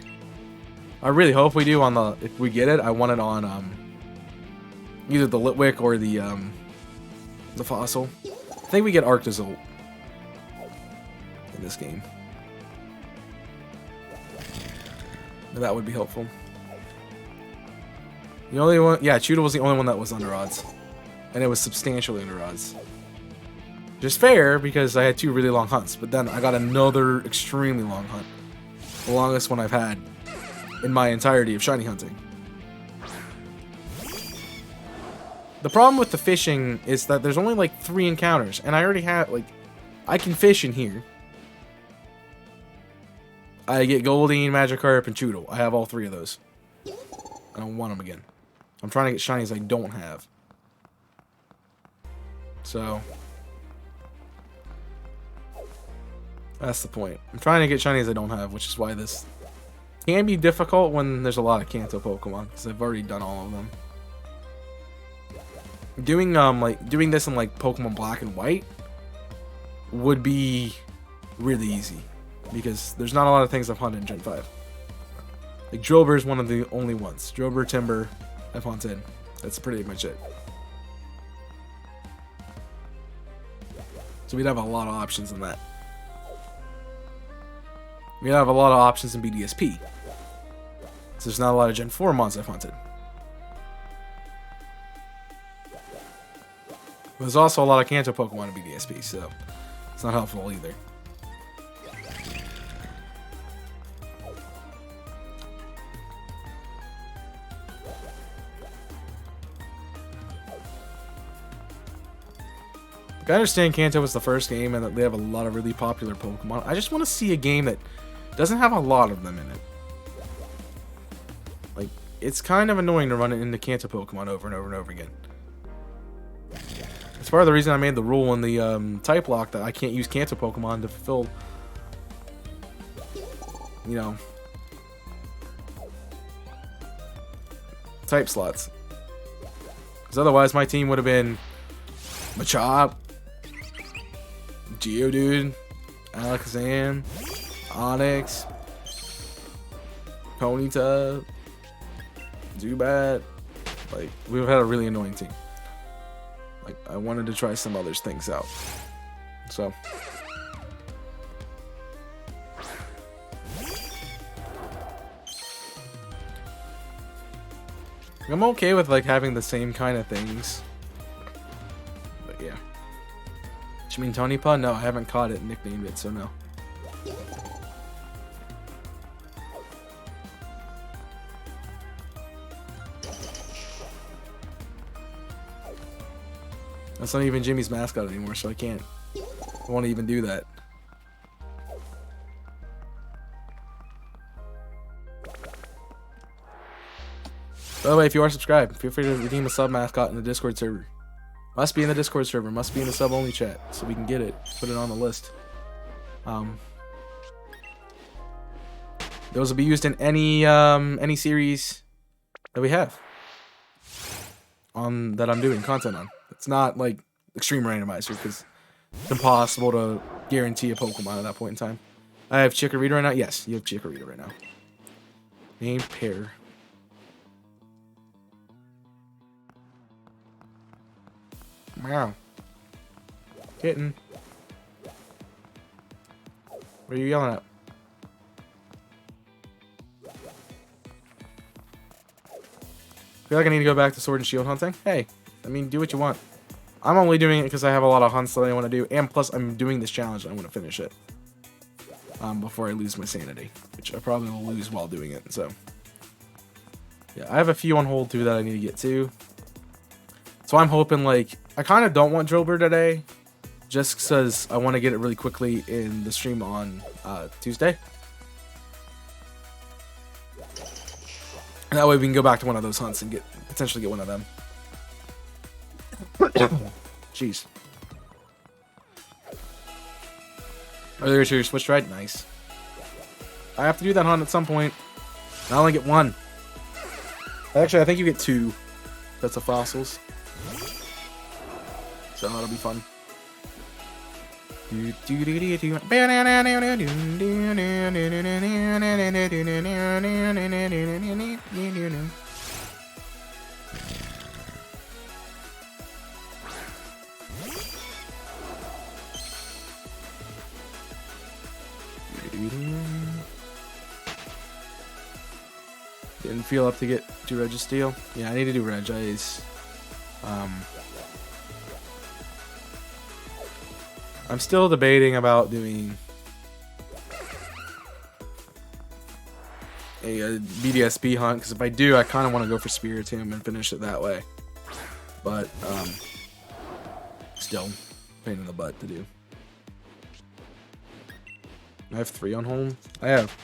I really hope we do on the... If we get it, I want it on either the Litwick or the Fossil. I think we get Arctozolt in this game. That would be helpful. The only one... Yeah, Choodle was the only one that was under odds. And it was substantially under odds. Just fair, because I had 2 really long hunts. But then I got another extremely long hunt. The longest one I've had in my entirety of shiny hunting. The problem with the fishing is that there's only like 3 encounters. And I already have, like... I can fish in here. I get Goldeen, Magikarp, and Choodle. I have all 3 of those. I don't want them again. I'm trying to get shinies I don't have. So... that's the point. I'm trying to get shinies I don't have, which is why this can be difficult when there's a lot of Kanto Pokemon, because I've already done all of them. Doing doing this in like Pokemon Black and White would be really easy, because there's not a lot of things I've hunted in Gen 5. Like Drillbur is one of the only ones. Drillbur, Timber, I've hunted. That's pretty much it. So we'd have a lot of options in that. We have a lot of options in BDSP. So there's not a lot of Gen 4 mons I've hunted. There's also a lot of Kanto Pokemon in BDSP, so it's not helpful either. I understand Kanto was the first game and that they have a lot of really popular Pokemon. I just want to see a game that doesn't have a lot of them in it. Like, it's kind of annoying to run into Kanto Pokemon over and over and over again. It's part of the reason I made the rule in the type lock that I can't use Kanto Pokemon to fulfill, you know, type slots. Because otherwise my team would have been Machop, Geodude, Alakazam, Onix, Ponyta, Zubat. Like, we've had a really annoying team. Like, I wanted to try some other things out. So. I'm okay with, like, having the same kind of things. But, yeah. Do you mean Tonypa? No, I haven't caught it and nicknamed it, so no. That's not even Jimmy's mascot anymore, so I can't. I won't even do that. By the way, if you are subscribed, feel free to redeem a sub mascot in the Discord server. Must be in the Discord server, must be in the sub only chat, so we can get it, put it on the list. Those will be used in any series that we have on that I'm doing content on. It's not like Extreme Randomizer because it's impossible to guarantee a Pokemon at that point in time. I have Chikorita right now. Yes, you have Chikorita right now. Name pair. Wow. Kitten. What are you yelling at? I feel like I need to go back to Sword and Shield hunting. Hey, I mean, do what you want. I'm only doing it because I have a lot of hunts that I want to do, and plus I'm doing this challenge and I want to finish it before I lose my sanity, which I probably will lose while doing it. So yeah, I have a few on hold too that I need to get to. So I'm hoping, like, I kind of don't want Drillbur today, just because I want to get it really quickly in the stream on Tuesday. And that way we can go back to one of those hunts and potentially get one of them. Jeez. Are there your switch ride? Nice. I have to do that hunt at some point. I only get one. Actually, I think you get two sets of fossils. So that'll be fun. Didn't feel up to do Registeel. Yeah, I need to do Regice. I'm still debating about doing a BDSP hunt, because if I do, I kind of want to go for Spiritomb and finish it that way. But still, pain in the butt to do. I have 3 on hold. I have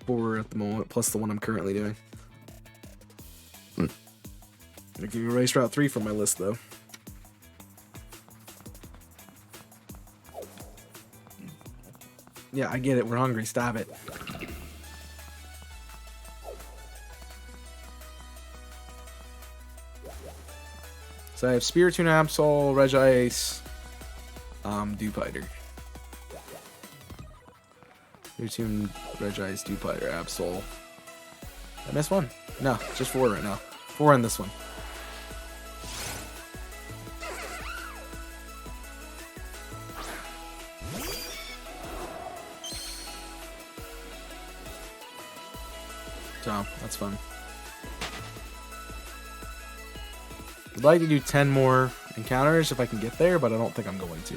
4 at the moment, plus the one I'm currently doing. I'm gonna erase Route 3 from my list, though. Yeah, I get it. We're hungry. Stop it. So I have Spiritomb, Absol, Regice, Dewpider. Spiritomb, Regice, Dewpider, Absol. I missed one? No, just 4 right now. 4 in this one. So, that's fun. I'd like to do 10 more encounters if I can get there, but I don't think I'm going to.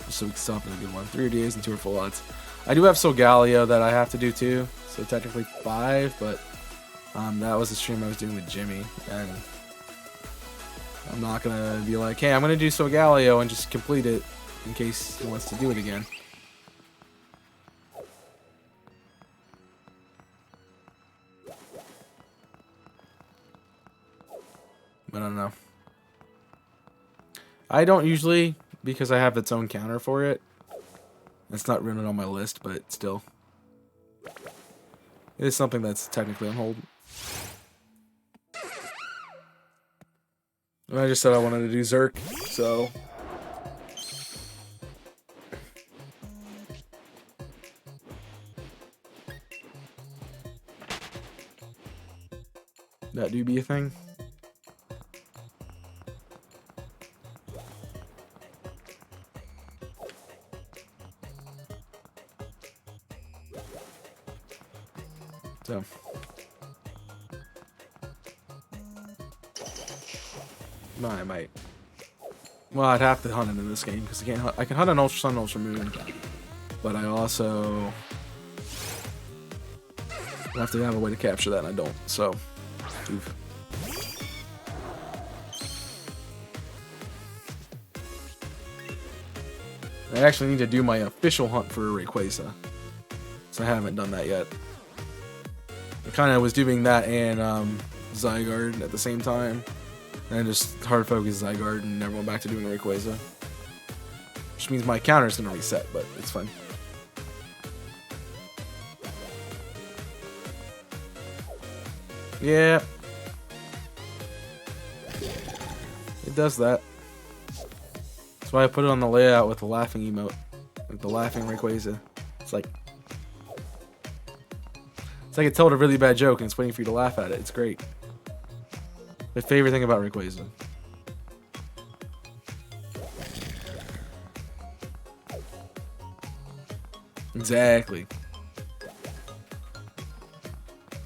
Just so we can stop at a good one. 3 days and 2 are full odds. I do have Solgaleo that I have to do too, so technically 5, but that was the stream I was doing with Jimmy, and I'm not going to be like, hey, I'm going to do Solgaleo and just complete it in case he wants to do it again. I don't know. I don't usually, because I have its own counter for it. It's not written on my list, but still. It is something that's technically on hold. And I just said I wanted to do Zerk, so... that do be a thing. So. No, I might. Well, I'd have to hunt it in this game because I can hunt an Ultra Sun, Ultra Moon, but I also have to have a way to capture that, and I don't. So, oof. I actually need to do my official hunt for Rayquaza, so I haven't done that yet. I kind of was doing that and Zygarde at the same time, and I just hard focused Zygarde and never went back to doing Rayquaza, which means my counter is going to reset, but it's fine. Yeah. It does that. That's why I put it on the layout with the laughing emote. Like the laughing Rayquaza. It's like it told a really bad joke and it's waiting for you to laugh at it. It's great. My favorite thing about Rayquaza. Exactly.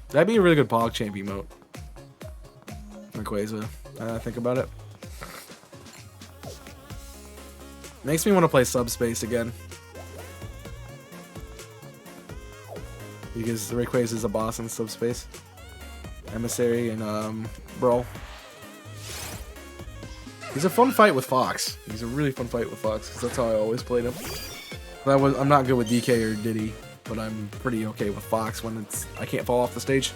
That'd be a really good PogChamp emote. Rayquaza. Now that I think about it. Makes me want to play Subspace again. Because Rayquaza is a boss in Subspace. Emissary and Brawl. He's a fun fight with Fox. He's a really fun fight with Fox because that's how I always played him. I'm not good with DK or Diddy, but I'm pretty okay with Fox when I can't fall off the stage.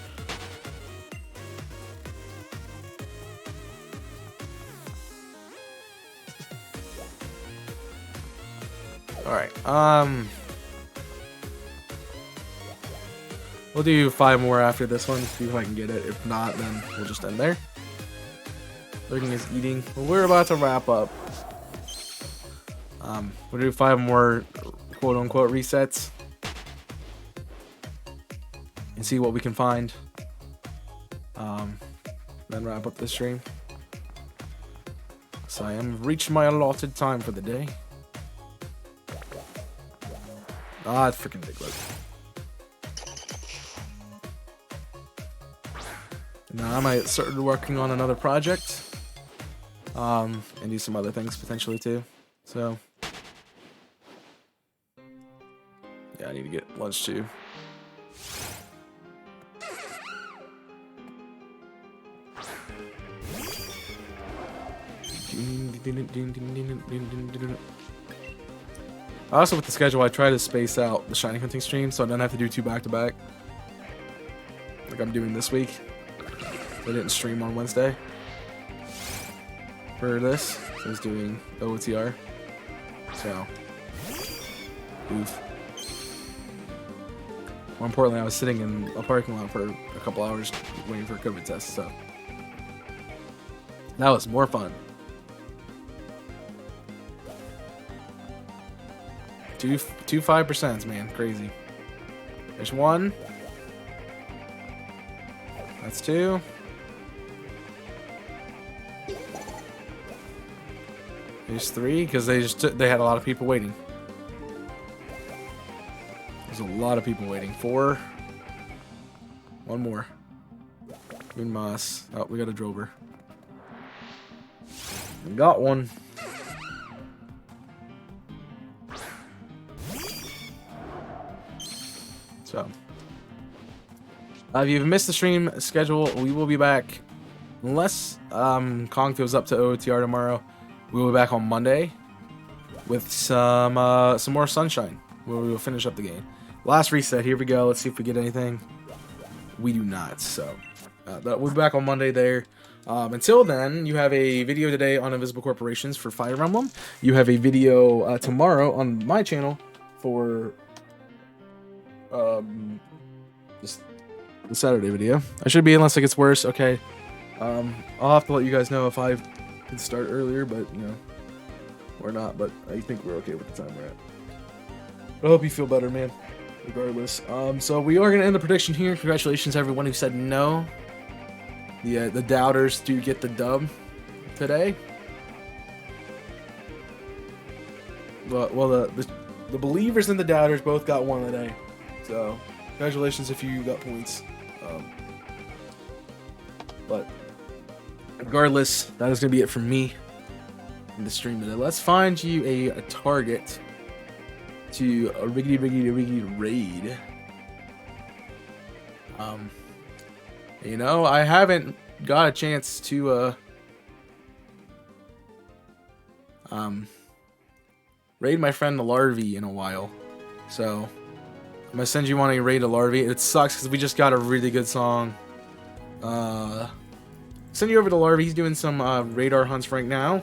Alright, we'll do 5 more after this one, see if I can get it. If not, then we'll just end there. Lurking is eating. Well, we're about to wrap up. We'll do 5 more quote-unquote resets. And see what we can find. Then wrap up the stream. So I am reaching my allotted time for the day. Ah, it's freaking Diglett. Now I might start working on another project. And do some other things potentially too. So yeah, I need to get lunch too. Also, with the schedule, I try to space out the shiny hunting stream so I don't have to do 2 back-to-back. Like I'm doing this week. I didn't stream on Wednesday for this. So I was doing OTR. So, oof. More importantly, I was sitting in a parking lot for a couple hours waiting for a COVID test. So that was more fun. Two 5%, man, crazy. There's 1. That's 2. There's 3 because they had a lot of people waiting. There's a lot of people waiting. 4. 1 more. Moon Moss. Oh, we got a Drover. We got 1. So, if you've missed the stream schedule, we will be back. Unless Kong goes up to OTR tomorrow, we will be back on Monday with some more Sunshine, where we will finish up the game. Last reset. Here we go. Let's see if we get anything. We do not. So, we'll be back on Monday there. Until then, you have a video today on Invisible Corporations for Fire Emblem. You have a video tomorrow on my channel for just the Saturday video. I should be unless it gets worse. Okay. I'll have to let you guys know if I can start earlier, but you know, or not. But I think we're okay with the time we're at. I hope you feel better, man. Regardless. So we are gonna end the prediction here. Congratulations, everyone who said no. The doubters do get the dub today. Well, the believers and the doubters both got 1 today. So, congratulations if you got points. But, regardless, that is going to be it from me in the stream today. Let's find you a target to a riggedy raid. You know, I haven't got a chance to, raid my friend the Larvae in a while. So, I'm gonna send you on a raid to Larvae. It sucks because we just got a really good song. Send you over to Larvae. He's doing some radar hunts right now,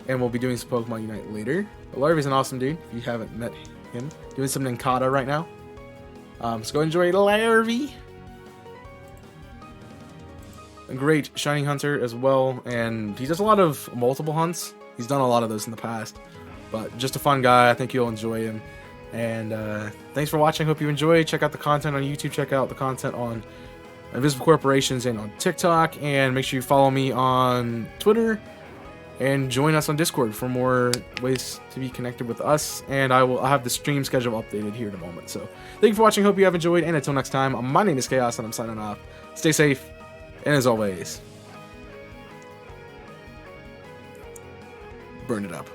and we'll be doing some Pokemon Unite later. Larvae's an awesome dude. If you haven't met him, doing some Ninkata right now. So go enjoy Larvae. a great Shining Hunter as well, and he does a lot of multiple hunts. He's done a lot of those in the past, but just a fun guy. I think you'll enjoy him. And thanks for watching. Hope you enjoy. Check out the content on YouTube. Check out the content on Invisible Corporations and on TikTok. And make sure you follow me on Twitter. And join us on Discord for more ways to be connected with us. And I'll have the stream schedule updated here in a moment. So thank you for watching. Hope you have enjoyed. And until next time, my name is Chaos and I'm signing off. Stay safe. And as always, burn it up.